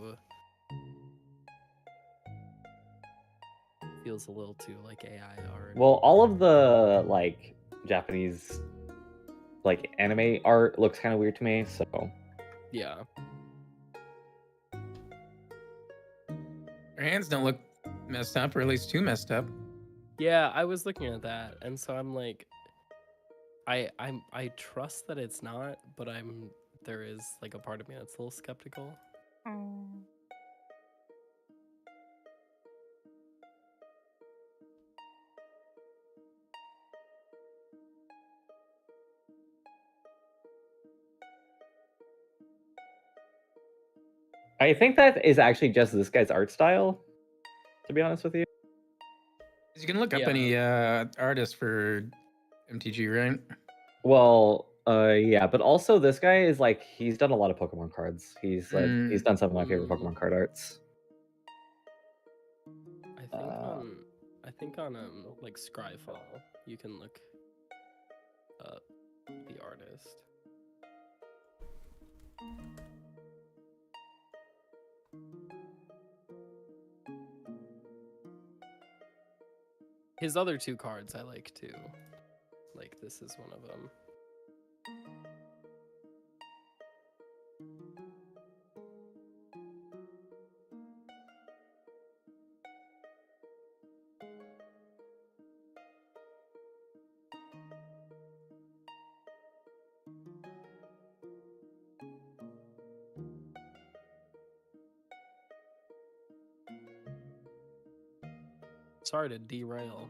feels a little too like AI art. Well, all of the like Japanese like anime art looks kind of weird to me, so Yeah. Her hands don't look messed up, or at least too messed up. Yeah, I was looking at that, and so I'm like, I trust that it's not, but there is like a part of me that's a little skeptical. I think that is actually just this guy's art style, to be honest with you. You can look up any artist for MTG, right? Well, yeah, but also this guy is like, he's done a lot of Pokemon cards. He's done some of my favorite Pokemon card arts. I think on like Scryfall you can look up the artist. His other two cards I like too. Like this is one of them. Sorry to derail.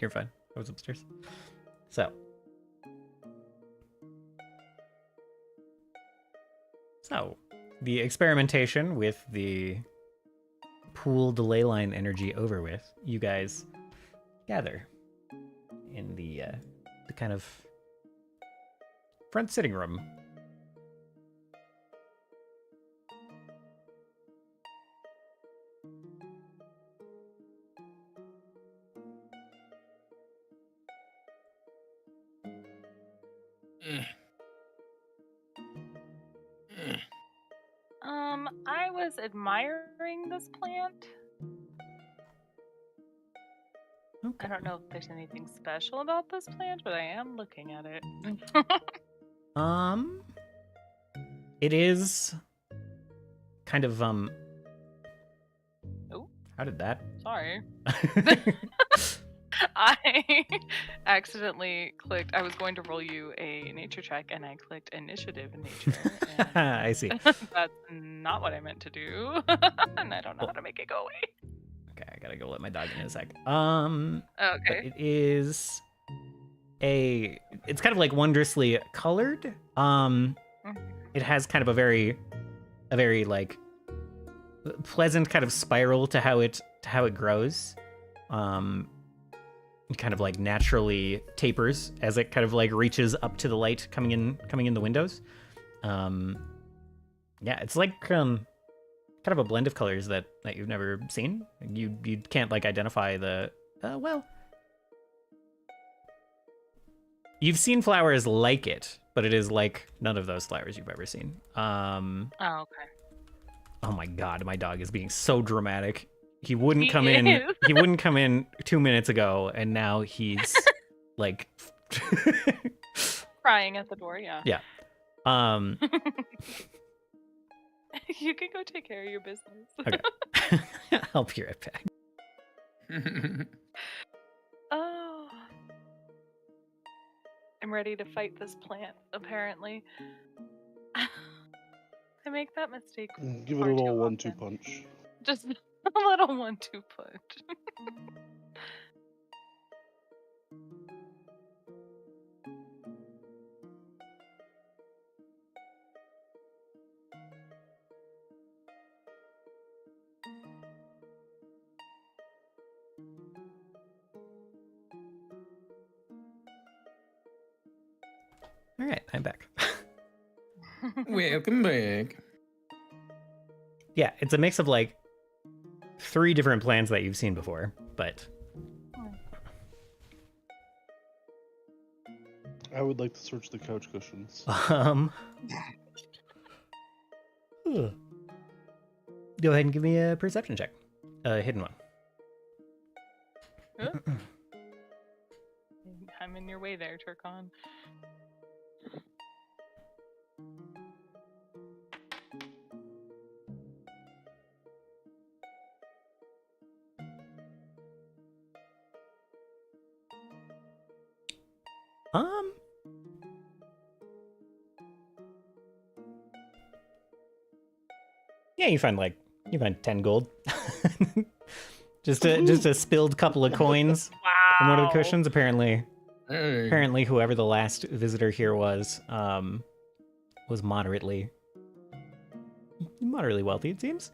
You're fine. I was upstairs. So the experimentation with the pool delay line energy over with, you guys gather in the kind of front sitting room. I was admiring this plant. Okay. I don't know if there's anything special about this plant, but I am looking at it. It is kind of Oh, how did that? sorry. I accidentally clicked. I was going to roll you a nature check, and I clicked initiative in nature. And I see. that's not what I meant to do, and I don't know how to make it go away. Okay, I gotta go let my dog in a sec. Okay. But it is it's kind of like wondrously colored. It has kind of a very like pleasant kind of spiral to how it grows. It kind of like naturally tapers as it kind of like reaches up to the light coming in the windows. Yeah, it's like kind of a blend of colors that you've never seen. You can't like identify the well. You've seen flowers like it, but it is like none of those flowers you've ever seen. Oh, okay. Oh my god, my dog is being so dramatic. He wouldn't He come is. in. He wouldn't come in 2 minutes ago, and now he's like Crying at the door, yeah. Yeah. You can go take care of your business. Okay. I'll be right back. Oh. I'm ready to fight this plant, apparently. I make that mistake. Give it far a too little often. 1-2 punch. Just a little 1-2 punch. right, I'm back. Welcome back. Yeah, it's a mix of like 3 different plans that you've seen before, but I would like to search the couch cushions. Go ahead and give me a perception check. A hidden one. Huh? I'm in your way there, Turkon. Yeah, you find 10 gold. just a spilled couple of coins Wow. in one of the cushions. Apparently, Hey. whoever the last visitor here was moderately wealthy, it seems.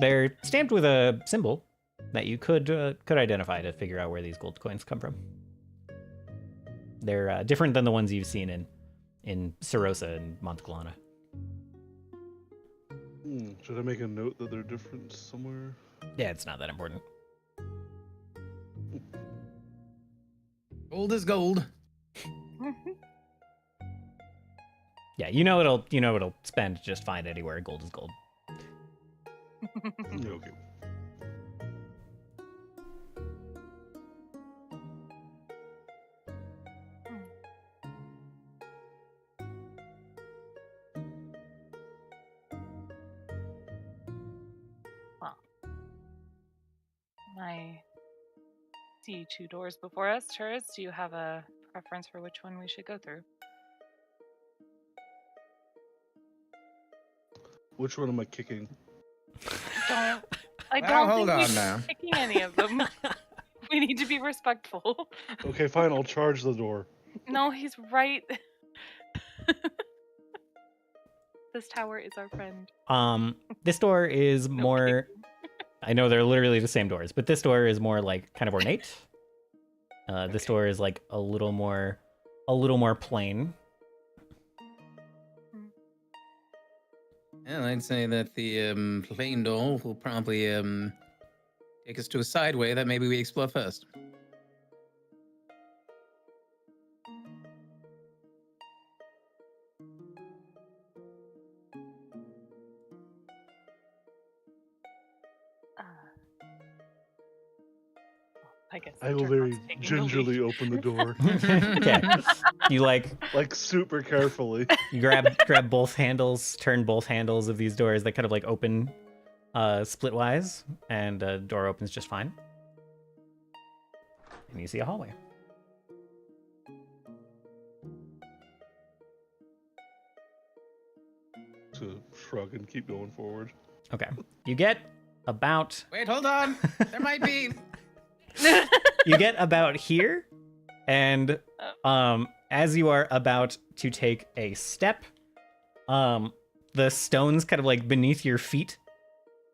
They're stamped with a symbol that you could identify to figure out where these gold coins come from. They're different than the ones you've seen in Serosa and Montclana. Should I make a note that they're different somewhere? Yeah, it's not that important. Gold is gold. Yeah, you know it'll spend just fine anywhere. Gold is gold. Yeah, okay. I see 2 doors before us. Turris, do you have a preference for which one we should go through? Which one am I kicking? I Well, don't hold think on we're now. picking any of them. We need to be respectful. Okay, fine, I'll charge the door. No, he's right. This tower is our friend. This door is No more. I know they're literally the same doors, but this door is more like kind of ornate. This door is like a little more plain. Well, I'd say that the plain door will probably take us to a side way that maybe we explore first. I guess I will Turkon's very taking the lead. gingerly open the door. Okay, you like Super carefully. you grab both handles, turn both handles of these doors that kind of like open splitwise, and door opens just fine. And you see a hallway. To shrug and keep going forward. Okay, you get about Wait, hold on. There might be. you get about here, and as you are about to take a step, the stones kind of like beneath your feet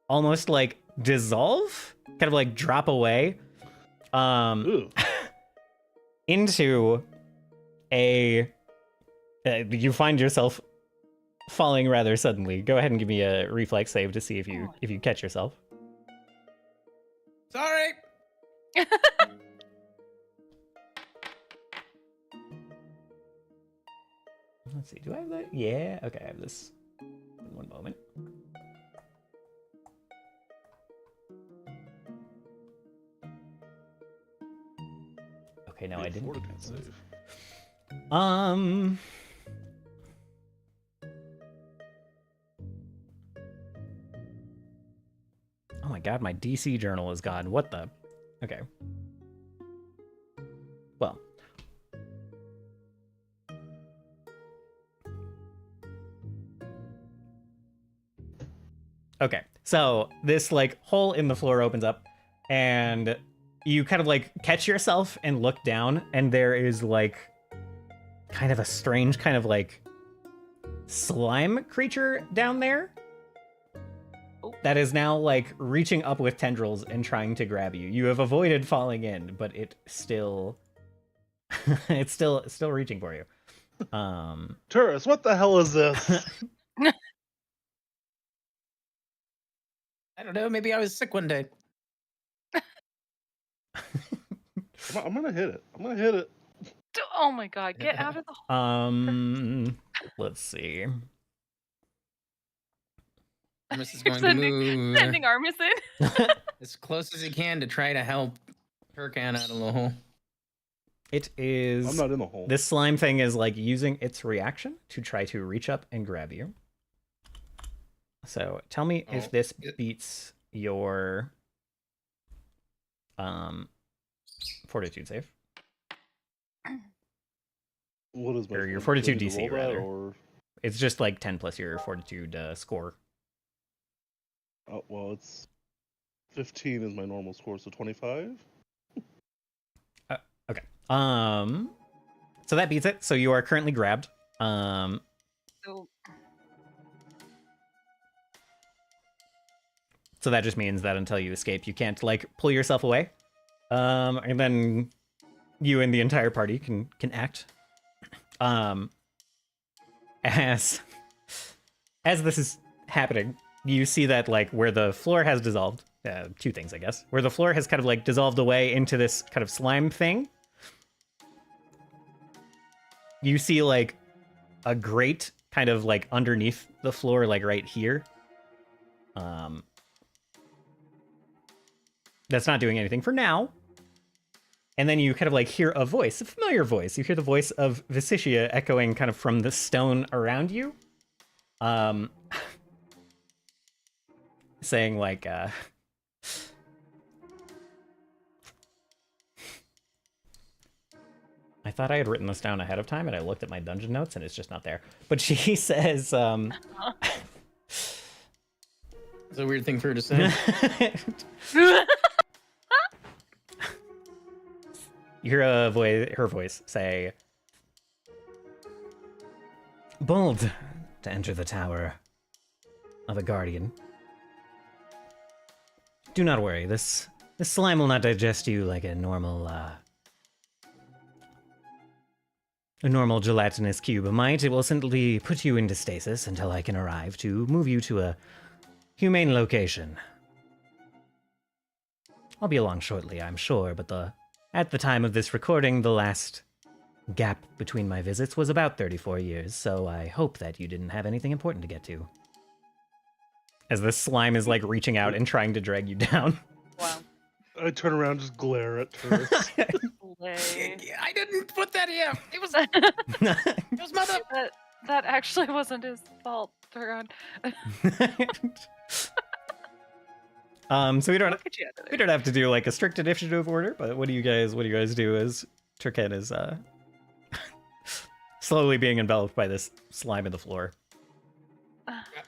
almost like dissolve, kind of like drop away Ooh. into a you find yourself falling rather suddenly. Go ahead and give me a reflex save to see if you catch yourself. Sorry. Let's see, do I have that? Yeah, okay, I have this. In one moment. Okay, no, I didn't. Fortitude save. Oh my god, my DC journal is gone. What the? Okay. Well. Okay, so this like hole in the floor opens up, and you kind of like catch yourself and look down, and there is like kind of a strange kind of like slime creature down there that is now like reaching up with tendrils and trying to grab you. You have avoided falling in, but it still It's still reaching for you. Turris, what the hell is this? I don't know. Maybe I was sick one day. I'm gonna hit it. I'm gonna hit it. Oh my god, get out of the hole. Let's see. Armis is going to move Sending Armis in. as close as he can to try to help Turkan out of the hole. It is. I'm not in the hole. This slime thing is like using its reaction to try to reach up and grab you. So tell me if this beats your fortitude save. What is my Or your fortitude do I need to DC, roll that, rather. or It's just like 10 plus your fortitude score. oh well, it's 15 is my normal score, so 25. Okay. So that beats it. So you are currently grabbed. So, So that just means that until you escape, you can't like pull yourself away. And then you and the entire party can act. As this is happening, you see that like where the floor has dissolved, two things I guess, where the floor has kind of like dissolved away into this kind of slime thing. You see like a grate kind of like underneath the floor, like right here. That's not doing anything for now. And then you kind of like hear a voice, a familiar voice. You hear the voice of Visicia echoing kind of from the stone around you. Saying like, I thought I had written this down ahead of time and I looked at my dungeon notes and it's just not there. But she says, It's a weird thing for her to say. You hear her voice say, "Bold to enter the tower of a guardian. Do not worry, this slime will not digest you like a normal gelatinous cube might. It will simply put you into stasis until I can arrive to move you to a humane location. I'll be along shortly, I'm sure, but at the time of this recording, the last gap between my visits was about 34 years, so I hope that you didn't have anything important to get to." As the slime is like reaching out and trying to drag you down. wow. I turn around, just glare at Turris. I didn't put that here. It was mother. That actually wasn't his fault, Turgon. So we don't Look at you out there. have to do like a strict initiative order, but what do you guys do as Turken is slowly being enveloped by this slime in the floor?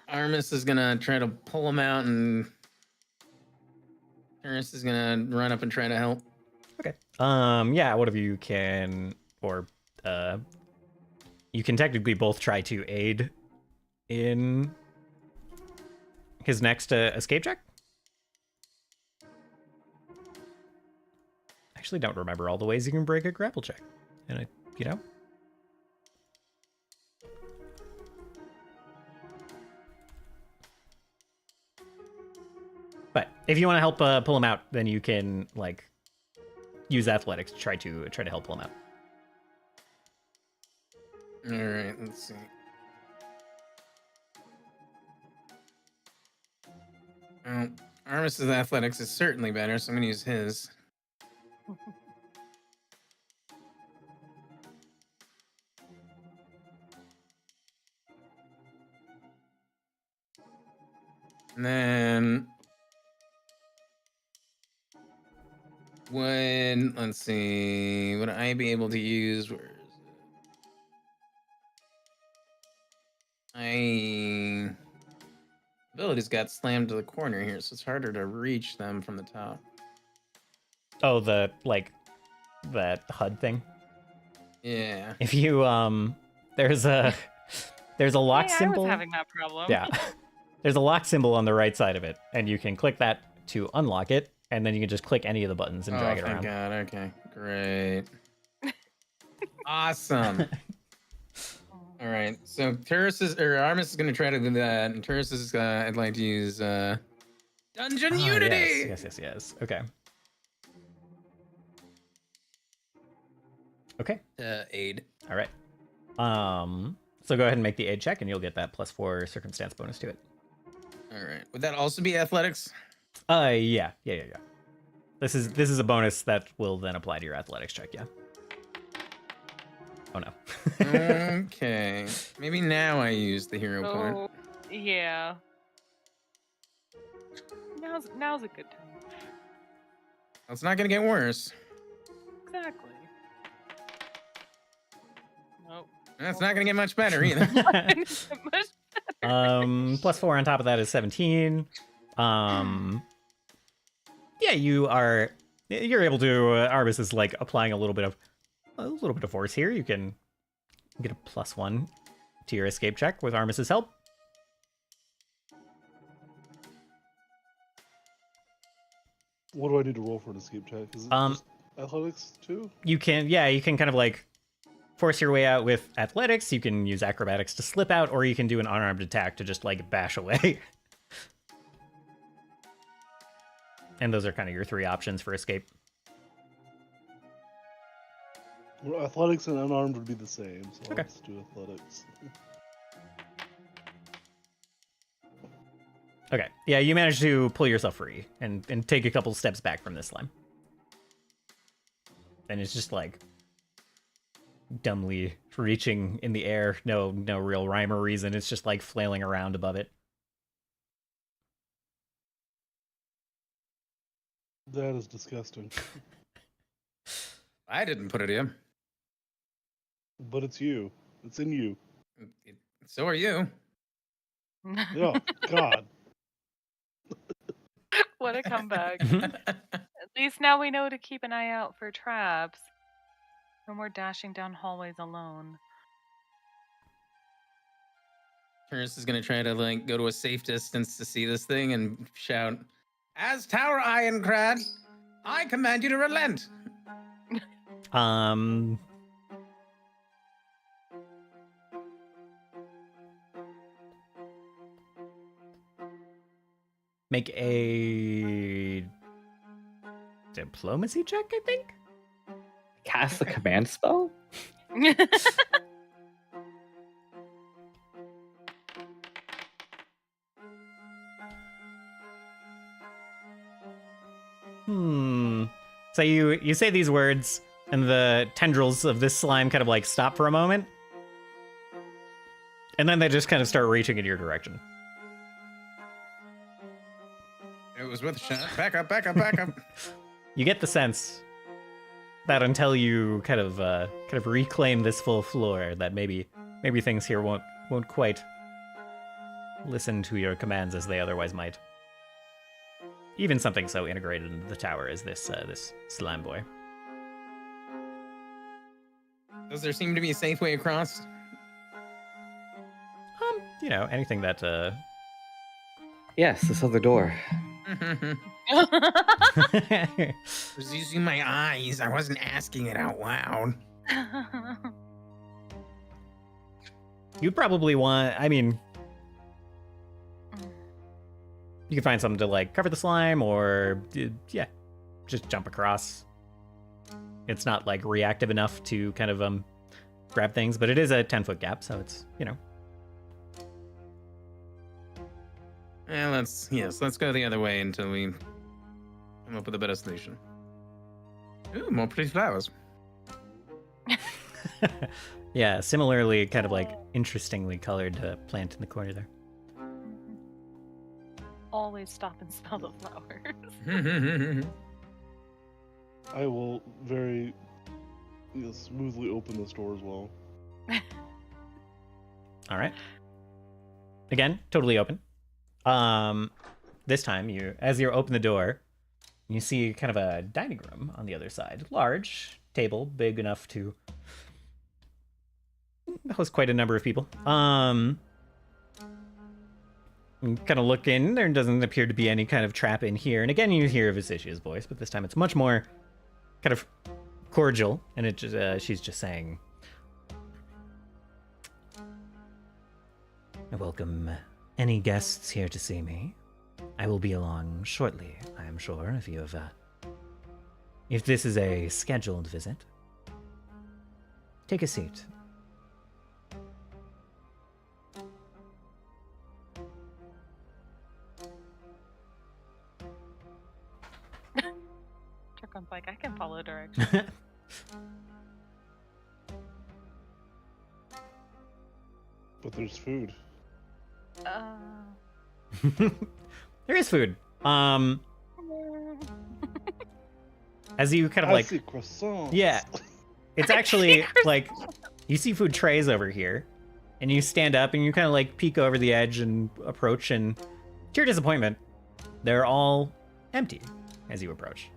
Armis is gonna try to pull him out, and Turris is gonna run up and try to help. Okay. Yeah, one of you can, or you can technically both try to aid in his next escape check. I actually don't remember all the ways you can break a grapple check. And But if you want to help pull him out, then you can like use athletics to try to help pull him out. All right, let's see. Armis's athletics is certainly better, so I'm gonna use his. And then let's see, would I be able to use, where is it? Abilities got slammed to the corner here, so it's harder to reach them from the top. Oh, that HUD thing. Yeah. If you there's a lock Hey, symbol. I was having that problem. Yeah. There's a lock symbol on the right side of it, and you can click that to unlock it, and then you can just click any of the buttons and drag it around. Oh, thank God. Okay, great. Awesome. All right, so Armis is gonna try to do that, and Turris is I'd like to use Dungeon Unity. Yes. Okay. Okay. Aid. All right. So go ahead and make the aid check, and you'll get that +4 circumstance bonus to it. All right. Would that also be athletics? Yeah. This is a bonus that will then apply to your athletics check. Yeah. Oh no. Okay. Maybe now I use the hero point. Oh, yeah. Now's a good time. It's not gonna get worse. Exactly. Nope. It's not gonna get much better either. +4 on top of that is 17. Yeah, you're able to. Arbus is like applying a little bit of force here. You can get a +1 to your escape check with Armis's help. What do I need to roll for an escape check? Is it just athletics too? You can kind of like force your way out with athletics. You can use acrobatics to slip out, or you can do an unarmed attack to just like bash away. And those are kind of your 3 options for escape. Well, athletics and unarmed would be the same, so Okay. let's do athletics. Okay. Yeah, you manage to pull yourself free and take a couple steps back from this slime. And it's just like dumbly reaching in the air. No real rhyme or reason. It's just like flailing around above it. That is disgusting. I didn't put it in. But it's you. It's in you. So are you. Oh, God. What a comeback. At least now we know to keep an eye out for traps. No more dashing down hallways alone. Turris is gonna try to like go to a safe distance to see this thing and shout, "As Tower Ironclad, I command you to relent." Make a diplomacy check, I think? Cast a command spell? So you say these words, and the tendrils of this slime kind of like stop for a moment. And then they just kind of start reaching in your direction. It was with a shot. Back up. You get the sense that until you kind of reclaim this full floor, that maybe things here won't quite listen to your commands as they otherwise might. Even something so integrated into the tower as this slime boy. Does there seem to be a safe way across? Anything that Yes, this other door. I was using my eyes. I wasn't asking it out loud. You'd probably want, you can find something to like cover the slime, or just jump across. It's not like reactive enough to kind of grab things, but it is a 10-foot gap, so it's Let's go the other way until we come up with a better solution. Ooh, more pretty flowers. Yeah, similarly kind of like interestingly colored plant in the corner there. Always stop and smell the flowers. I will very smoothly open this door as well. All right. Again, totally open. This time as you open the door, you see kind of a dining room on the other side. Large table, big enough to host quite a number of people. You kind of look in, there doesn't appear to be any kind of trap in here. And again, you hear Visicia's voice, but this time it's much more kind of cordial. And she's just saying, I welcome any guests here to see me. I will be along shortly, I am sure, if you have, if this is a scheduled visit. Take a seat. Turcon's like, I can follow directions. But there's food. There is food. As you kind of like, I see croissants. yeah, it's actually like you see food trays over here, and you stand up and you kind of like peek over the edge and approach, and to your disappointment, they're all empty as you approach.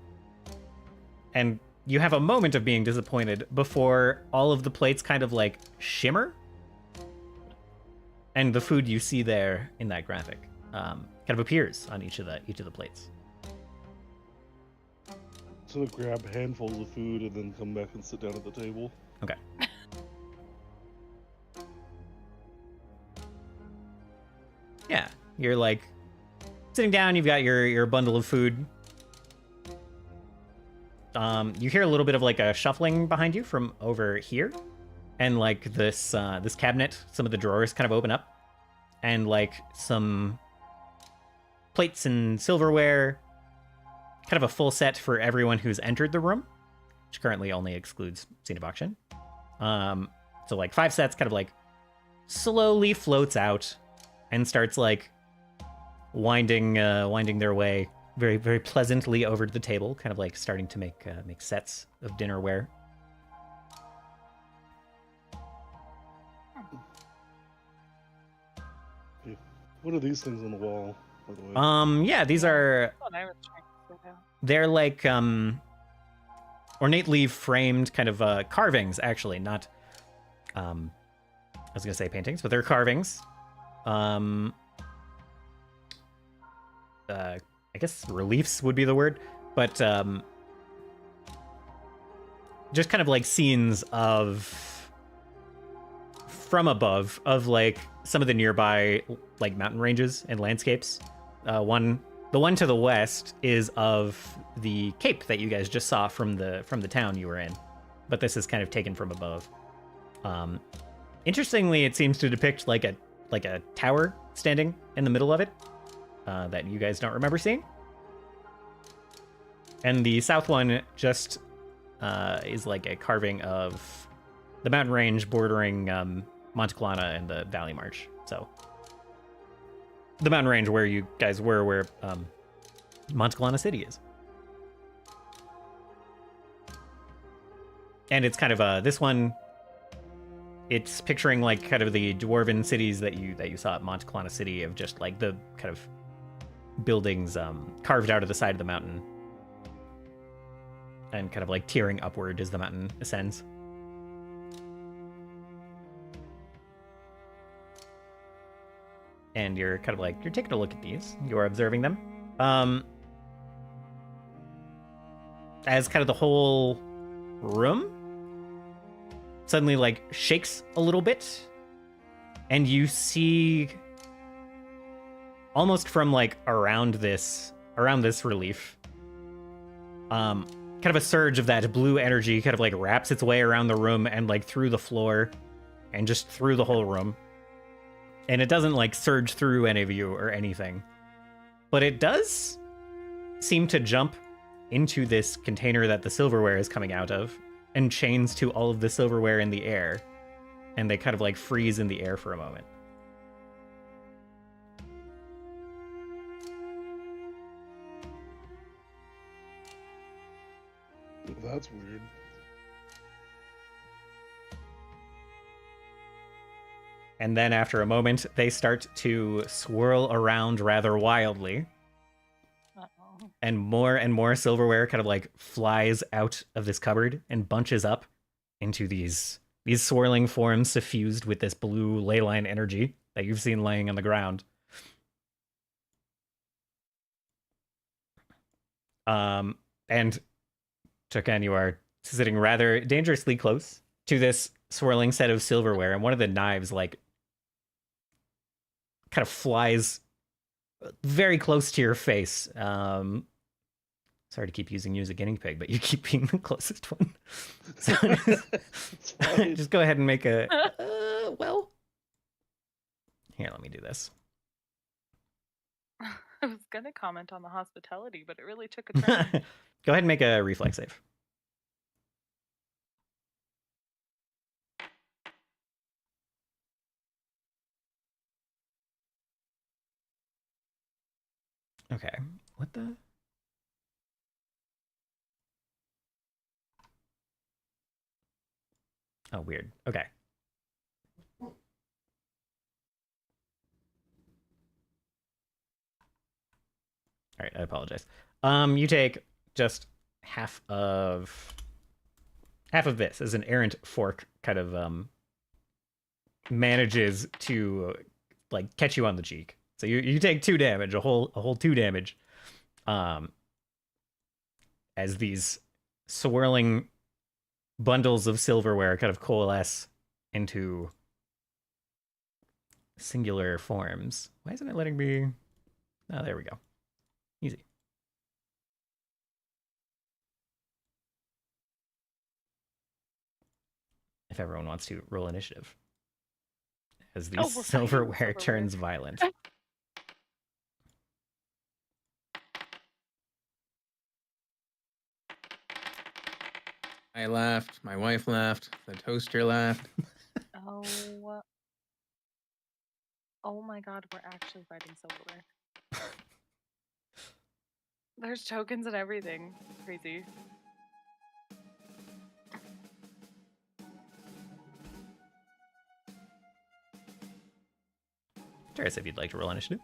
And you have a moment of being disappointed before all of the plates kind of like shimmer, and the food you see there in that graphic kind of appears on each of the plates. So to grab handfuls of food and then come back and sit down at the table. Okay. Yeah, you're like sitting down. You've got your bundle of food. You hear a little bit of like a shuffling behind you from over here, and like this cabinet, some of the drawers kind of open up, and like some plates and silverware, kind of a full set for everyone who's entered the room, which currently only excludes Scene of Auction. So like 5 sets kind of like slowly floats out and starts like winding their way very, very pleasantly over to the table, kind of like starting to make sets of dinnerware. What are these things on the wall, by the way? Yeah, these are, That's what I was trying to figure out. they're like ornately framed kind of carvings, actually, not I was gonna say paintings, but they're carvings. I guess reliefs would be the word, but just kind of like scenes of from above of like some of the nearby like mountain ranges and landscapes. The one to the west is of the cape that you guys just saw from the town you were in, but this is kind of taken from above. Interestingly, it seems to depict like a tower standing in the middle of it that you guys don't remember seeing. And the south one just is like a carving of the mountain range bordering Montclana and the Valley March. So the mountain range where you guys were, where Montclana City is. And it's kind of this one, it's picturing like kind of the dwarven cities that you saw at Montclana City, of just like the kind of buildings carved out of the side of the mountain and kind of like tearing upward as the mountain ascends. And you're kind of like, you're taking a look at these, you're observing them. As kind of the whole room suddenly like shakes a little bit, and you see almost from like around this relief, kind of a surge of that blue energy kind of like wraps its way around the room and like through the floor and just through the whole room. And it doesn't like surge through any of you or anything, but it does seem to jump into this container that the silverware is coming out of and chains to all of the silverware in the air, and they kind of like freeze in the air for a moment. That's weird. And then after a moment, they start to swirl around rather wildly. Uh-oh. And more silverware kind of like flies out of this cupboard and bunches up into these swirling forms suffused with this blue ley line energy that you've seen laying on the ground. And Tukan, you are sitting rather dangerously close to this swirling set of silverware, and one of the knives like kind of flies very close to your face. Sorry to keep using you as a guinea pig, but you keep being the closest one. So just go ahead and make a... well... Here, let me do this. I was gonna comment on the hospitality, but it really took a turn. Go ahead and make a reflex save. Okay. What the? Oh, weird. Okay. All right, I apologize. You take just half of this as an errant fork kind of manages to like catch you on the cheek. So you take 2 damage, a whole 2 damage. As these swirling bundles of silverware kind of coalesce into singular forms. Why isn't it letting me? Oh, there we go. Easy. If everyone wants to roll initiative. As the silverware turns violent. I laughed. My wife laughed. The toaster laughed. Oh my god, we're actually fighting silverware. There's tokens and everything. Crazy. Turris, if you'd like to roll initiative.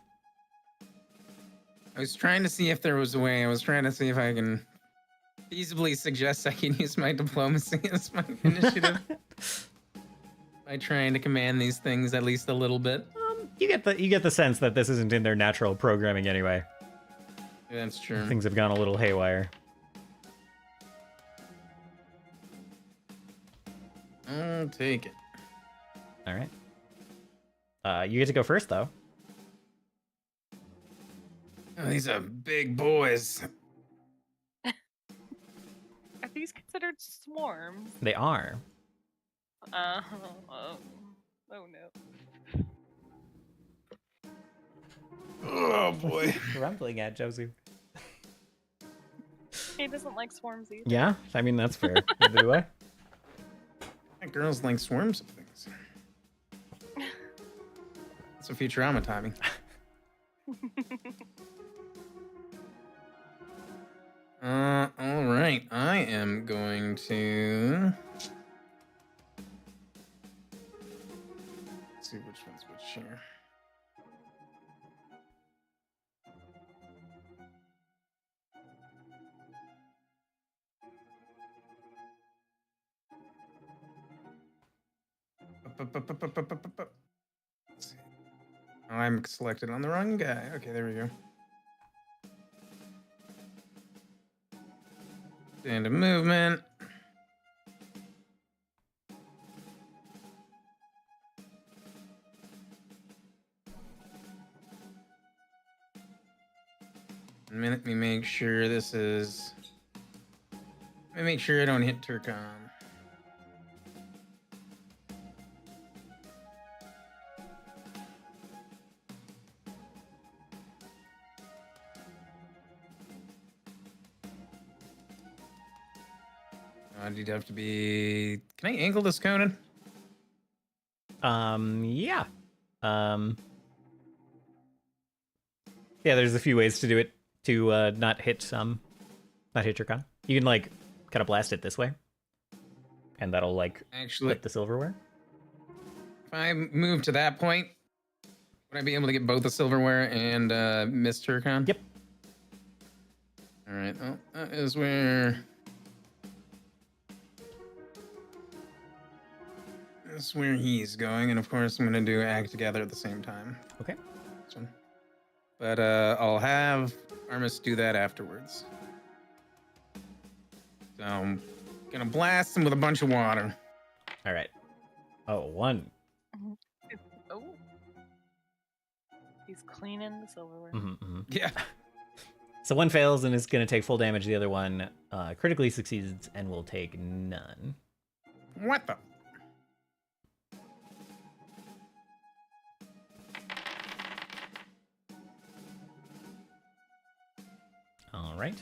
I was trying to see if there was a way. I was trying to see if I can feasibly suggest I can use my diplomacy as my initiative. By trying to command these things at least a little bit. You get the sense that this isn't in their natural programming anyway. Yeah, that's true. Things have gone a little haywire. I'll take it. All right. You get to go first, though. Oh, these are big boys. Are these considered swarms? They are. Oh no. Oh boy. Rumbling at Josie. He doesn't like swarms either. Yeah, I mean that's fair. Neither do I. Girls like swarms of things. That's a Futurama timing. All right. I am going to let's see which one's which here. Let's see. Oh, I'm selected on the wrong guy. Okay, there we go. Stand of movement. Let me make sure this is. Let me make sure I don't hit Turkon. You'd have to be. Can I angle this, Conan? Yeah. Yeah, there's a few ways to do it to not hit your con. You can like kind of blast it this way, and that'll like actually hit the silverware. If I move to that point, would I be able to get both the silverware and miss Turkon? Yep. All right. Oh, that is where. That's where he's going, and of course I'm gonna do act together at the same time. Okay. But I'll have Armis do that afterwards. So I'm gonna blast him with a bunch of water. All right. Oh, one. Oh. He's cleaning the silverware. Yeah. So one fails and is going to take full damage. The other one critically succeeds and will take none. What the? All right.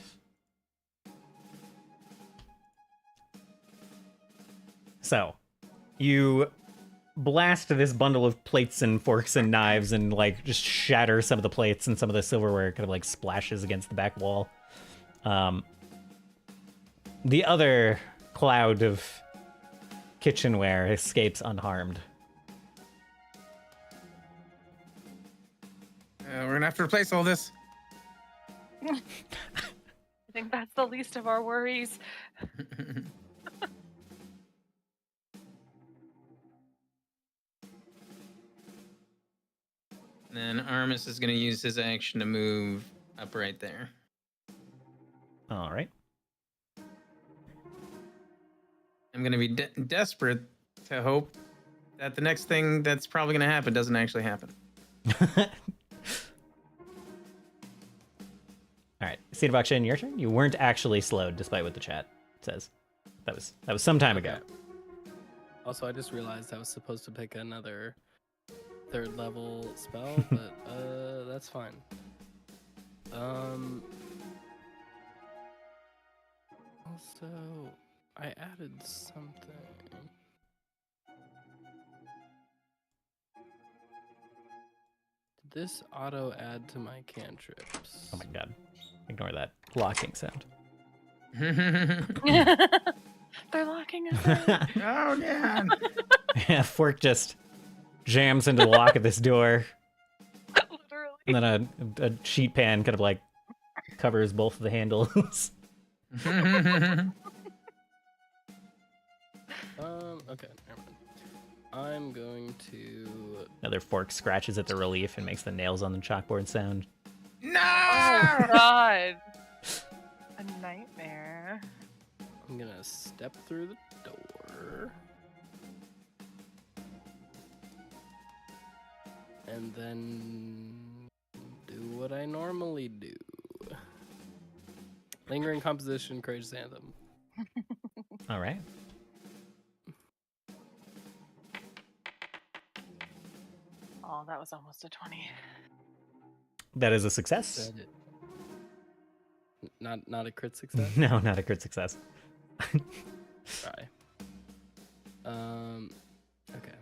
So, you blast this bundle of plates and forks and knives and like just shatter some of the plates, and some of the silverware kind of like splashes against the back wall. The other cloud of kitchenware escapes unharmed. We're gonna have to replace all this. I think that's the least of our worries. Then Armis is gonna use his action to move up right there. All right. I'm gonna be desperate to hope that the next thing that's probably gonna happen doesn't actually happen. All right, Seed of Akshan, your turn. You weren't actually slowed, despite what the chat says. That was some time ago. Also, I just realized I was supposed to pick another 3rd level spell, but that's fine. Also, I added something. Did this auto add to my cantrips? Oh my god. Ignore that locking sound. They're locking us out. Oh man! Yeah, Fork just jams into the lock of this door. Literally. And then a sheet pan kind of like covers both of the handles. Okay, never mind. I'm going to... Another Fork scratches at the relief and makes the nails on the chalkboard sound. No! Oh god. A nightmare. I'm gonna step through the door. And then do what I normally do. Lingering Composition, Courageous Anthem. All right. Oh, that was almost a 20. That is a success. Not a crit success? No, not a crit success. Try. Okay.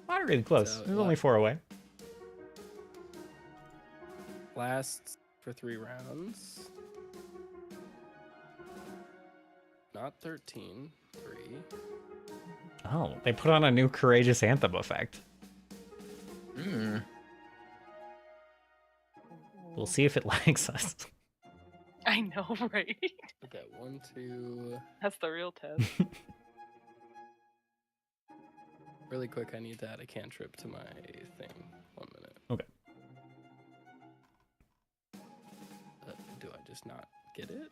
Moderately close. So, There's only 4 away. Lasts for 3 rounds. Not 13. 3. Oh, they put on a new Courageous Anthem effect. Mm. We'll see if it likes us. I know, right? Okay, 1, 2. That's the real test. Really quick, I need to add a cantrip to my thing. 1 minute. Okay. Do I just not get it?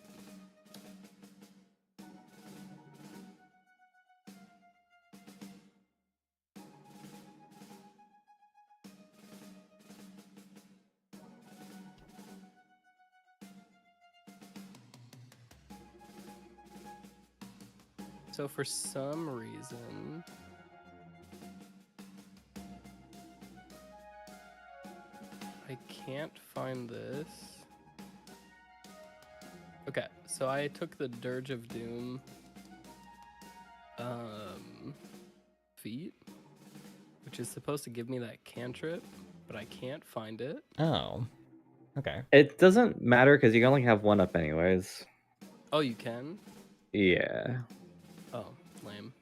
So for some reason, I can't find this. Okay, so I took the Dirge of Doom feat, which is supposed to give me that cantrip, but I can't find it. Oh. Okay. It doesn't matter because you only have 1 up anyways. Oh, you can? Yeah. Oh, lame.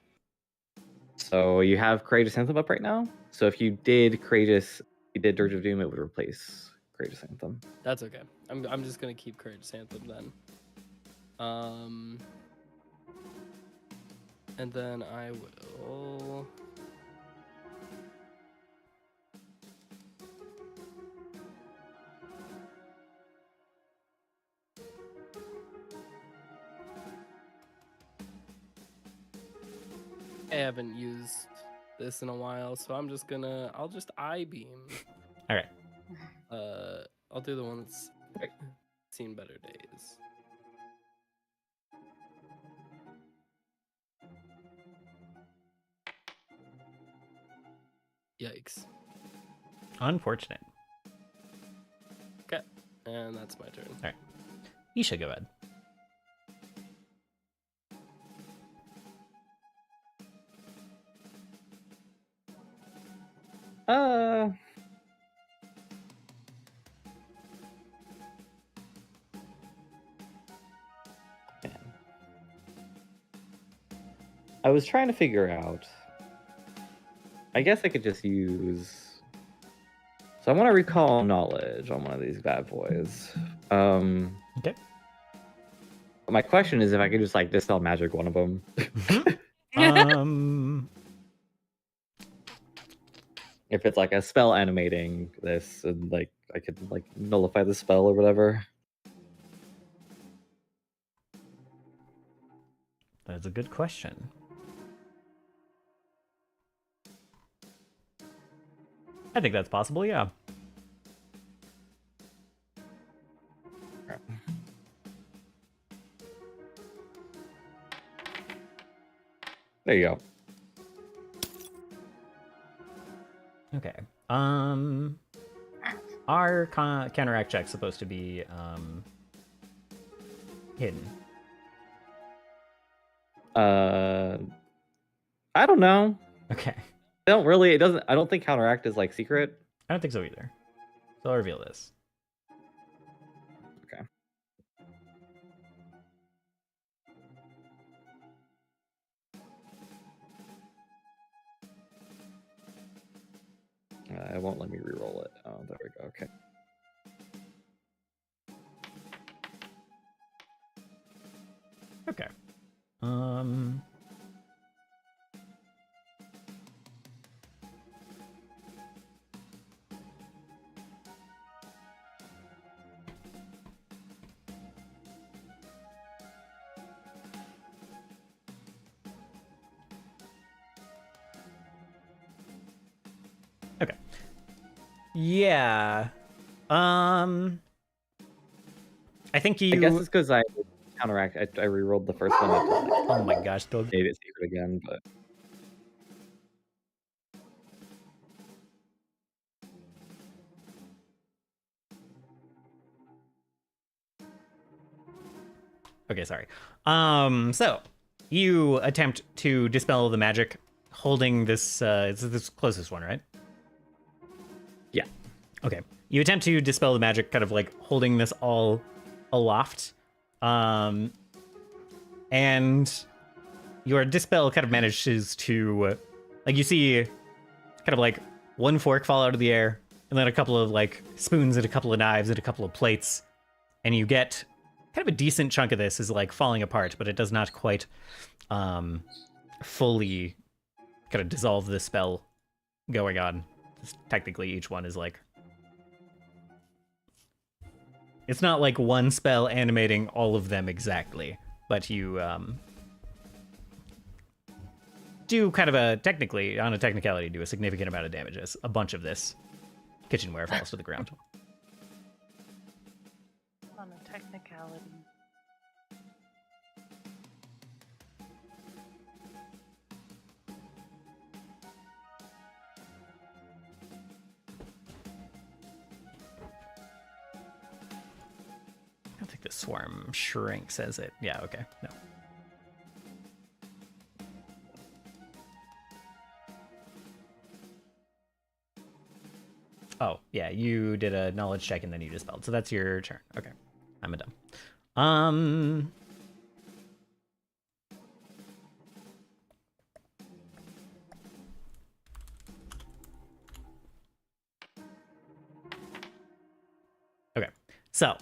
So you have Courageous Anthem up right now. So if you did Dirge of Doom, it would replace Courageous Anthem. That's okay. I'm just gonna keep Courageous Anthem then. And then I will. I haven't used this in a while, so I'll just I-beam. All right. I'll do the one that's seen better days. Yikes. Unfortunate. Okay, and that's my turn. All right. Isha, go ahead. I was trying to figure out. I guess I could just use. So I want to recall knowledge on one of these bad boys. Okay. My question is if I could just like dispel magic one of them. If it's like a spell animating this, and like I could like nullify the spell or whatever. That's a good question. I think that's possible, yeah. There you go. Okay. Our counteract check's supposed to be hidden. I don't know. Okay. They don't really. It doesn't. I don't think counteract is like secret. I don't think so either. So I'll reveal this. Okay. It won't let me reroll it. Oh, there we go. Okay. Okay. Okay. Yeah. I think you. I guess it's because I counteract. I rerolled the first one. Oh my gosh, dog. Made it secret again, but. Okay, sorry. So you attempt to dispel the magic holding this it's this closest one, right? Yeah. Okay. You attempt to dispel the magic kind of like holding this all aloft. And your dispel kind of manages to like you see kind of like one fork fall out of the air and then a couple of like spoons and a couple of knives and a couple of plates, and you get kind of a decent chunk of this is like falling apart, but it does not quite fully kind of dissolve the spell going on. Technically, each one is like... It's not like one spell animating all of them exactly, but you do kind of a, technically, on a technicality, do a significant amount of damage as a bunch of this kitchenware falls to the ground. On a technicality. I don't think the swarm shrinks as it... Yeah, okay, no. Oh, yeah, you did a knowledge check and then you dispelled. So that's your turn. Okay, I'm done. Okay, so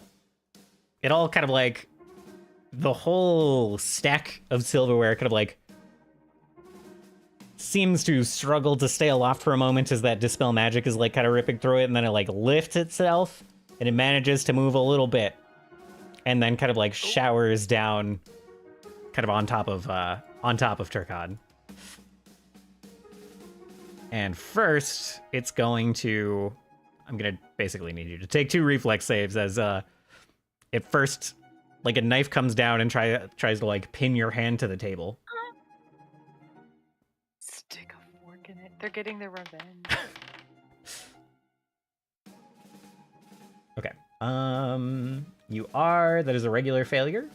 it all kind of like the whole stack of silverware kind of like seems to struggle to stay aloft for a moment as that dispel magic is like kind of ripping through it, and then it like lifts itself and it manages to move a little bit and then kind of like showers down kind of on top of Turkon. And first it's going to I'm gonna basically need you to take 2 reflex saves as it first, like a knife comes down and tries to like pin your hand to the table. Stick a fork in it. They're getting their revenge. Okay. That is a regular failure.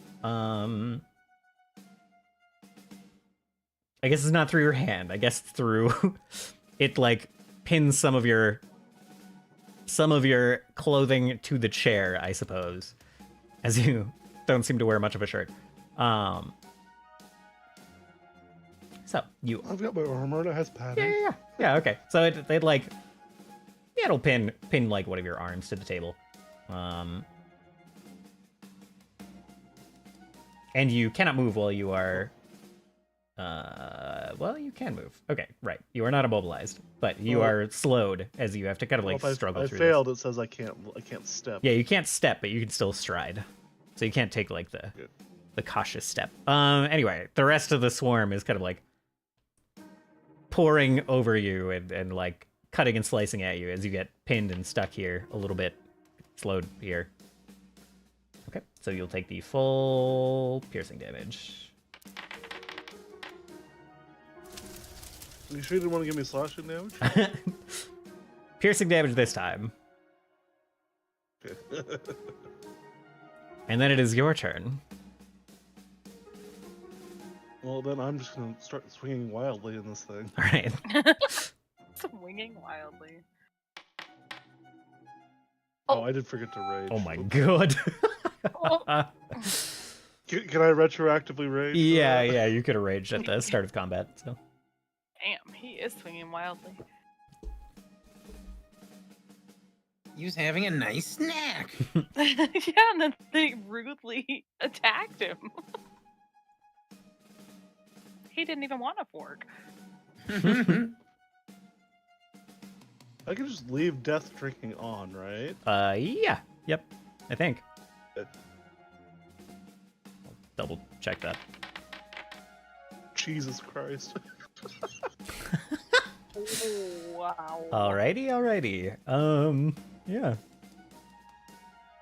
I guess it's not through your hand. I guess it's through it like pins some of your clothing to the chair, I suppose, as you don't seem to wear much of a shirt. So you. I've got my armor that has padding. Yeah. Okay. So it like, yeah, it'll pin like one of your arms to the table. And you cannot move while you are. Well, you can move. Okay, right. You are not immobilized, but you are slowed as you have to kind of like struggle through. I failed. It says I can't step. Yeah, you can't step, but you can still stride. So you can't take like the cautious step. Anyway, the rest of the swarm is kind of like pouring over you and like cutting and slicing at you as you get pinned and stuck here a little bit, slowed here. Okay, so you'll take the full piercing damage. You sure you didn't want to give me slashing damage? Piercing damage this time. Okay. And then it is your turn. Well, then I'm just going to start swinging wildly in this thing. All right. Swinging wildly. Oh, I did forget to rage. Oh my god. Can I retroactively rage? Yeah, you could have raged at the start of combat, so. Damn, he is swinging wildly. He was having a nice snack. Yeah, and then they rudely attacked him. He didn't even want a fork. I can just leave death drinking on, right? Yeah. Yep. I think. Good. I'll double check that. Jesus Christ. Wow. Alrighty. Yeah.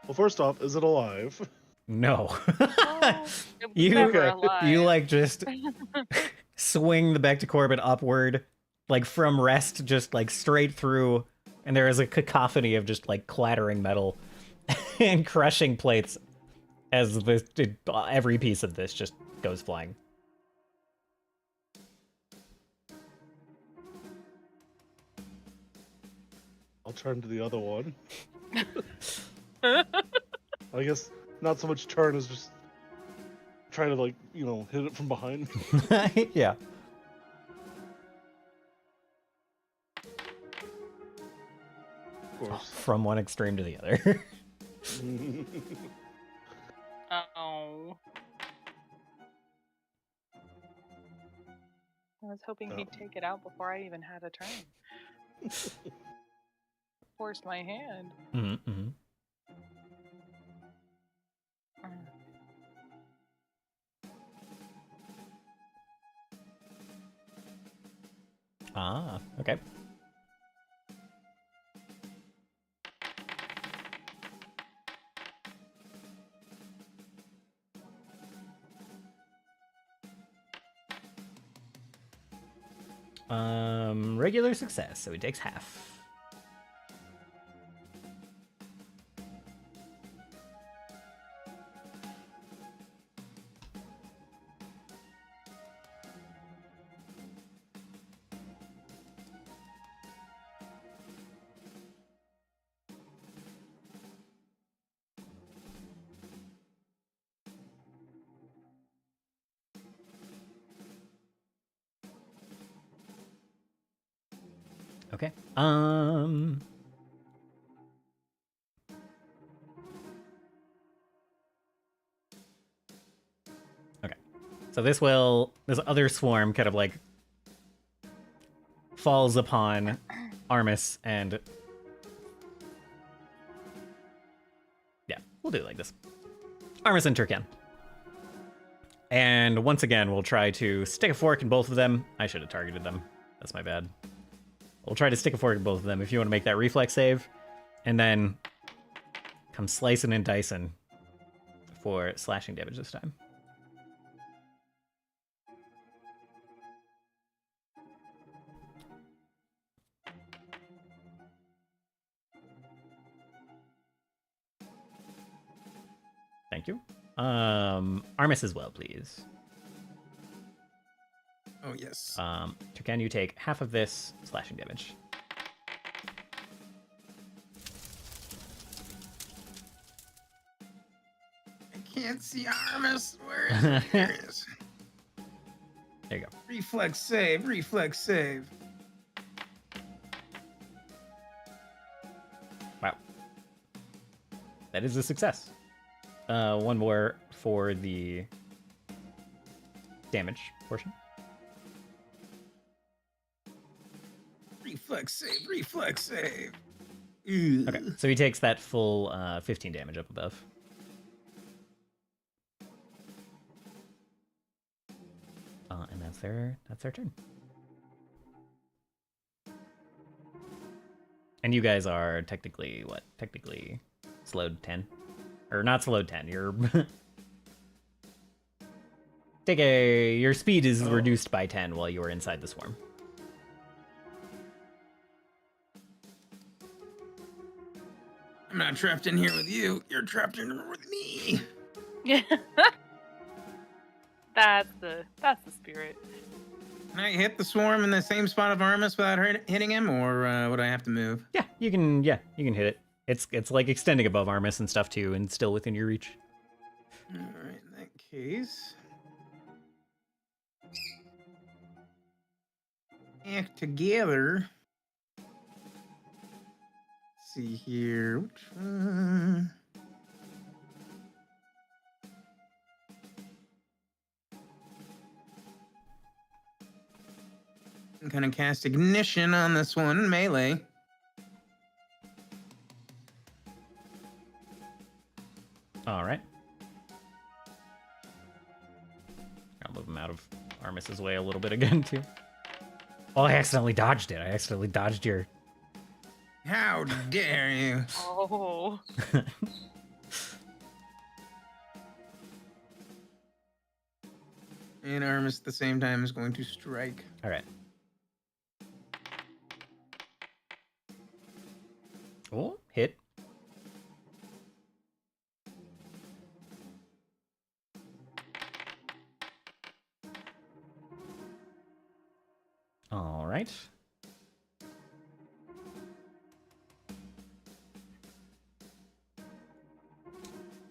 Well, first off, is it alive? No. Oh, you alive. like just swing the back to Corbin upward, like from rest, just like straight through, and there is a cacophony of just like clattering metal and crushing plates as every piece of this just goes flying. I'll turn to the other one. I guess not so much turn as just try to, like, hit it from behind. Yeah. Of course. From one extreme to the other. Oh. I was hoping he'd take it out before I even had a turn. Forced my hand. Mm-hmm. Ah, okay. Regular success, so he takes half. Okay. Okay. So this other swarm kind of like falls upon Armis and yeah, we'll do it like this. Armis and Turkan. And once again, we'll try to stick a fork in both of them. I should have targeted them. That's my bad. We'll try to stick a fork in both of them. If you want to make that reflex save, And then come slicing and dicing for slashing damage this time. Thank you. Armis as well, please. Oh, yes. Can you take half of this slashing damage? I can't see Armis. Where is it? There it is. There you go. Reflex save, reflex save. Wow. That is a success. One more for the damage portion. Reflex save, reflex save. Okay, so he takes that full 15 damage up above. And that's their turn. And you guys are technically what? Technically slowed 10, or not slowed 10. You're your speed is reduced by 10 while you are inside the swarm. I'm not trapped in here with you. You're trapped in here with me. Yeah. That's the spirit. Can I hit the swarm in the same spot of Armis without hitting him, or would I have to move? Yeah, you can hit it. It's like extending above Armis and stuff too, and still within your reach. All right, in that case, act together. Let's see here, which one? I'm gonna cast Ignition on this one, melee. All right. I'll move him out of Armis's way a little bit again too. Oh, I accidentally dodged it. I accidentally dodged your. How dare you? Oh. And Armis at the same time is going to strike. All right. Oh, hit. All right.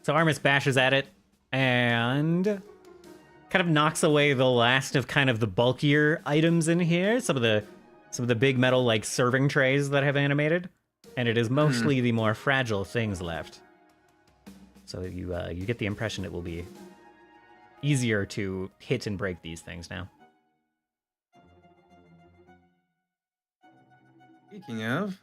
So Armis bashes at it and kind of knocks away the last of kind of the bulkier items in here. Some of the big metal like serving trays that have animated, and it is mostly the more fragile things left. So you get the impression it will be easier to hit and break these things now. Speaking of,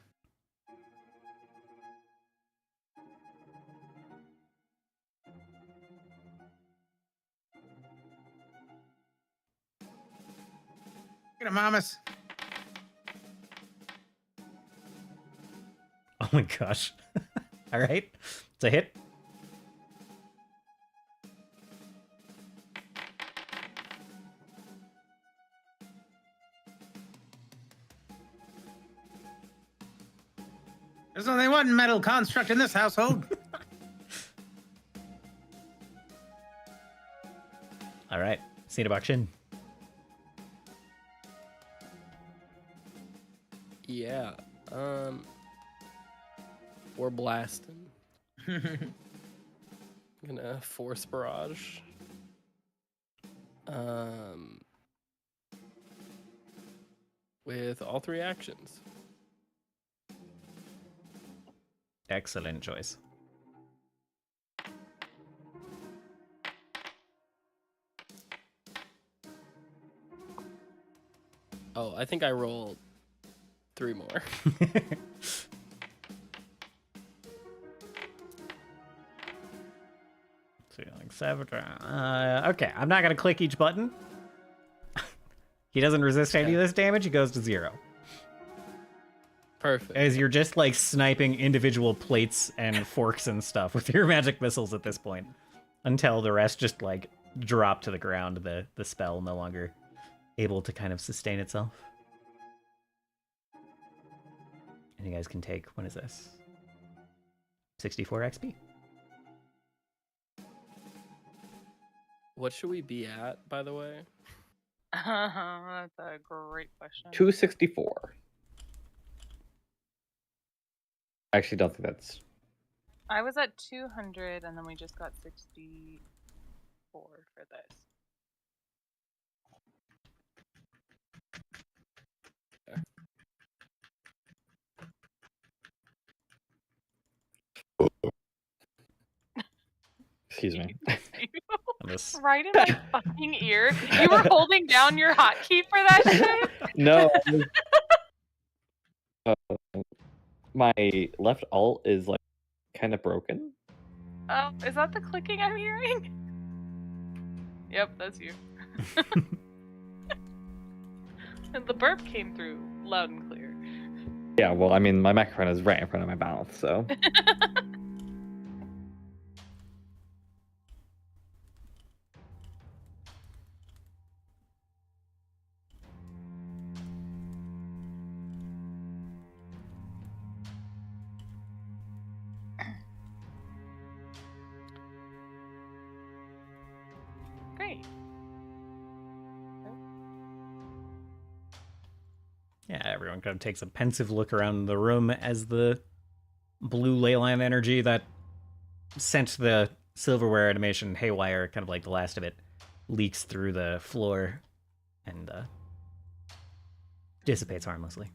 get him, Armis. Oh my gosh. All right. It's a hit. There's only one metal construct in this household. All right. Cinnabok Shin. Yeah. We're blasting. Gonna force barrage. With all three actions. Excellent choice. Oh, I think I rolled 3 more. So like 7. Okay, I'm not gonna click each button. He doesn't resist any of this damage. He goes to 0. Perfect. As you're just like sniping individual plates and forks and stuff with your magic missiles at this point, until the rest just like drop to the ground. The spell no longer able to kind of sustain itself. And you guys can take, what is this? 64 XP. What should we be at, by the way? That's a great question. 264. I actually don't think that's. I was at 200, and then we just got 64 for this. Excuse me. Right in my fucking ear. You were holding down your hotkey for that shit? No. My left alt is like kind of broken. Oh, is that the clicking I'm hearing? Yep, that's you. And the burp came through loud and clear. Yeah, well, I mean, my microphone is right in front of my mouth, so. Great. Yeah, everyone kind of takes a pensive look around the room as the blue ley line energy that sent the silverware animation haywire, kind of like the last of it, leaks through the floor and dissipates harmlessly.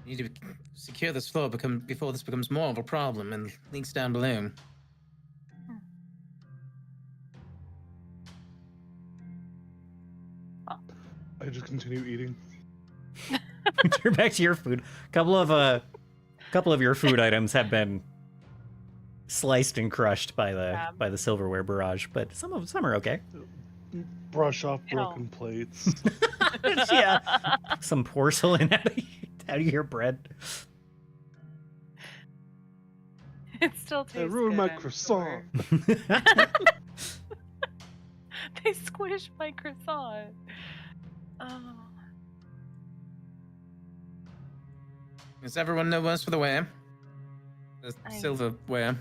Need to secure this floor before this becomes more of a problem and leaks down below. I just continue eating. Turn back to your food. Couple of your food items have been sliced and crushed by the silverware barrage, but some are okay. Brush off broken plates. Yeah, some porcelain out of your bread. It still tastes I ruined my good, I'm croissant. sure. They squished my croissant. Oh. Does everyone know worse for the wear? The silverware.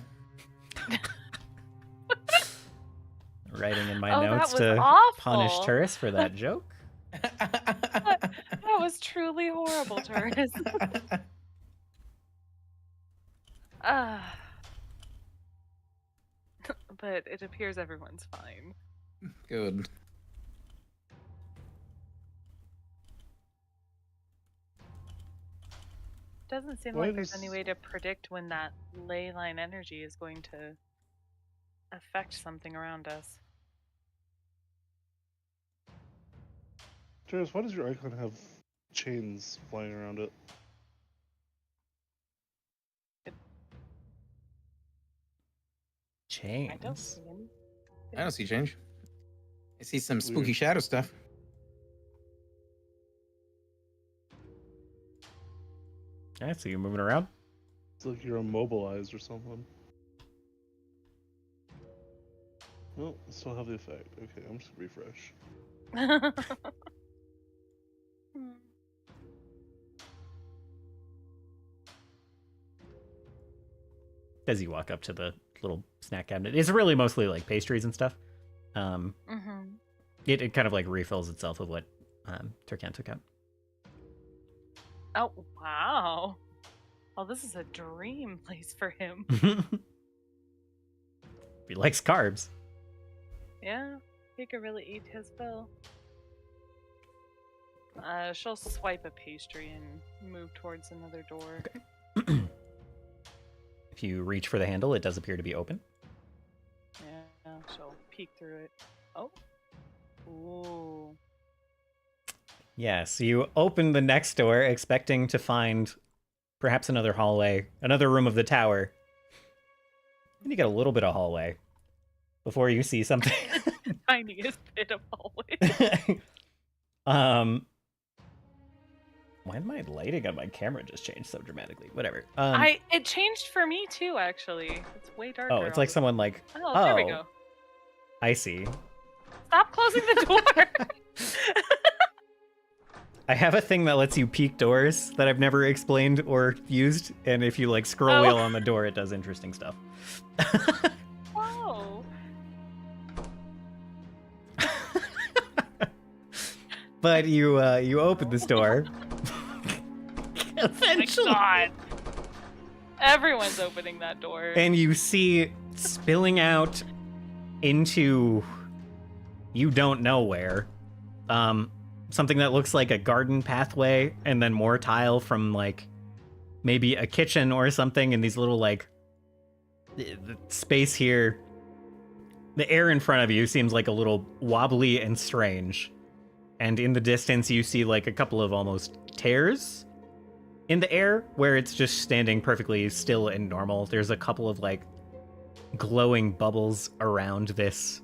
Writing in my Oh, notes that was to awful. punish Turris for that joke. That was truly horrible, Turris. But it appears everyone's fine. Good. Doesn't seem Why like there's does- any way to predict when that ley line energy is going to affect something around us. Turris, why does your icon have chains flying around it? I don't Chains. see any. I don't see change. I see some spooky shadow stuff. Yeah, so you're moving around. It's like you're immobilized or something. Well, still have the effect. Okay, I'm just gonna refresh. As you walk up to the little snack cabinet, it's really mostly like pastries and stuff. It kind of like refills itself with what Turkan took out. Oh, wow. Well, this is a dream place for him. He likes carbs. Yeah, he could really eat his fill. She'll swipe a pastry and move towards another door. Okay. If you reach for the handle, it does appear to be open. Yeah, she'll peek through it. Oh. Ooh. Yeah, so you open the next door, expecting to find perhaps another hallway, another room of the tower. And you get a little bit of hallway before you see something. Tiniest bit of hallway. Why did my lighting on my camera just change so dramatically? Whatever. It changed for me too, actually. It's way darker. Oh, it's like someone like. Oh, there we go. I see. Stop closing the door. I have a thing that lets you peek doors that I've never explained or used, and if you like scroll wheel on the door, it does interesting stuff. Whoa. But you open this door. Eventually. Oh my God. Everyone's opening that door. And you see spilling out into you don't know where. Something that looks like a garden pathway, and then more tile from like maybe a kitchen or something, and these little like space here. The air in front of you seems like a little wobbly and strange. And in the distance you see like a couple of almost tears in the air where it's just standing perfectly still and normal. There's a couple of like glowing bubbles around this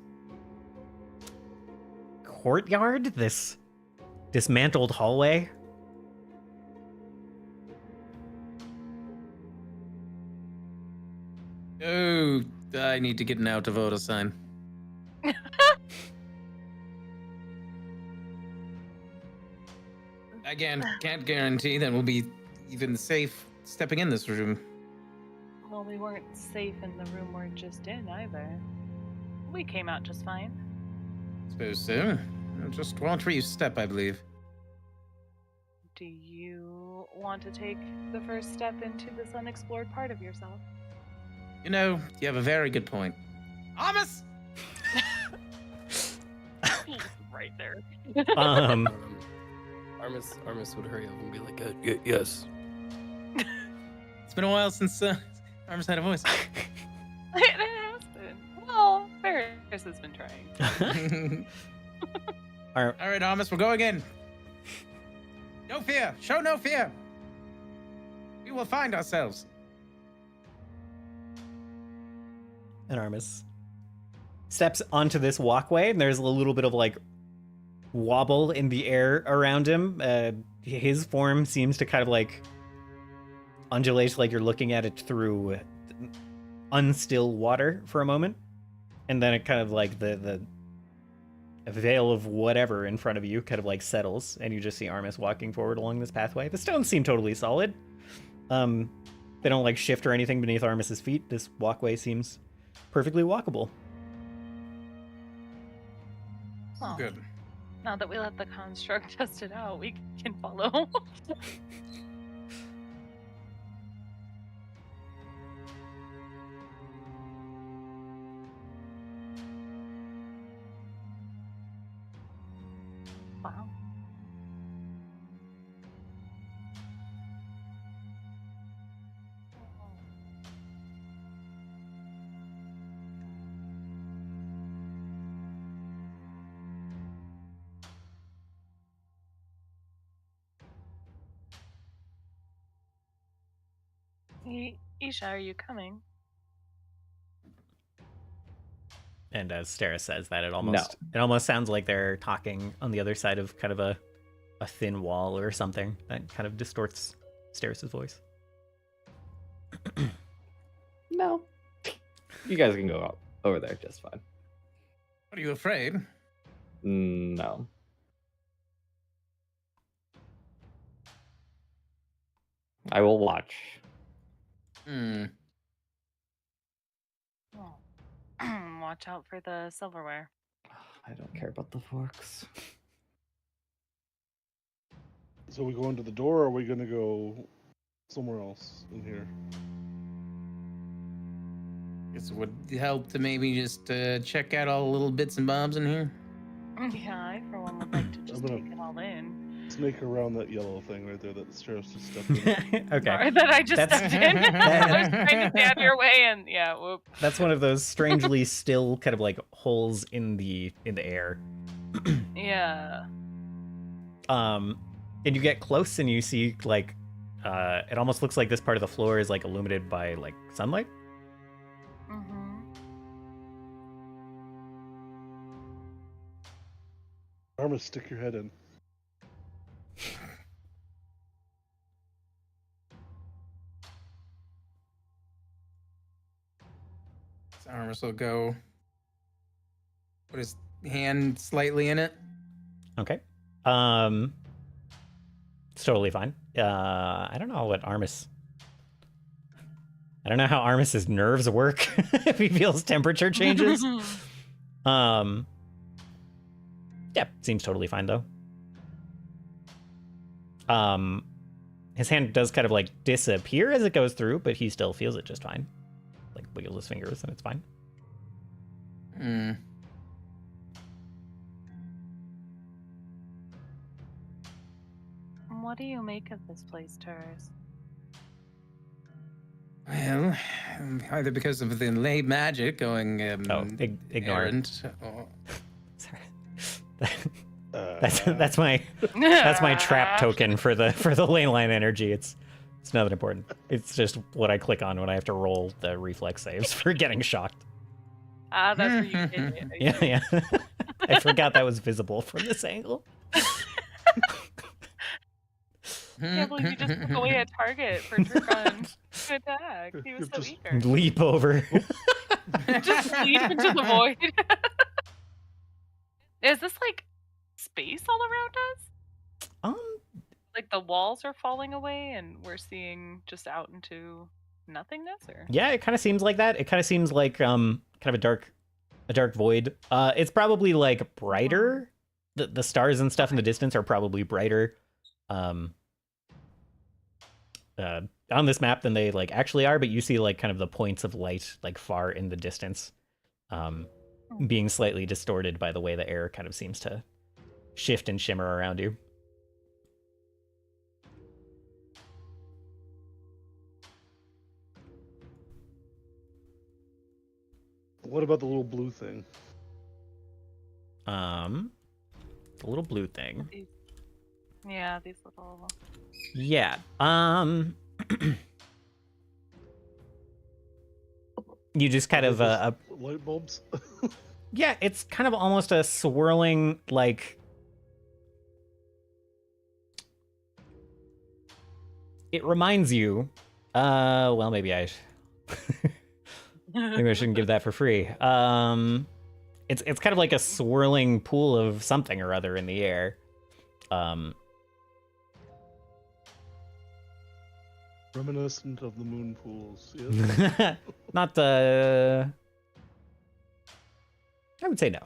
courtyard, this dismantled hallway. Oh, I need to get an out of order sign. Again, can't guarantee that we'll be even safe stepping in this room. Well, we weren't safe in the room we're just in either. We came out just fine. Suppose so. Just watch where you step, I believe. Do you want to take the first step into this unexplored part of yourself? You know, you have a very good point. Amos! He's right there. Armis would hurry up and be like, yes. It's been a while since Amos had a voice. It has been. Well, Ferris has been trying. All right, Amos, we're going in. No fear. Show no fear. We will find ourselves. And Armis steps onto this walkway, and there's a little bit of like wobble in the air around him. His form seems to kind of like undulate, like you're looking at it through unstill water for a moment, and then it kind of like the veil of whatever in front of you kind of like settles, and you just see Armis walking forward along this pathway. The stones seem totally solid. They don't like shift or anything beneath Armis's feet. This walkway seems perfectly walkable. Oh, Good. now that we let the construct test it out, we can follow. Wow. Isha, are you coming? And as Stara says that, it almost sounds like they're talking on the other side of kind of a thin wall or something that kind of distorts Steris' voice. No. You guys can go over there just fine. Are you afraid? No. I will watch. Oh. Watch out for the silverware. I don't care about the forks. So we go into the door, or are we going to go somewhere else in here? Guess it would help to maybe just check out all the little bits and bobs in here. Yeah, I for one would like to just I'm gonna- take it all in. Snake around that yellow thing right there that Steris just stepped in. Okay. Sorry that I just That's- stepped in. I was trying to stay out of your way, and yeah, whoop. That's one of those strangely still kind of like holes in the air. Yeah. And you get close and you see like it almost looks like this part of the floor is like illuminated by like sunlight. Mm-hmm. Armis, stick your head in. Aramis will go put his hand slightly in it. Okay. It's totally fine. I don't know what Armis. I don't know how Armis's nerves work if he feels temperature changes. Yeah, seems totally fine though. His hand does kind of like disappear as it goes through, but he still feels it just fine. Like wiggles his fingers and it's fine. What do you make of this place, Turris? Well, either because of the lay magic going ignore errant, it. or... Sorry. That's my trap token for the ley line energy. It's nothing important. It's just what I click on when I have to roll the reflex saves for getting shocked. That's where you hit it. Yeah. I forgot that was visible from this angle. Can't believe you just took away a target for Turgon to attack. He was so eager. Leap over. Just leap into the void. Is this like space all around us? Like the walls are falling away and we're seeing just out into nothingness, or? Yeah, it kind of seems like that. It kind of seems like kind of a dark void. It's probably like brighter. The stars and stuff in the distance are probably brighter on this map than they like actually are, but you see like kind of the points of light like far in the distance being slightly distorted by the way the air kind of seems to shift and shimmer around you. What about the little blue thing? The little blue thing. Yeah, these little... Yeah. You just kind of light bulbs. Yeah, it's kind of almost a swirling like. It reminds you. Well, maybe I. Maybe I shouldn't give that for free. It's kind of like a swirling pool of something or other in the air. Reminiscent of the moon pools. Yes. Not the. I would say no.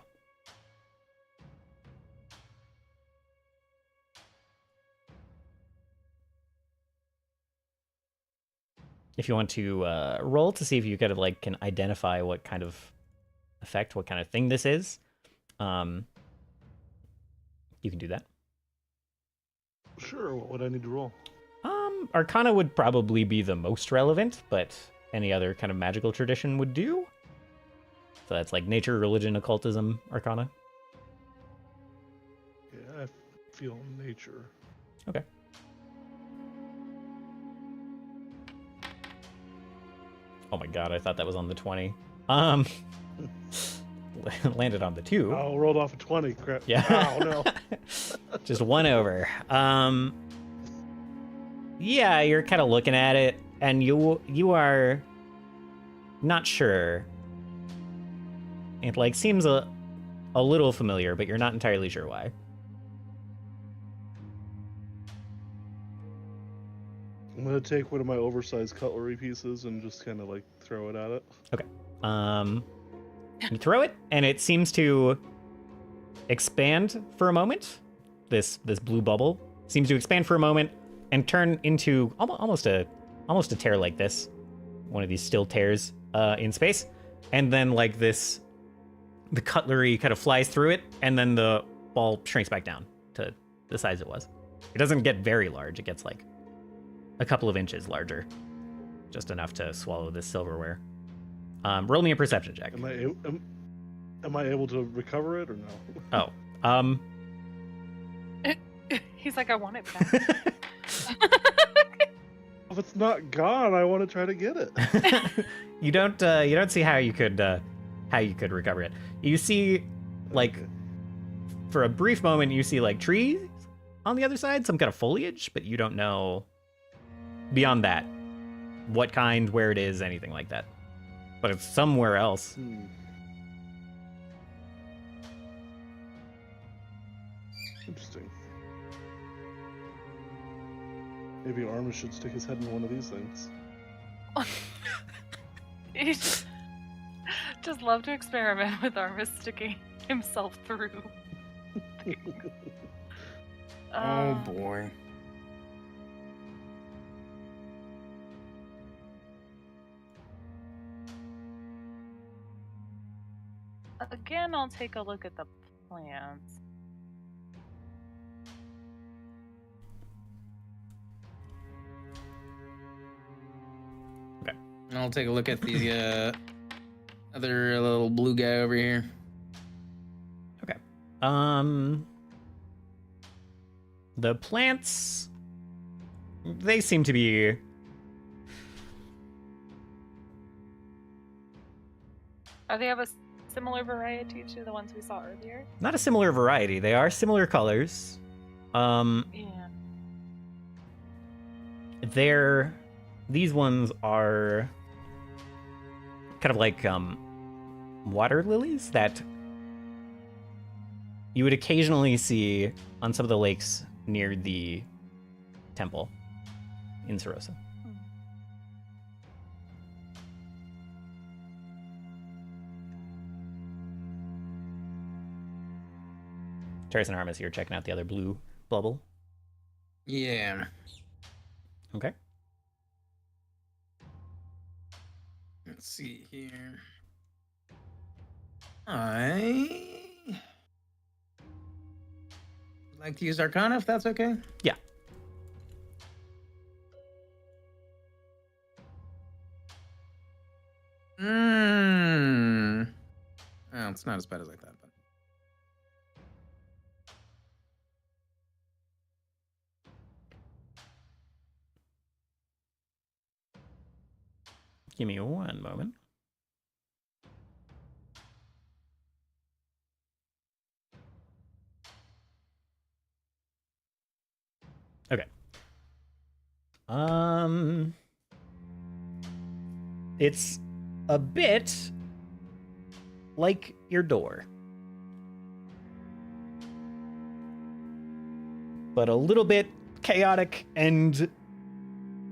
If you want to roll to see if you kind of like can identify what kind of effect, what kind of thing this is, you can do that. Sure. What would I need to roll? Arcana would probably be the most relevant, but any other kind of magical tradition would do. So that's like nature, religion, occultism, Arcana. Yeah, I feel nature. Okay. Oh my god, I thought that was on the 20. Landed on the 2. Oh, rolled off a 20. Crap. Yeah. Oh, no. Just one over. Yeah, you're kind of looking at it, and you are not sure. It like seems a little familiar, but you're not entirely sure why. I'm gonna take one of my oversized cutlery pieces and just kind of like throw it at it. Okay. You throw it, and it seems to expand for a moment. This blue bubble seems to expand for a moment and turn into almost a tear like this, one of these still tears in space, and then like this, the cutlery kind of flies through it, and then the ball shrinks back down to the size it was. It doesn't get very large. It gets like a couple of inches larger, just enough to swallow this silverware. Roll me a perception check. Am I able to recover it or no? Oh, He's like, I want it back. If it's not gone, I want to try to get it. You don't see how you could recover it. You see, like, for a brief moment, you see like trees on the other side, some kind of foliage, but you don't know beyond that what kind, where it is, anything like that. but it's somewhere else. Interesting. Maybe Armus should stick his head in one of these things. He just love to experiment with Armus sticking himself through. Oh boy. Again, I'll take a look at the plans. Okay. And I'll take a look at the other little blue guy over here. Okay. The plants, they seem to be Are they of a similar variety to the ones we saw earlier? not a similar variety. They are similar colors. Yeah. These ones are kind of like water lilies that you would occasionally see on some of the lakes near the temple in Sarosa. Turris and Armus, you're checking out the other blue bubble. Yeah. Okay. Let's see here. I would like to use Arcana if that's okay. Yeah. Well, it's not as bad as I thought, but Give me one moment. Okay. It's a bit like your door, but a little bit chaotic, and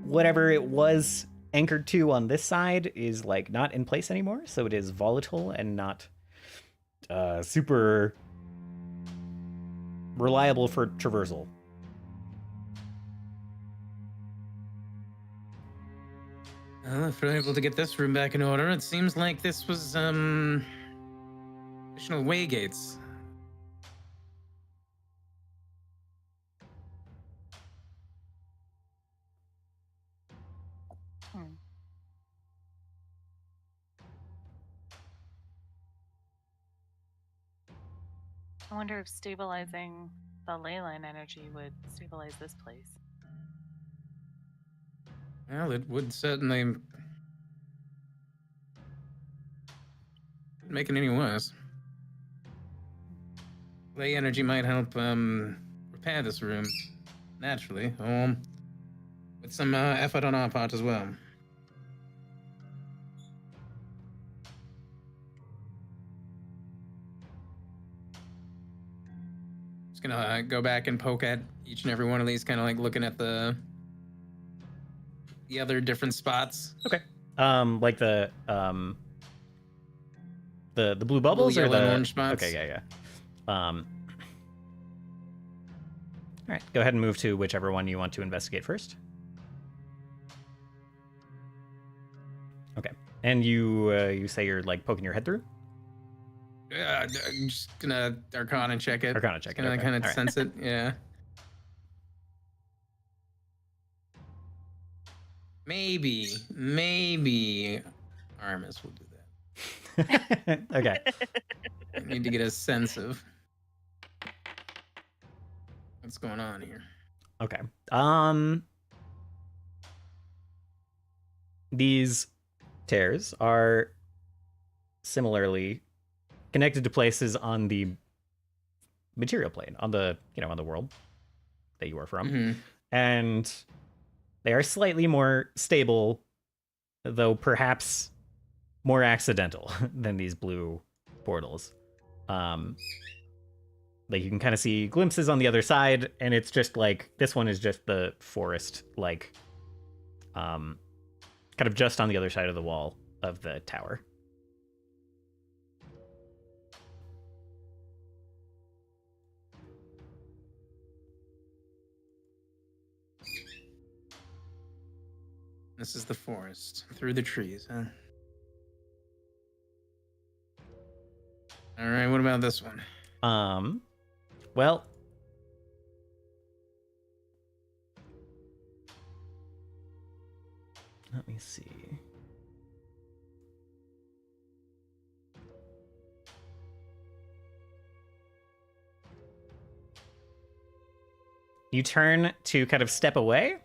whatever it was anchored to on this side is like not in place anymore, so it is volatile and not super reliable for traversal. well, if we're able to get this room back in order, it seems like this was additional way gates. I wonder if stabilizing the ley line energy would stabilize this place. Well, it would certainly make it any worse. Ley energy might help repair this room naturally, or with some effort on our part as well. Just gonna go back and poke at each and every one of these, kind of like looking at the other different spots. Okay. Like the blue bubbles Blue, or yellow, the and orange spots. Okay, yeah. All right, go ahead and move to whichever one you want to investigate first. Okay, and you say you're like poking your head through. Yeah, I'm just gonna Arcana check it. Arcana check it. Gonna Okay. kind of All right. sense it. Yeah. Maybe Armus will do that. Okay. I need to get a sense of what's going on here. Okay. These tears are similarly connected to places on the material plane, on the on the world that you are from, Mhm. and they are slightly more stable, though perhaps more accidental than these blue portals. Like you can kind of see glimpses on the other side, and it's just like this one is just the forest, like kind of just on the other side of the wall of the tower. This is the forest through the trees, huh? All right, what about this one? Well, let me see. You turn to kind of step away.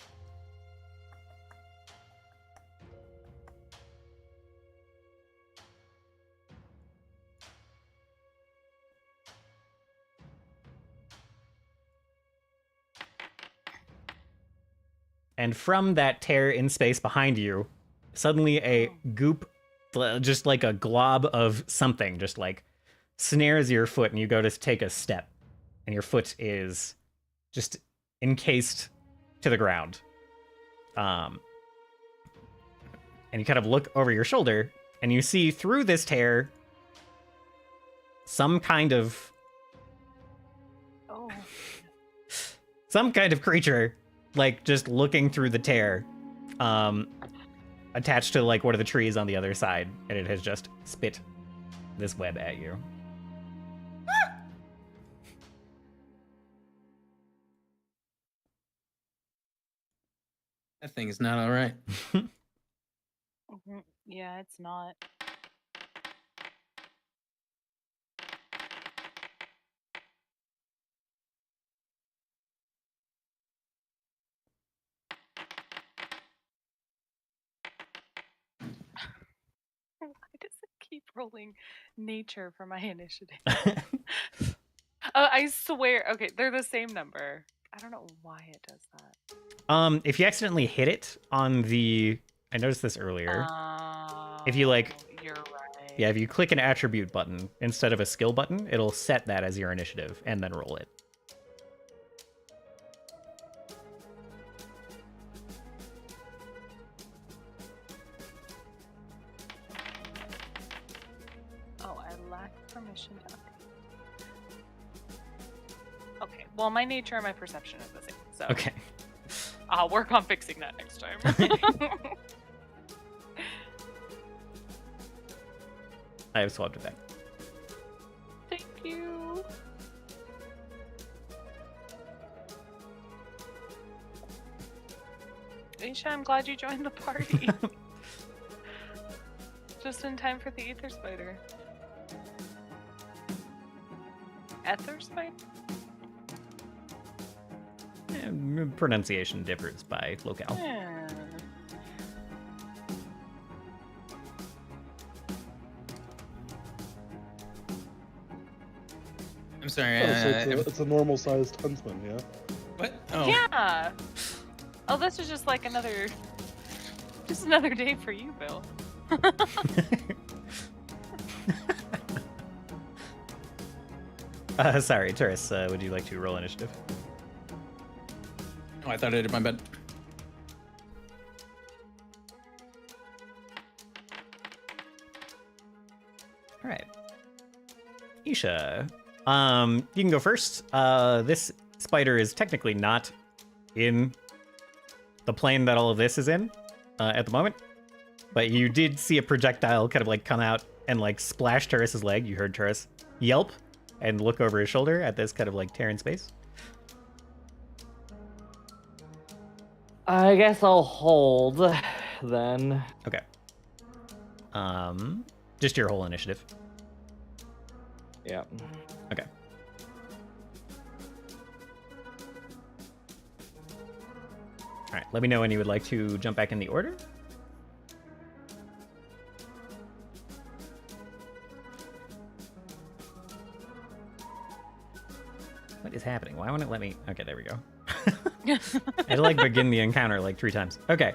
And from that tear in space behind you, suddenly a goop, just like a glob of something, just like snares your foot, and you go to take a step, and your foot is just encased to the ground. And you kind of look over your shoulder, and you see through this tear some kind of creature, like just looking through the tear, attached to like one of the trees on the other side, and it has just spit this web at you. That thing is not all right. Yeah, it's not. Why does it keep rolling nature for my initiative? I swear. Okay, they're the same number. I don't know why it does that. If you accidentally hit it on the, I noticed this earlier. If you like, you're right. Yeah, if you click an attribute button instead of a skill button, it'll set that as your initiative and then roll it. Oh, I lack permission to update. Okay, well, my nature and my perception are the same, so Okay. I'll work on fixing that next time. I have swapped it back. Thank you. Aisha, I'm glad you joined the party. Just in time for the ether spider. Ether spider? Yeah, pronunciation differs by locale. Yeah. I'm sorry. Oh, so it's a normal sized huntsman, yeah? What? Oh. Yeah. Oh, this is just like another day for you, Bill. Sorry, Turris, would you like to roll initiative? Oh, I thought I did my bed. All right. Isha, you can go first. This spider is technically not in the plane that all of this is in at the moment, but you did see a projectile kind of like come out and like splash Turris's leg. You heard Turris yelp and look over his shoulder at this kind of like tear in space. I guess I'll hold then. Okay. Just your whole initiative. Yeah. Okay. All right. Let me know when you would like to jump back in the order. What is happening? Why won't it let me? Okay, there we go. I had to like begin the encounter like 3 times. Okay.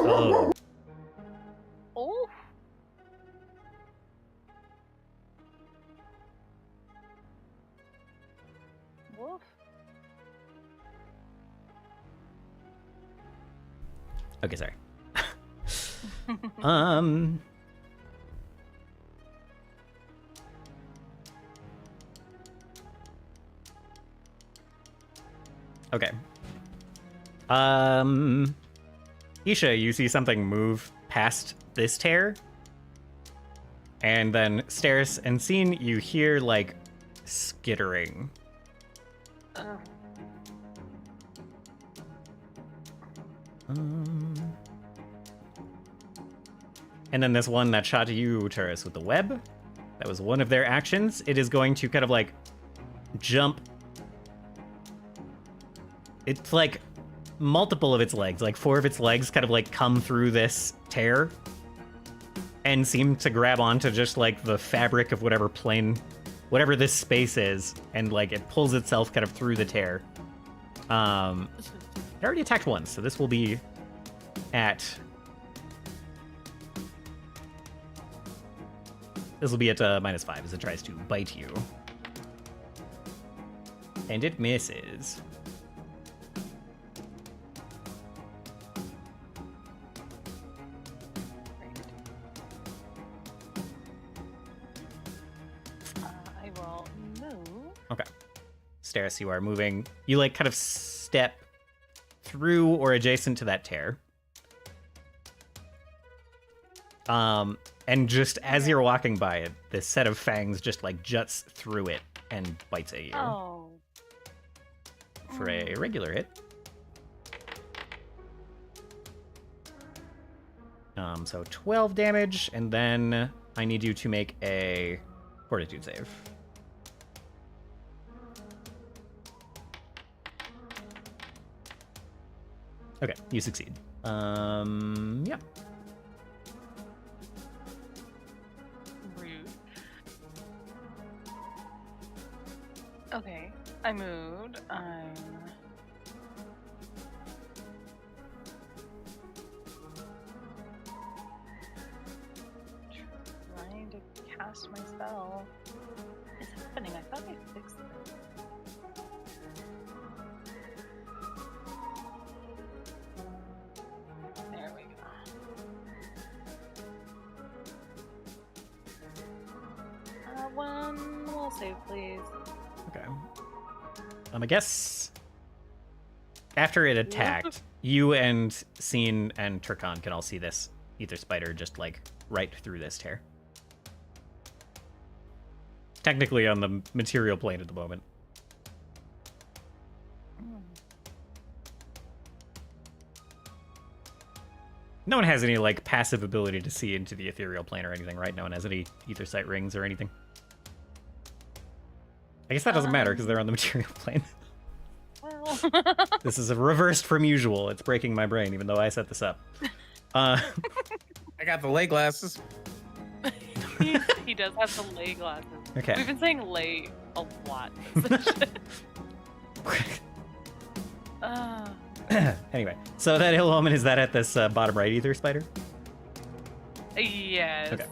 Oh. Oh. Woof. Okay, sorry. um. Okay. Isha, you see something move past this tear. And then Steris and Scene, you hear like skittering. And then this one that shot you, Turris, with the web. That was one of their actions. It is going to kind of like jump. It's like multiple of its legs, like 4 of its legs kind of like come through this tear and seem to grab onto just like the fabric of whatever plane, whatever this space is, and like it pulls itself kind of through the tear. It already attacked once, so this will be at... This will be at -5 as it tries to bite you. And it misses. I will move. Okay. Steris, you are moving. You like kind of step through or adjacent to that tear. And just as you're walking by it, this set of fangs just like juts through it and bites at you. Oh. For a regular hit. So 12 damage, and then I need you to make a fortitude save. Okay, you succeed. Yeah. Rude. Okay, I moved. I'm trying to cast my spell. It's happening. I thought I fixed it. There we go. One will save, please. Okay. I guess after it attacked, you and Scene and Turkon can all see this ether spider just like right through this tear. Technically on the material plane at the moment. No one has any like passive ability to see into the ethereal plane or anything, right? No one has any ether sight rings or anything. I guess that doesn't matter because they're on the material plane. Well, This is reversed from usual. It's breaking my brain, even though I set this up. I got the lay glasses. he does have the lay glasses. Okay. We've been saying lay a lot in this session. Anyway, so that ill omen, is that at this bottom right ether spider? Yes. Okay.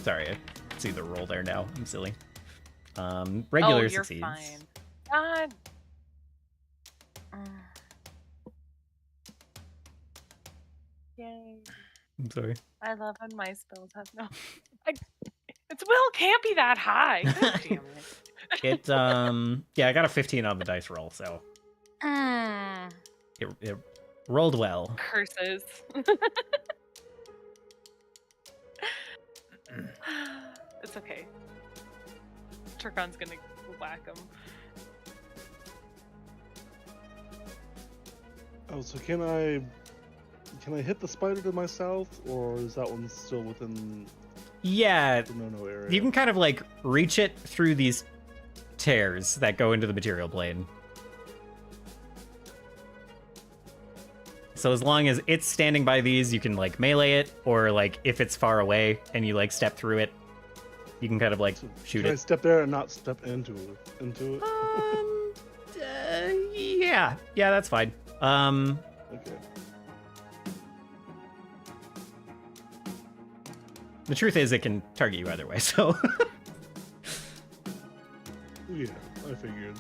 Sorry, I see the roll there now. I'm silly. Regular you're succeeds. fine. God. Yay. I'm sorry. I love when my spells have no... Its will can't be that high. God damn it. Yeah, I got a 15 on the dice roll, so it rolled well. Curses. It's okay. Turkon's gonna whack him. Oh, so can I hit the spider to my south, or is that one still within Yeah, the no-no area? you can kind of like reach it through these tears that go into the material plane. So as long as it's standing by these, you can like melee it, or like if it's far away and you like step through it, you can kind of like shoot Can I it. step there and not step into it? Yeah, that's fine. Okay. The truth is, it can target you either way. So. Yeah, I figured.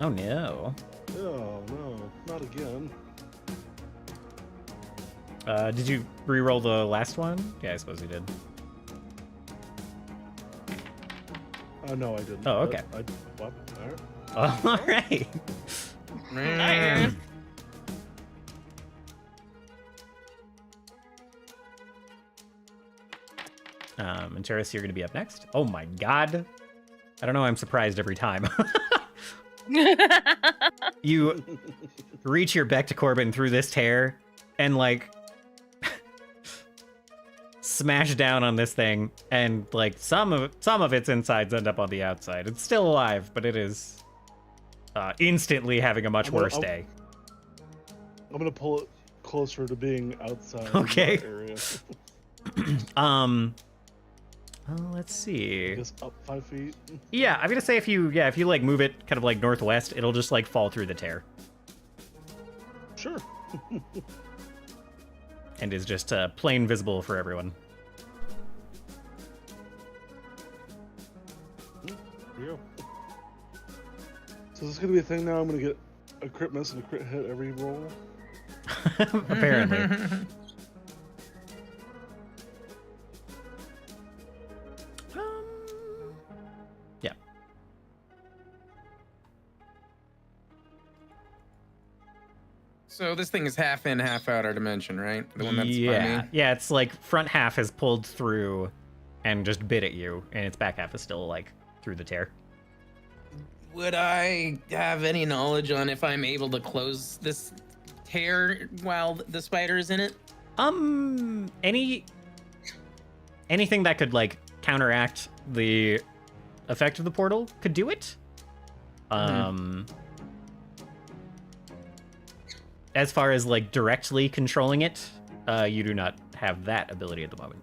Oh no. Oh no, not again. Did you re-roll the last one? Yeah, I suppose you did. No, I didn't. Oh, okay. What? All right. All right. Nice. And Turris, you're going to be up next. Oh my god. I don't know, I'm surprised every time. You reach your Beck to Corbin through this tear and, like, smash down on this thing, and, like, some of its insides end up on the outside. It's still alive, but it is instantly having a much worse day. I'm going to pull it closer to being outside Okay. the area. Let's see. I guess up 5 feet. Yeah, I'm gonna say if you like move it kind of like northwest, it'll just like fall through the tear Sure. and is just plain visible for everyone. Here we go. So this is gonna be a thing now. I'm gonna get a crit miss and a crit hit every roll. Apparently. Yeah. So this thing is half in, half out our dimension, right? The one that's by Yeah. me? Yeah, it's like front half has pulled through and just bit at you, and its back half is still like through the tear. Would I have any knowledge on if I'm able to close this tear while the spider is in it? Anything that could like counteract the effect of the portal could do it. As far as like directly controlling it, you do not have that ability at the moment.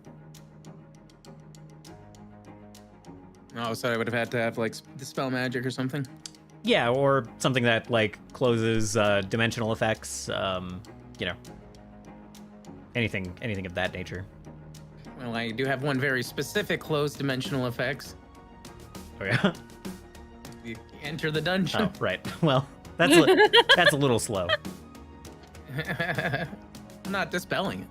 Oh, so I would have had to have like dispel magic or something. Yeah, or something that like closes dimensional effects. You know, anything of that nature. Well, I do have one very specific closed dimensional effects. Oh yeah. You enter the dungeon. Oh right. Well, that's a little slow. I'm not dispelling it.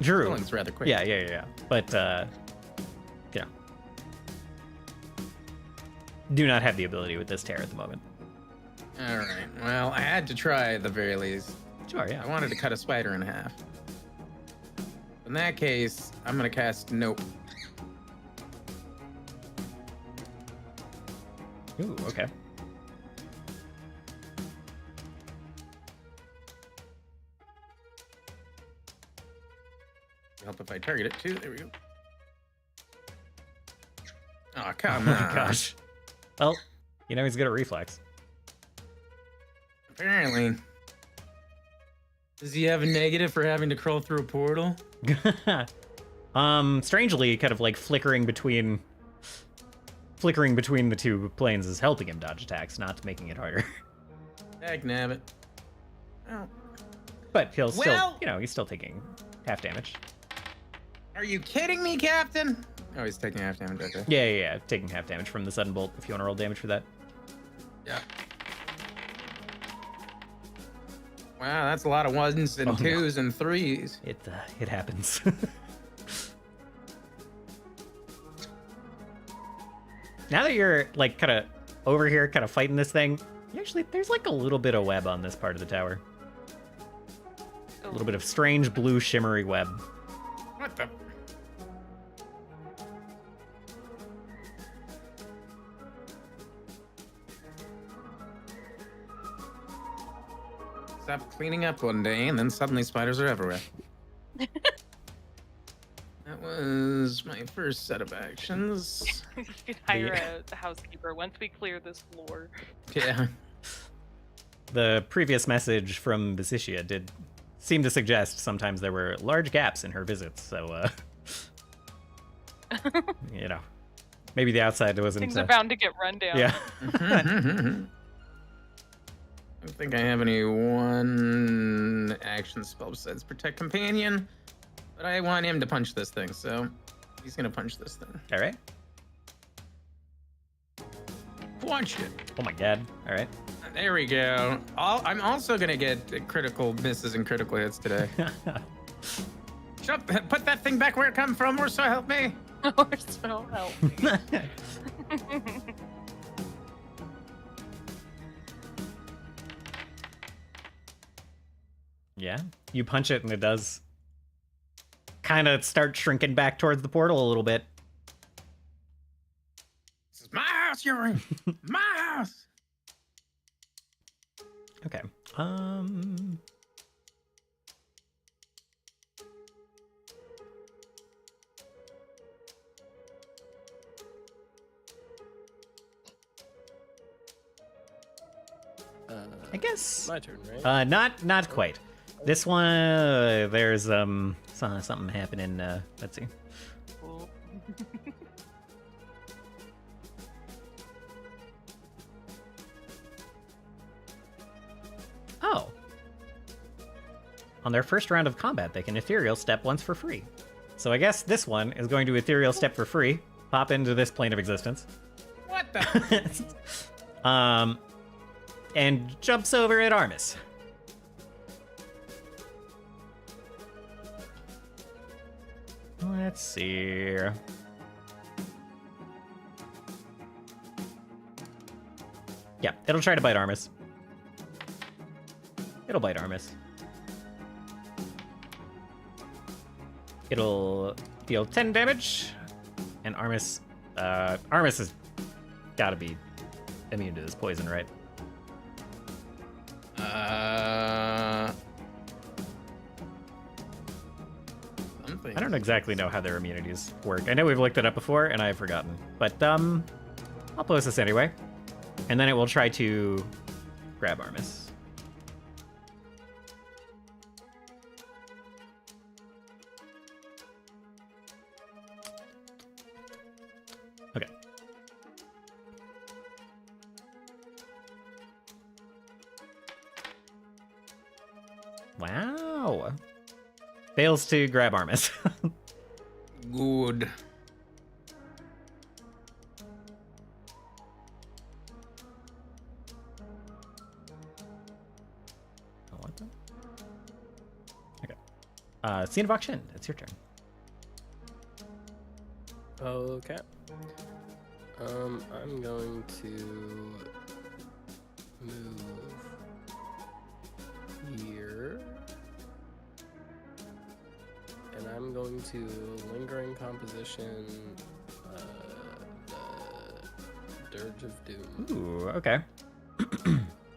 True. Dispelling's rather quick. Yeah. But yeah. Do not have the ability with this tear at the moment. All right. Well, I had to try at the very least. Sure, yeah. I wanted to cut a spider in half. In that case, I'm gonna cast Nope. Ooh, okay. Help if I target it too. There we go. Oh, Oh come my on. gosh. Well, you know he's good at reflex. Apparently. Does he have a negative for having to crawl through a portal? Strangely, kind of like flickering between the two planes is helping him dodge attacks, not making it harder. Dag nabbit. Oh. But he'll still, Well- you know, he's still taking half damage. Are you kidding me, Captain? Oh, he's taking half damage, okay. Yeah, taking half damage from the sudden bolt. If you want to roll damage for that. Yeah. Wow, that's a lot of ones and Oh, no. twos and threes. It happens. Now that you're like kind of over here, kind of fighting this thing, there's like a little bit of web on this part of the tower. A little bit of strange blue shimmery web. What the? Stop cleaning up one day, and then suddenly spiders are everywhere. That was my first set of actions. You could hire a housekeeper once we clear this floor. Yeah. The previous message from Visitia did seem to suggest sometimes there were large gaps in her visits, so, you know, maybe the outside wasn't... Things are bound to get run down. Yeah. I don't think I have any one action spell besides Protect Companion, but I want him to punch this thing, so he's gonna punch this thing. All right. Punch it. Oh my god. All right. There we go. I'm also gonna get critical misses and critical hits today. Put that thing back where it come from, or so help me. Or so help me. Yeah. You punch it and it does kind of start shrinking back towards the portal a little bit. This is my house, you're in. My house. Okay. I guess My turn, right? not quite. This one there's something happening. Let's see. Cool. Oh. On their first round of combat, they can ethereal step once for free. So I guess this one is going to ethereal step for free, pop into this plane of existence. What the? And jumps over at Armis. Let's see. Yeah, it'll try to bite Armis. It'll bite Armis. It'll deal 10 damage. And Armis has gotta be immune to this poison, right? Something. I don't exactly know how their immunities work. I know we've looked it up before, and I've forgotten. But, I'll post this anyway. And then it will try to grab Armis. Okay. Wow. Fails to grab Armis. Good. Oh, what the? Okay. Scene of Auction, it's your turn. Okay. I'm going to move here. And I'm going to Lingering Composition, the Dirge of Doom. Ooh, okay.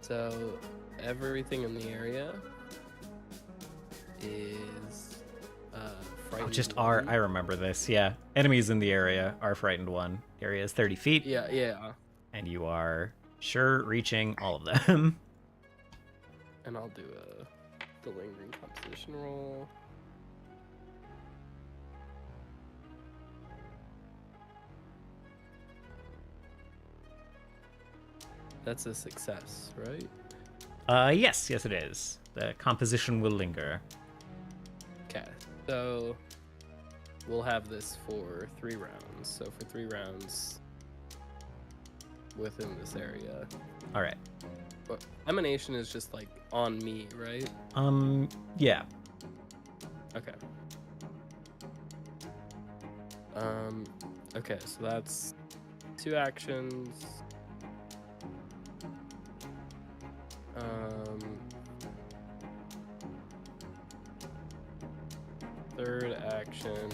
So, everything in the area is frightened. Oh, just R. I remember this, yeah. Enemies in the area are frightened 1. The area is 30 feet. Yeah. And you are sure reaching all of them. And I'll do the Lingering Composition roll. That's a success, right? Yes, it is. The composition will linger. Okay, so we'll have this for 3 rounds. So for 3 rounds within this area. All right. But emanation is just like on me, right? Yeah. Okay. Okay, so that's 2 actions. Third action.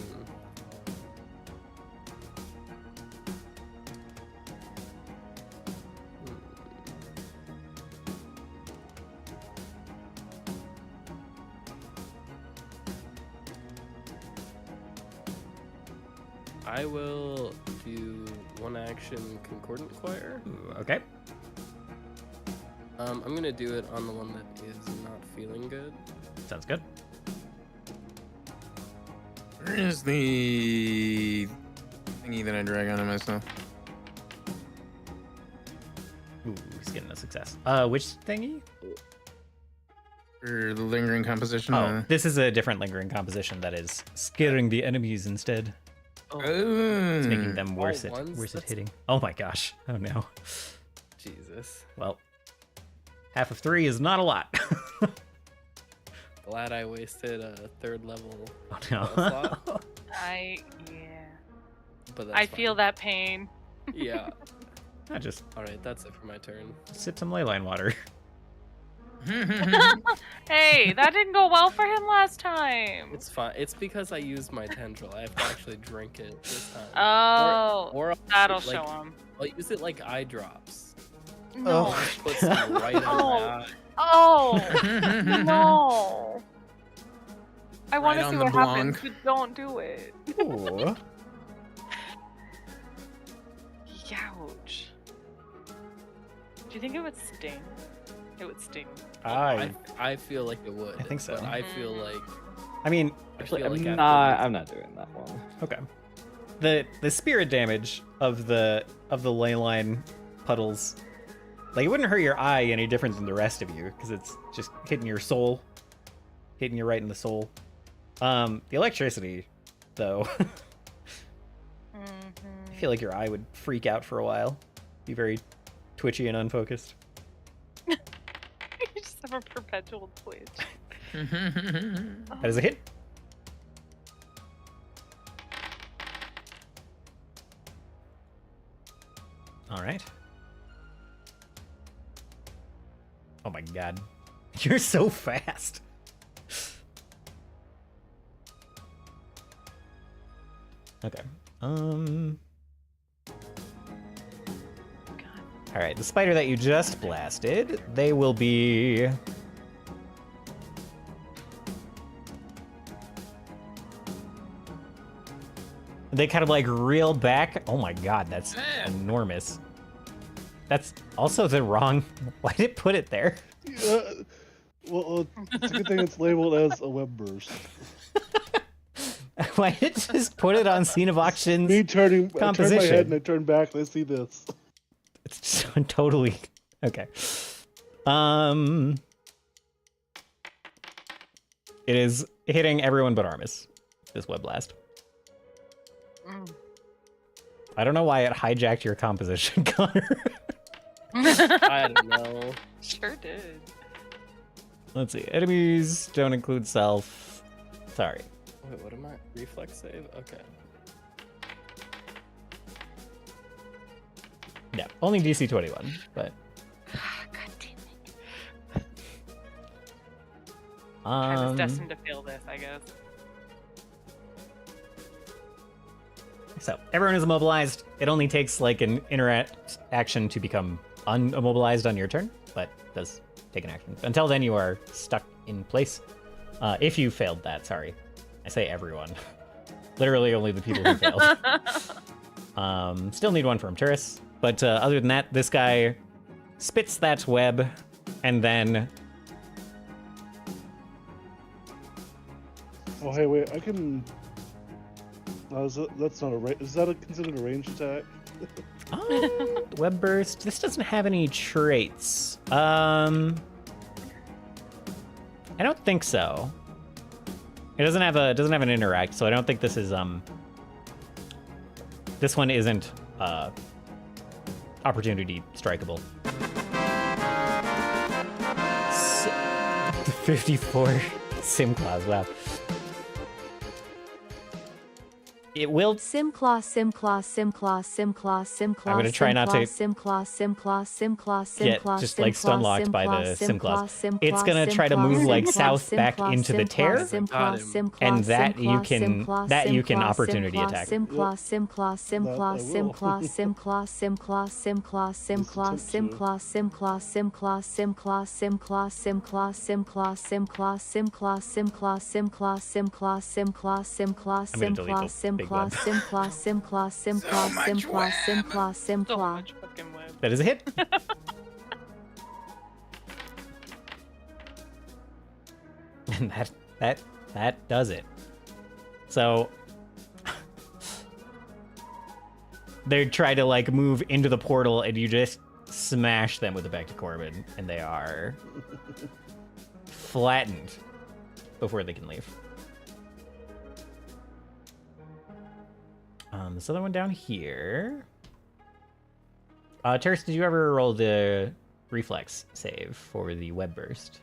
I will do 1 action Concordant Choir. Ooh, okay. I'm gonna do it on the one that is not feeling good. Sounds good. Where is the thingy that I drag onto myself? Ooh, he's getting a success. Which thingy? Or the lingering composition. Oh, this is a different lingering composition that is scaring the enemies instead. It's making them worse at hitting. Oh my gosh. Oh no. Jesus. Well, half of 3 is not a lot. Glad I wasted a 3rd level. Oh no. slot, but that's I fine. feel that pain. Yeah. I just All right, that's it for my turn. sip some leyline water. Hey, that didn't go well for him last time. It's fine. It's because I used my tendril. I have to actually drink it this time. Oh, or I'll that'll use it, show like, him. I'll use it like eye drops. No. Oh. Put some right in Oh. my eye. Oh, no. I want Right to on see the what happens, blanc. but don't do it. Ooh. Youch. Do you think it would sting? It would sting. I feel like it would. I think so. But I feel like I mean, I feel like I'm not doing that one. okay. The spirit damage of the leyline puddles, like it wouldn't hurt your eye any different than the rest of you because it's just hitting your soul, hitting you right in the soul. The electricity, though, I feel like your eye would freak out for a while, be very twitchy and unfocused. You just have a perpetual twitch. That is a hit. All right. Oh my god. You're so fast. Okay. God. All right, the spider that you just blasted, they will be they kind of like reel back. Oh my god, that's enormous. That's also the wrong. Why did it put it there? Well, it's a good thing it's labeled as a web burst. Why did it just put it on Scene of Auction's Me turning, I composition? turn my head and I turn back and I see this. It's just totally okay. It is hitting everyone but Armis. This web blast. I don't know why it hijacked your composition, Konnor. I don't know. Sure did. Let's see. Enemies don't include self. Sorry. Wait, what am I? Reflex save? Okay. Yeah, only DC 21, but God damn it. I was destined to feel this, I guess. So everyone is immobilized. It only takes like an interaction to become unimmobilized on your turn, but does take an action. Until then, you are stuck in place. If you failed that, sorry. I say everyone. Literally only the people who failed. Still need one from Turris. But other than that, this guy spits that web and then... Oh, hey, wait, I can... that's not a is that considered a ranged attack? Web burst. This doesn't have any traits. I don't think so. It doesn't have an interact, so I don't think this is this one isn't opportunity strikeable. 54 sim clause. Wow. It will. Simclaw. I'm gonna try not to get just like stun locked by the Simclaw. It's gonna try to move like south back into the tear, and that you can opportunity attack. I'm gonna delete the big web. So much fucking web. That is a hit. And that does it. So they try to like move into the portal, and you just smash them with the back to Corbin, and they are flattened before they can leave. This other one down here. Turris, did you ever roll the reflex save for the web burst?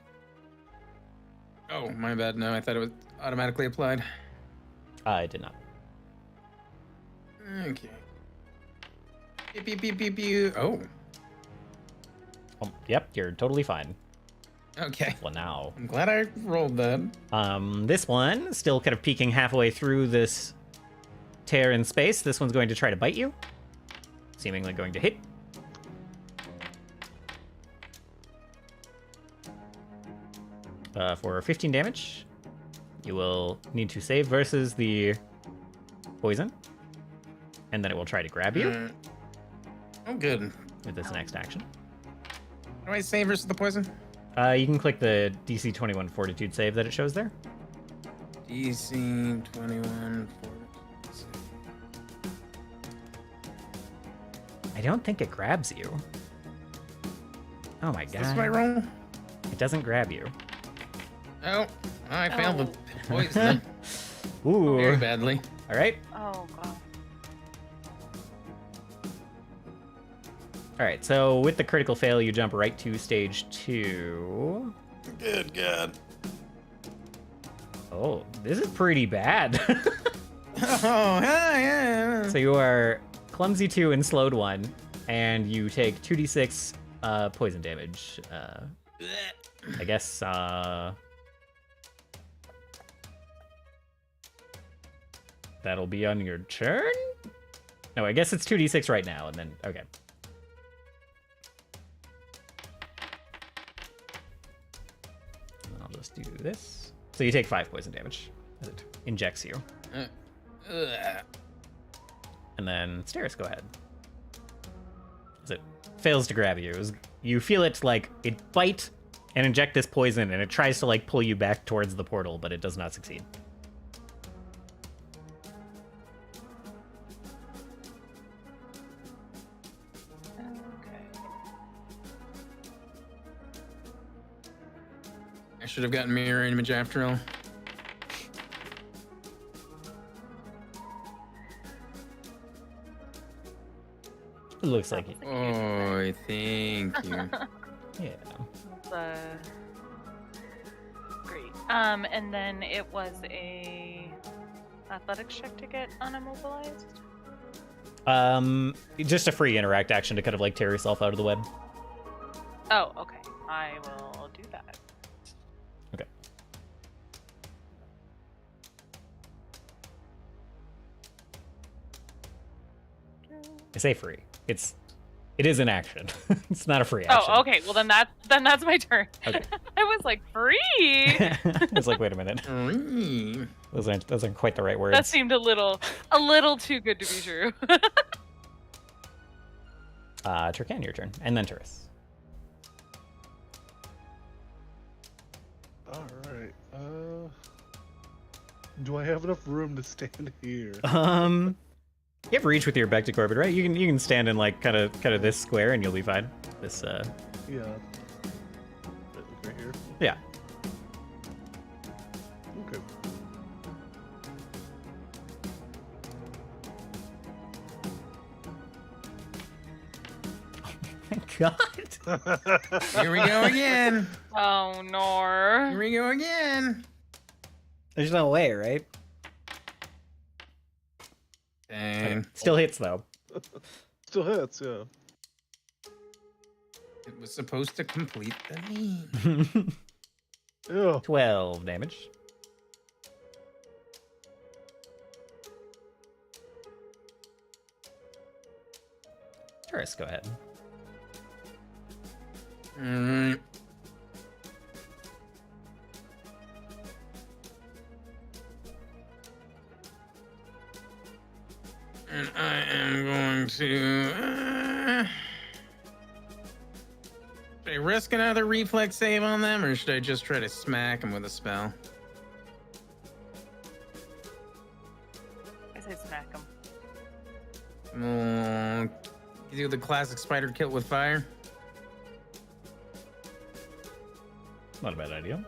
Oh, my bad. No, I thought it was automatically applied. I did not. Okay. Beep, beep, beep, beep, beep. Oh. Yep, you're totally fine. Okay. Well, now. I'm glad I rolled that. This one, still kind of peeking halfway through this tear in space. This one's going to try to bite you. Seemingly going to hit. For 15 damage. You will need to save versus the poison. And then it will try to grab you. Oh, good. With this next action. How do I save versus the poison? You can click the DC 21 Fortitude save that it shows there. DC 21 Fortitude. I don't think it grabs you. Oh my god. That's my roll? It doesn't grab you. Oh, I failed the poison. Ooh. Very badly. All right. Oh god. All right. So with the critical fail, you jump right to stage 2. Good God. Oh, this is pretty bad. Oh, yeah. So you are clumsy 2 and slowed 1, and you take 2d6 poison damage. I guess. That'll be on your turn? No, I guess it's 2d6 right now, and then, okay. And I'll just do this. So you take 5 poison damage as it injects you. And then, Steris, go ahead. As it fails to grab you. You feel it, like, it bite and inject this poison, and it tries to, like, pull you back towards the portal, but it does not succeed. I should have gotten mirror image after all. It looks like it. Oh, thank you. Yeah. Great. And then it was a athletics check to get unimmobilized. Just a free interact action to kind of like tear yourself out of the web. Oh, okay. I will do that. Okay. I say free. It is an action. It's not a free action. Oh, okay. Well, then that's my turn. Okay. I was like, free? I was like, wait a minute. Those aren't quite the right words. That seemed a little too good to be true. Turkan, your turn, and then Turris. All right. Do I have enough room to stand here? You have reach with your back to Corbin, right? You can stand in like kind of this square, and you'll be fine. This Yeah. Right here. Yeah. Okay. My God. Here we go again. Oh, no. Here we go again. There's no way, right? Dang. Still hits though. Still hits, yeah. It was supposed to complete the need. Yeah. 12 damage. Turris, go ahead. Alright. And I am going to... should I risk another reflex save on them, or should I just try to smack them with a spell? I say smack him. You do the classic spider kill with fire? Not a bad idea.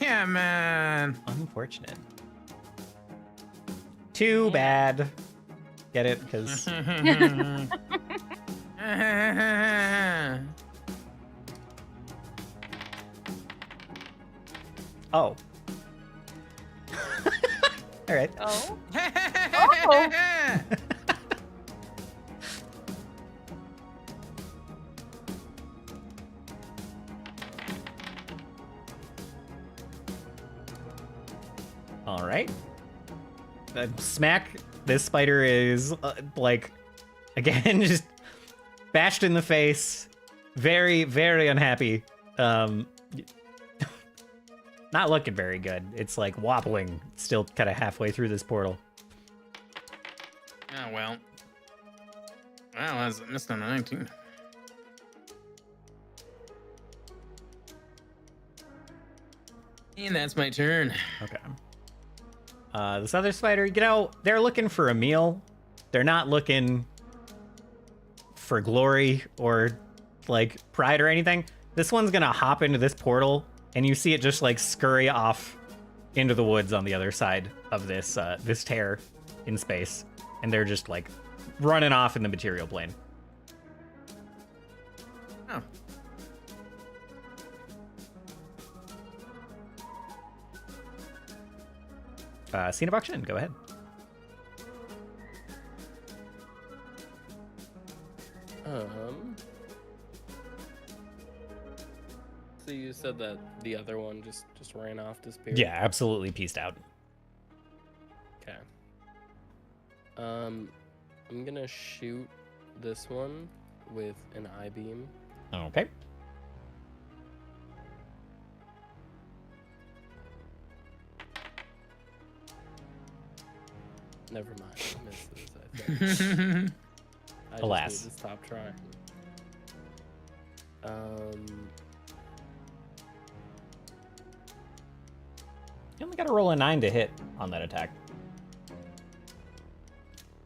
Yeah, man. Unfortunate. Too bad. Get it? Because oh. All right. Oh. All right. Smack. This spider is like, again, just bashed in the face. Very, very unhappy. Not looking very good. It's like wobbling, still kind of halfway through this portal. Oh, well. Well, I was missed on the 19. And that's my turn. Okay. This other spider, you know, they're looking for a meal. They're not looking for glory or like pride or anything. This one's gonna hop into this portal, and you see it just like scurry off into the woods on the other side of this this tear in space, and they're just like running off in the material plane. Oh. Scene of auction, go ahead. So you said that the other one just ran off, disappeared? Yeah, absolutely pieced out. Okay. I'm gonna shoot this one with an I-beam. Okay. Never mind. I missed this, I think. I Alas. just need to stop trying. You only got to roll a 9 to hit on that attack.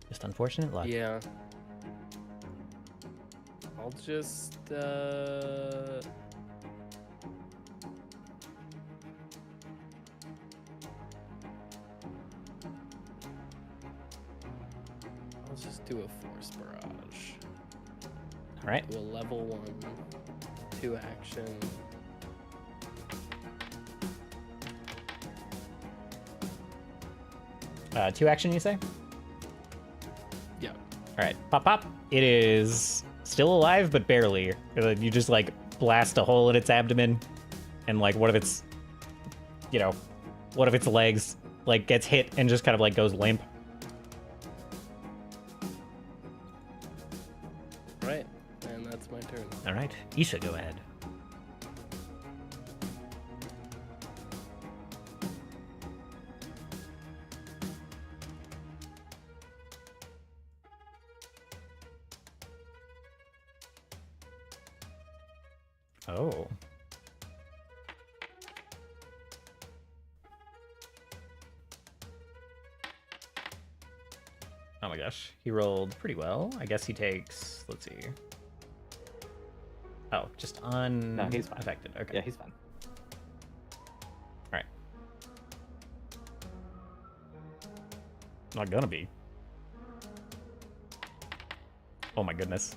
Just unfortunate luck. Yeah. I'll just I'll just do a force barrage. All right. Do a level 1, 2 action. Two action, you say? Yeah. All right, pop, pop. It is still alive, but barely. You just like blast a hole in its abdomen, and like one of its, you know, one of its legs like gets hit and just kind of like goes limp. Right, and that's my turn. All right, Isha, go ahead. Oh. Oh my gosh, he rolled pretty well. I guess he takes, let's see. Oh, just No, he's fine. unaffected. Okay. Yeah, he's fine. All right. Not gonna be. Oh my goodness.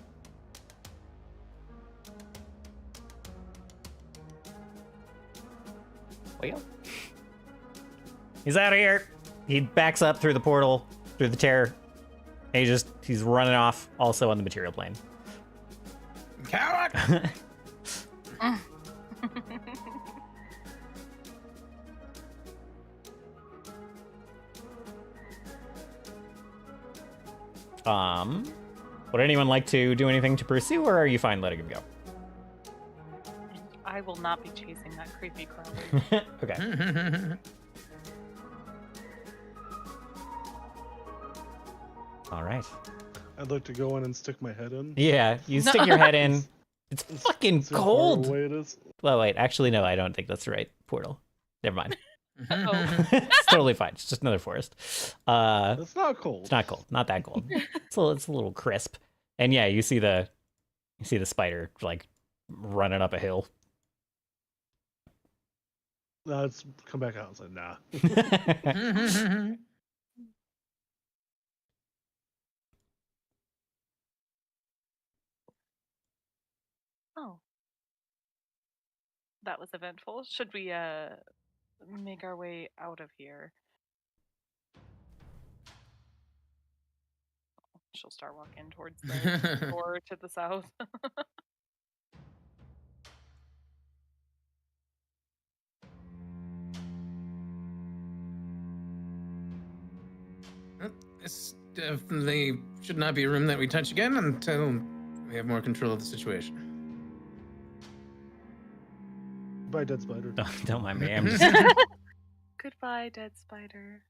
Well, He's out of here. He backs up through the portal, through the tear. And he's running off also on the material plane. Coward! Would anyone like to do anything to pursue, or are you fine letting him go? I will not be chasing that creepy crawler. Okay. All right. I'd like to go in and stick my head in. Yeah, you stick your head in. It's fucking See how far cold. away it is. Well, wait. Actually, no. I don't think that's the right portal. Never mind. Uh-oh. It's totally fine. It's just another forest. It's not cold. It's not cold. Not that cold. It's a little crisp. And yeah, you see the You see the spider like running up a hill. No, it's come back out. It's like, nah. Oh. That was eventful. Should we make our way out of here? She'll start walking towards the door to the south. This definitely should not be a room that we touch again until we have more control of the situation. Bye, dead spider. Don't mind me. I'm just Goodbye, dead spider.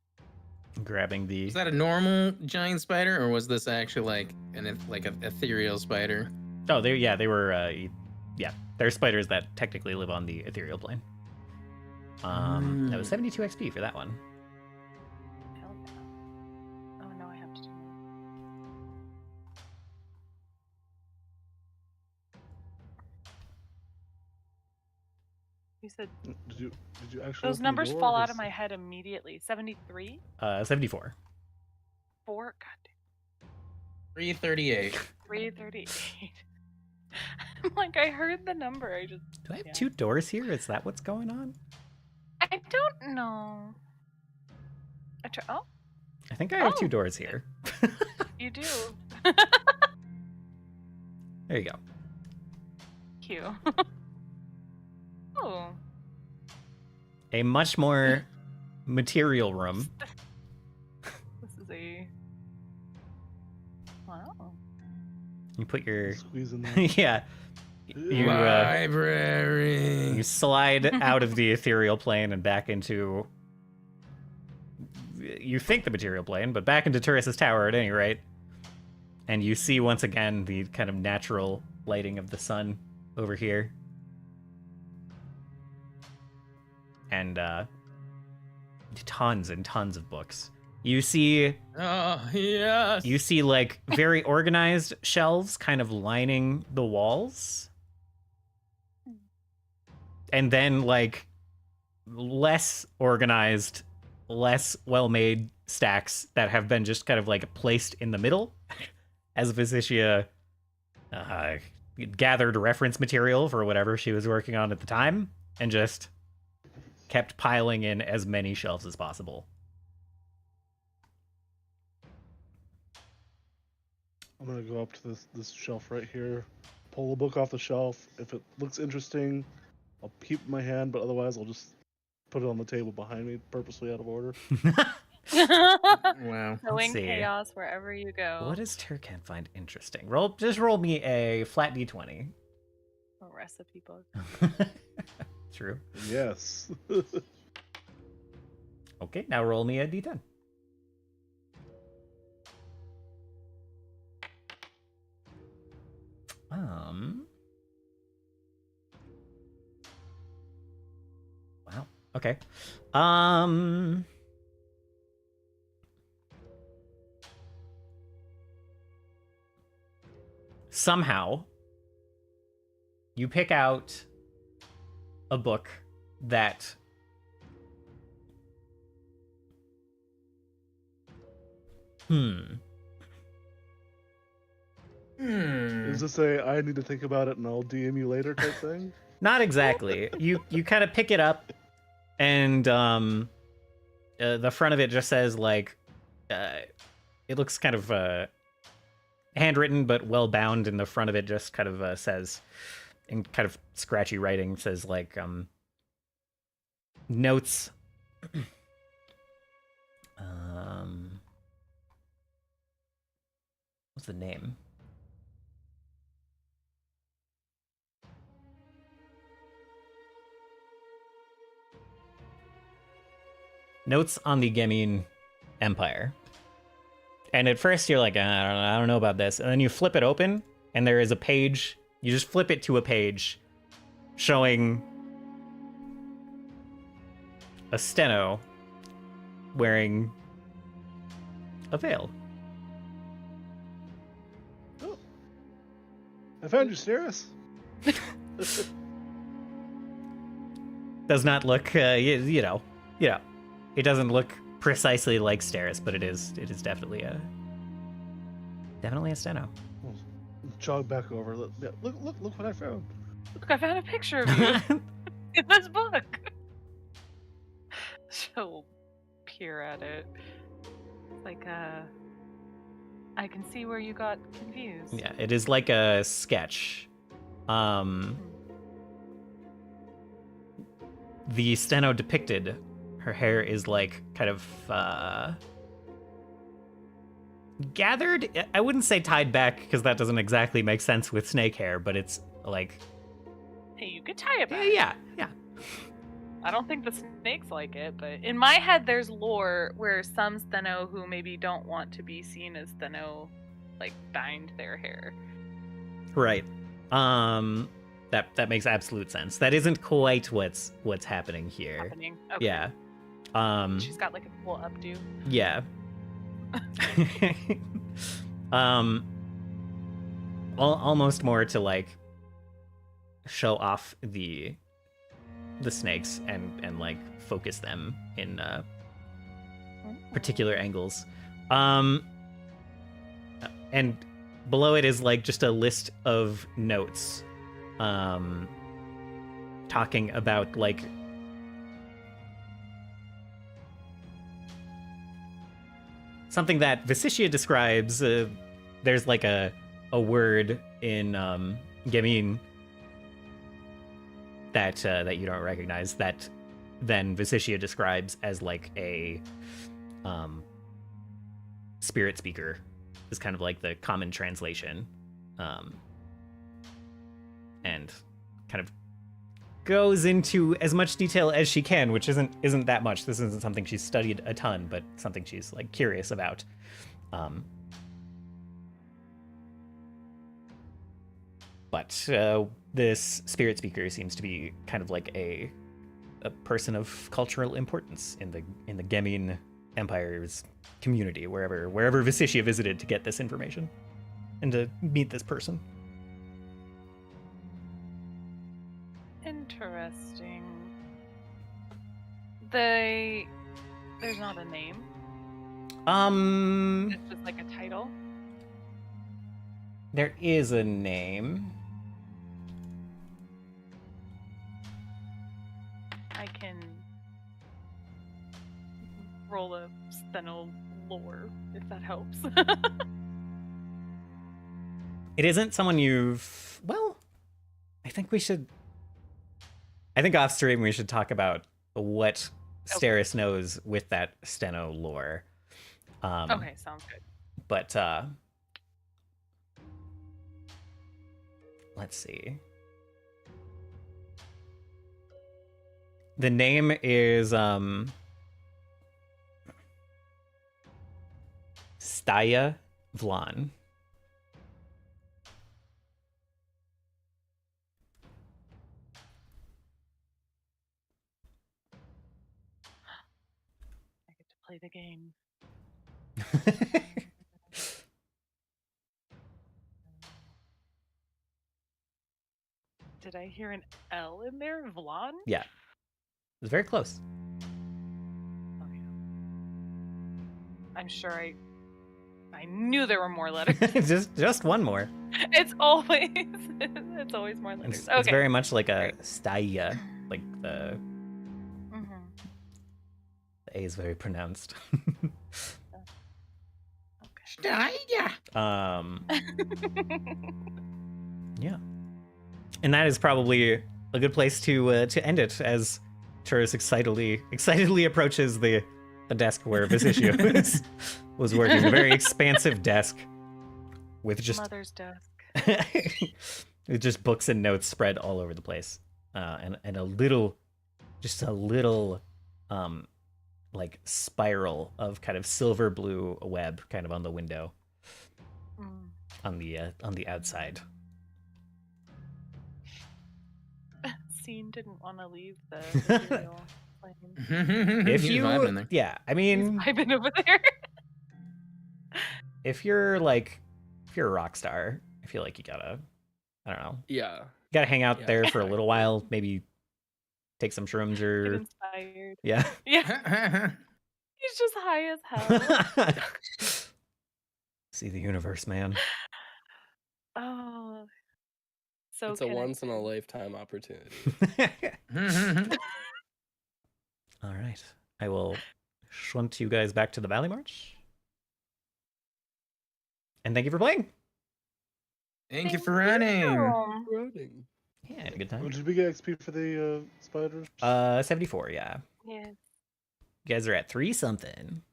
grabbing the. Is that a normal giant spider, or was this actually like an ethereal spider? Oh, they were. Yeah, they're spiders that technically live on the ethereal plane. That was 72 XP for that one. Hell yeah. Oh no, I have to do that. You said Did you actually? those open the numbers door? fall out of 'Cause my head immediately. 73? 74. 4? God damn. 338. 338. I'm like, I heard the number. I just. Do I have yeah. 2 doors here? Is that what's going on? I don't know. Oh, I think I have 2 Oh. doors here. you do. There you go. Cute. Oh. A much more material room. This is a. Wow. You put your Squeeze in there. yeah. You Library. you slide out of the ethereal plane and back into. You think the material plane, but back into Turris's tower at any rate. And you see once again the kind of natural lighting of the sun over here. And tons and tons of books. You see Oh, yes. you see like very organized shelves kind of lining the walls. And then like less organized, less well-made stacks that have been just kind of like placed in the middle as Visicia gathered reference material for whatever she was working on at the time and just kept piling in as many shelves as possible. I'm gonna go up to this shelf right here, pull a book off the shelf. If it looks interesting, I'll keep my hand, but otherwise I'll just put it on the table behind me, purposely out of order. Wow. Sowing see. chaos wherever you go. What does Turcan find interesting? Just roll me a flat d20. A recipe book. True. Yes. Okay, now roll me a d10. Wow. Okay. Somehow you pick out a book that Is this a I need to think about it and I'll DM you later type thing? Not exactly. You kind of pick it up, and the front of it just says like, it looks kind of handwritten but well bound, and the front of it just kind of says, in kind of scratchy writing, says like notes. What's the name? Notes on the Gemin Empire. And at first you're like, I don't know about this. And then you flip it open, and there is a page. You just flip it to a page showing a steno wearing a veil. Oh. I found you, Sarahs. Does not look, you know, it doesn't look precisely like Steris, but it is definitely a steno. Jog back over. Look what I found. Look, I found a picture of you in this book. She'll peer at it. Like, I can see where you got confused. Yeah, it is like a sketch. The steno depicted, her hair is like kind of gathered. I wouldn't say tied back because that doesn't exactly make sense with snake hair, but it's like, hey, you could tie it back. Yeah. I don't think the snakes like it, but in my head, there's lore where some steno who maybe don't want to be seen as steno, like, bind their hair. Right. That makes absolute sense. That isn't quite what's happening here. Okay. Yeah. She's got like a full updo. Yeah. Almost more to like show off the snakes and like focus them in particular angles. And below it is like just a list of notes talking about like something that Visicia describes. There's like a word in Gemin that you don't recognize, that then Visicia describes as like a spirit speaker, is kind of like the common translation, and kind of goes into as much detail as she can, which isn't that much. This isn't something she's studied a ton, but something she's like curious about. But this spirit speaker seems to be kind of like a person of cultural importance in the Gemin Empire's community, wherever Visicia visited to get this information and to meet this person. Interesting. There's not a name. It's just like a title. There is a name. I can roll a steno lore if that helps. It isn't someone you've... Well, I think off stream we should talk about what Steris knows with that steno lore. Okay, sounds good. But let's see. The name is Staya Vlan. I get to play the game. Did I hear an L in there? Vlan? Yeah. It was very close. Okay. I'm sure I knew there were more letters. just one more. It's always more letters. It's very much like a Staya, like the A is very pronounced. Staya. Yeah. And that is probably a good place to end it, as Turris excitedly approaches the desk where Visicia was working. A very expansive desk with just mother's desk. with just books and notes spread all over the place, and a little like spiral of kind of silver blue web kind of on the window, on the outside. Scene didn't want to leave the material plane. If He's you, vibing in there. yeah, I mean, I've been over there. if you're a rock star, I feel like you gotta I don't know. Yeah. Gotta hang out Yeah. there for a little while. Maybe take some shrooms Get or inspired. yeah. Yeah, he's just high as hell. See the universe, man. Oh, so It's a once in a connected. lifetime opportunity. All right. I will shunt you guys back to the Valley March. And thank you for playing. Thank you for running. Running. Yeah, I had a good time. Did we get XP for the spiders? 74, yeah. Yeah, You guys are at 3 something.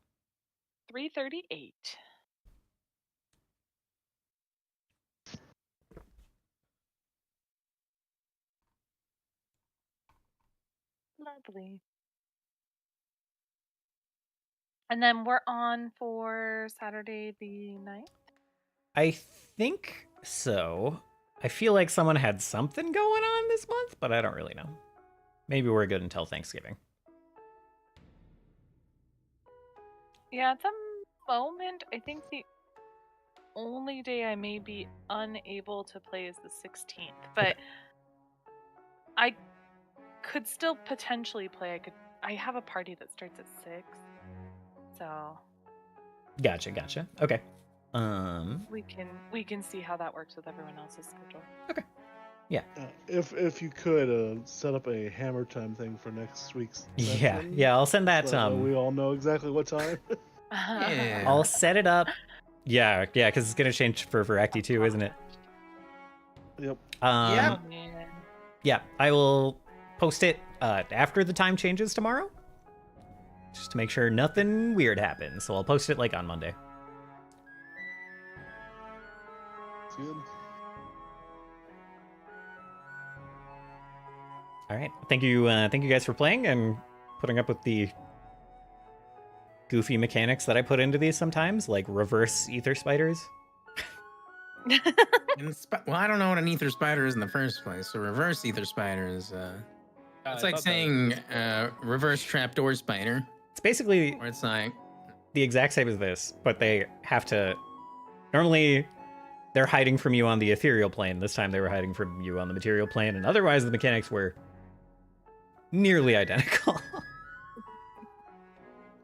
338. Lovely. And then we're on for Saturday the 9th. I think so. I feel like someone had something going on this month, but I don't really know. Maybe we're good until Thanksgiving. Yeah, at the moment, I think the only day I may be unable to play is the 16th, but I could still potentially play. I have a party that starts at 6, so Gotcha. Okay. we can see how that works with everyone else's schedule. If you could set up a hammer time thing for next week's session, Yeah, I'll send that. so that we all know exactly what time. Yeah. I'll set it up. Yeah, because it's gonna change for Voraktee too, isn't it? Yep. Yep. Oh, man. Yeah, I will post it after the time changes tomorrow, just to make sure nothing weird happens. So I'll post it like on Monday. It's good. All right, thank you guys for playing and putting up with the goofy mechanics that I put into these sometimes, like reverse ether spiders. Well, I don't know what an ether spider is in the first place. So reverse ether spider is it's like saying reverse trapdoor spider. It's basically Or it's like the exact same as this, but they have to. Normally, they're hiding from you on the ethereal plane. This time, they were hiding from you on the material plane, and otherwise, the mechanics were nearly identical.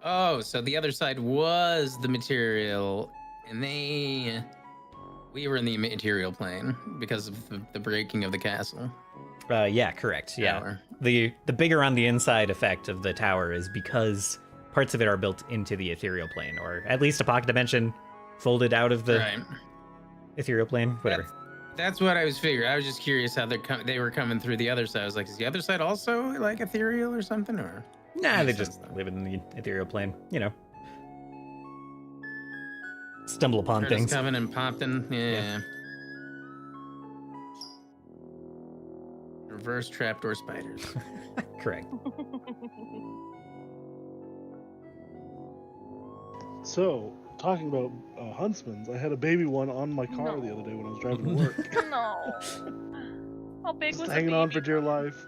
oh, so the other side was the material, and we were in the material plane because of the breaking of the castle. Yeah, correct. Yeah, Tower. the bigger on the inside effect of the tower is because parts of it are built into the ethereal plane, or at least a pocket dimension folded out of the Right. ethereal plane. Whatever. That's what I was figuring. I was just curious how they were coming through the other side. I was like, is the other side also like ethereal or something? Or Nah, they makes just sense, though. live in the ethereal plane. You know, stumble upon Turris things. coming and popped in. Yeah. Reverse trapdoor spiders. Correct. So, talking about huntsmans, I had a baby one on my car the other day when I was driving to work. No. How big Just was the hanging on for baby? dear life.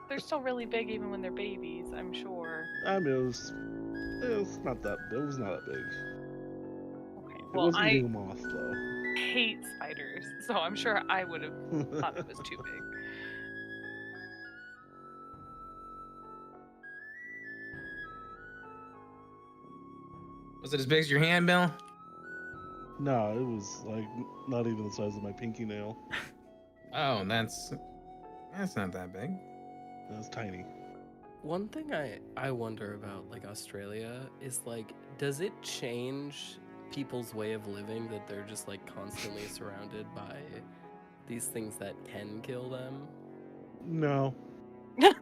They're still really big even when they're babies, I'm sure. I mean, it was not that. It was not that big. Okay. It Well, was I eating a moth though. hate spiders, so I'm sure I would have thought it was too big. Was it as big as your hand, Bill? No, it was like not even the size of my pinky nail. Oh, that's not that big. It was tiny. One thing I wonder about like Australia is like, does it change people's way of living that they're just like constantly surrounded by these things that can kill them? No. I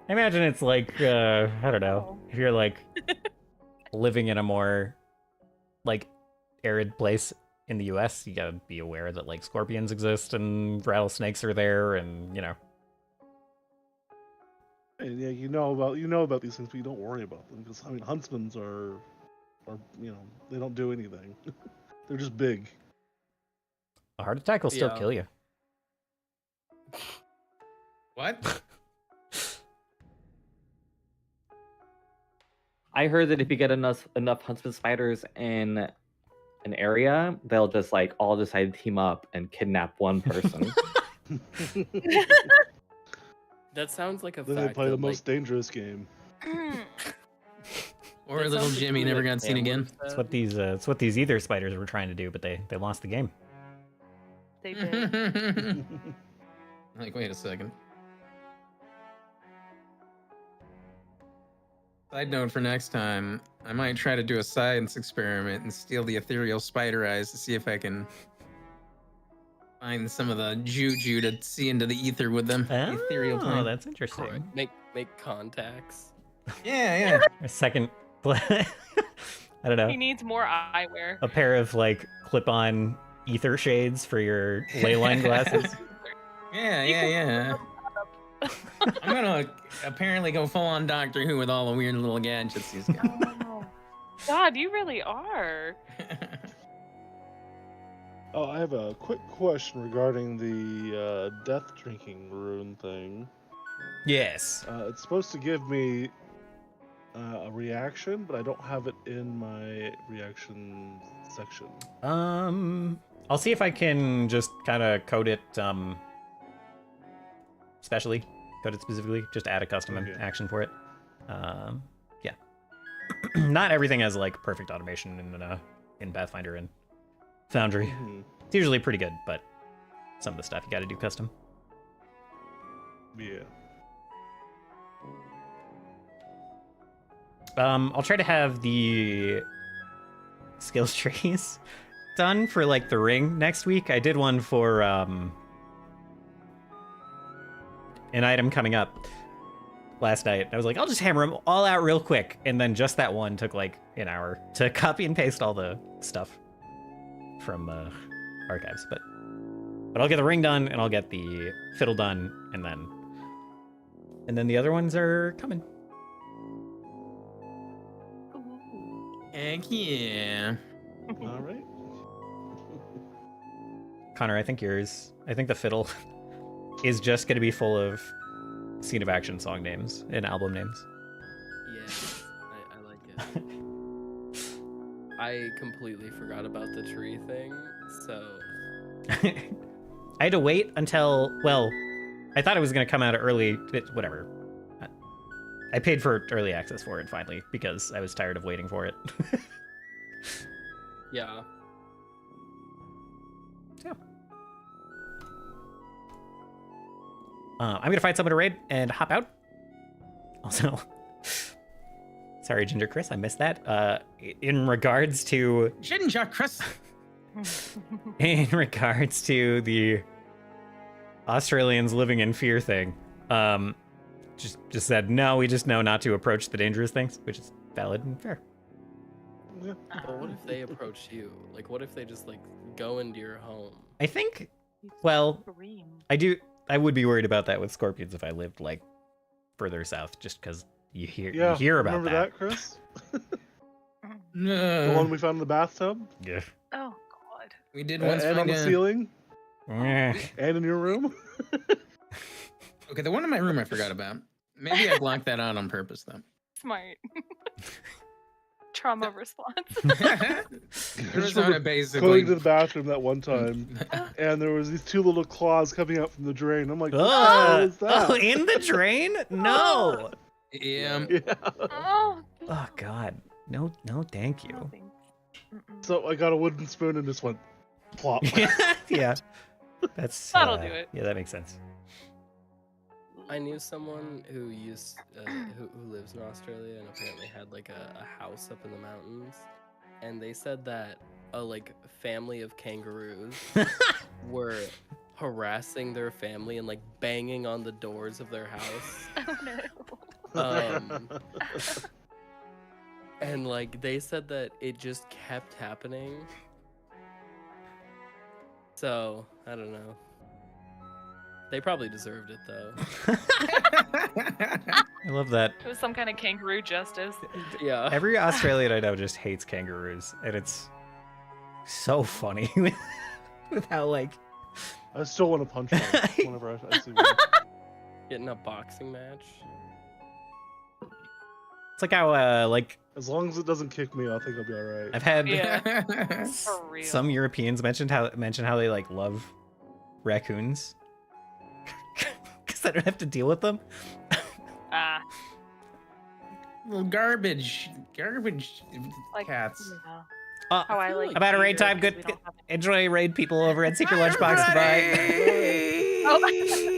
imagine it's like I don't know. Oh. If you're like living in a more like arid place in the US, you gotta be aware that like scorpions exist and rattlesnakes are there, and you know. And yeah, you know about these things, but you don't worry about them because I mean, huntsmen are they don't do anything. They're just big. A heart attack will still Yeah. kill you. What? I heard that if you get enough huntsman spiders in an area, they'll just like all decide to team up and kidnap one person. That sounds like a Then fact they play that, the most dangerous game. Or that little sounds like Jimmy something never that got seen Cam again. would've It's said. what these ether spiders were trying to do, but they lost the game. They did. Like, wait a second. Side note for next time, I might try to do a science experiment and steal the ethereal spider eyes to see if I can find some of the juju to see into the ether with them. The ethereal Oh, plane. that's interesting. Correct. Make contacts. Yeah. A second, I don't know, He needs more eyewear. a pair of like clip-on ether shades for your ley line glasses. Yeah. I'm gonna apparently go full on Doctor Who with all the weird little gadgets he's got. Oh, God, you really are. Oh, I have a quick question regarding the death drinking rune thing. Yes. It's supposed to give me a reaction, but I don't have it in my reaction section. I'll see if I can just kind of code it, specially, code it specifically, just add a custom Okay. action for it. Yeah. Not everything has like perfect automation in Pathfinder and Foundry. Mhm. It's usually pretty good, but some of the stuff you got to do custom. Yeah. I'll try to have the skills trees done for like the ring next week. I did one for an item coming up last night. I was like, I'll just hammer them all out real quick, and then just that one took like an hour to copy and paste all the stuff from archives. But I'll get the ring done, and I'll get the fiddle done, and then the other ones are coming. Heck yeah. All right. Konnor, I think the fiddle is just going to be full of scene of action song names and album names. Yes, I like it. I completely forgot about the tree thing, so I had to wait until, well, I thought it was going to come out early, whatever. I paid for early access for it finally because I was tired of waiting for it. yeah. Yeah. I'm going to find someone to raid and hop out. Also, sorry, Ginger Chris, I missed that. In regards to Ginger Chris. in regards to the Australians living in fear thing, just said no. We just know not to approach the dangerous things, which is valid and fair. Yeah. But what if they approach you? Like, what if they just like go into your home? I think. Well, Green. I would be worried about that with scorpions if I lived like further south, just because you hear about remember that, Chris? No. The one we found in the bathtub? Yeah. Oh, God. We did once And on find the a... ceiling? Eh. And in your room? Okay, the one in my room I forgot about. Maybe I blocked that out on purpose, though. Smart. Trauma response. Arizona Going basically... to the bathroom that one time, and there was these two little claws coming out from the drain. I'm like, what Ugh. is that? Oh, in the drain? No. Yeah. Yeah. Oh, Oh God. No, thank you. no thanks. Mm-mm. So I got a wooden spoon and just went plop. Yeah. That's That'll do it. Yeah, that makes sense. I knew someone who who lives in Australia and apparently had like a house up in the mountains, and they said that a like family of kangaroos were harassing their family and like banging on the doors of their house. Oh, no. And like they said that it just kept happening. So I don't know. They probably deserved it though. I love that. It was some kind of kangaroo justice. Yeah. Every Australian I know just hates kangaroos, and it's so funny with how like I still want to punch one whenever I see one. Getting a boxing match. it's like how like As long as it doesn't kick me, I think I'll be all right. I've had Yeah. For real. some Europeans mention how they like love raccoons because I don't have to deal with them. Ah, Little garbage like cats. you know, Uh, how I like. I'm out of raid beer time. because Good. we don't have Enjoy raid people over at Secret Lunchbox. Goodbye. Oh.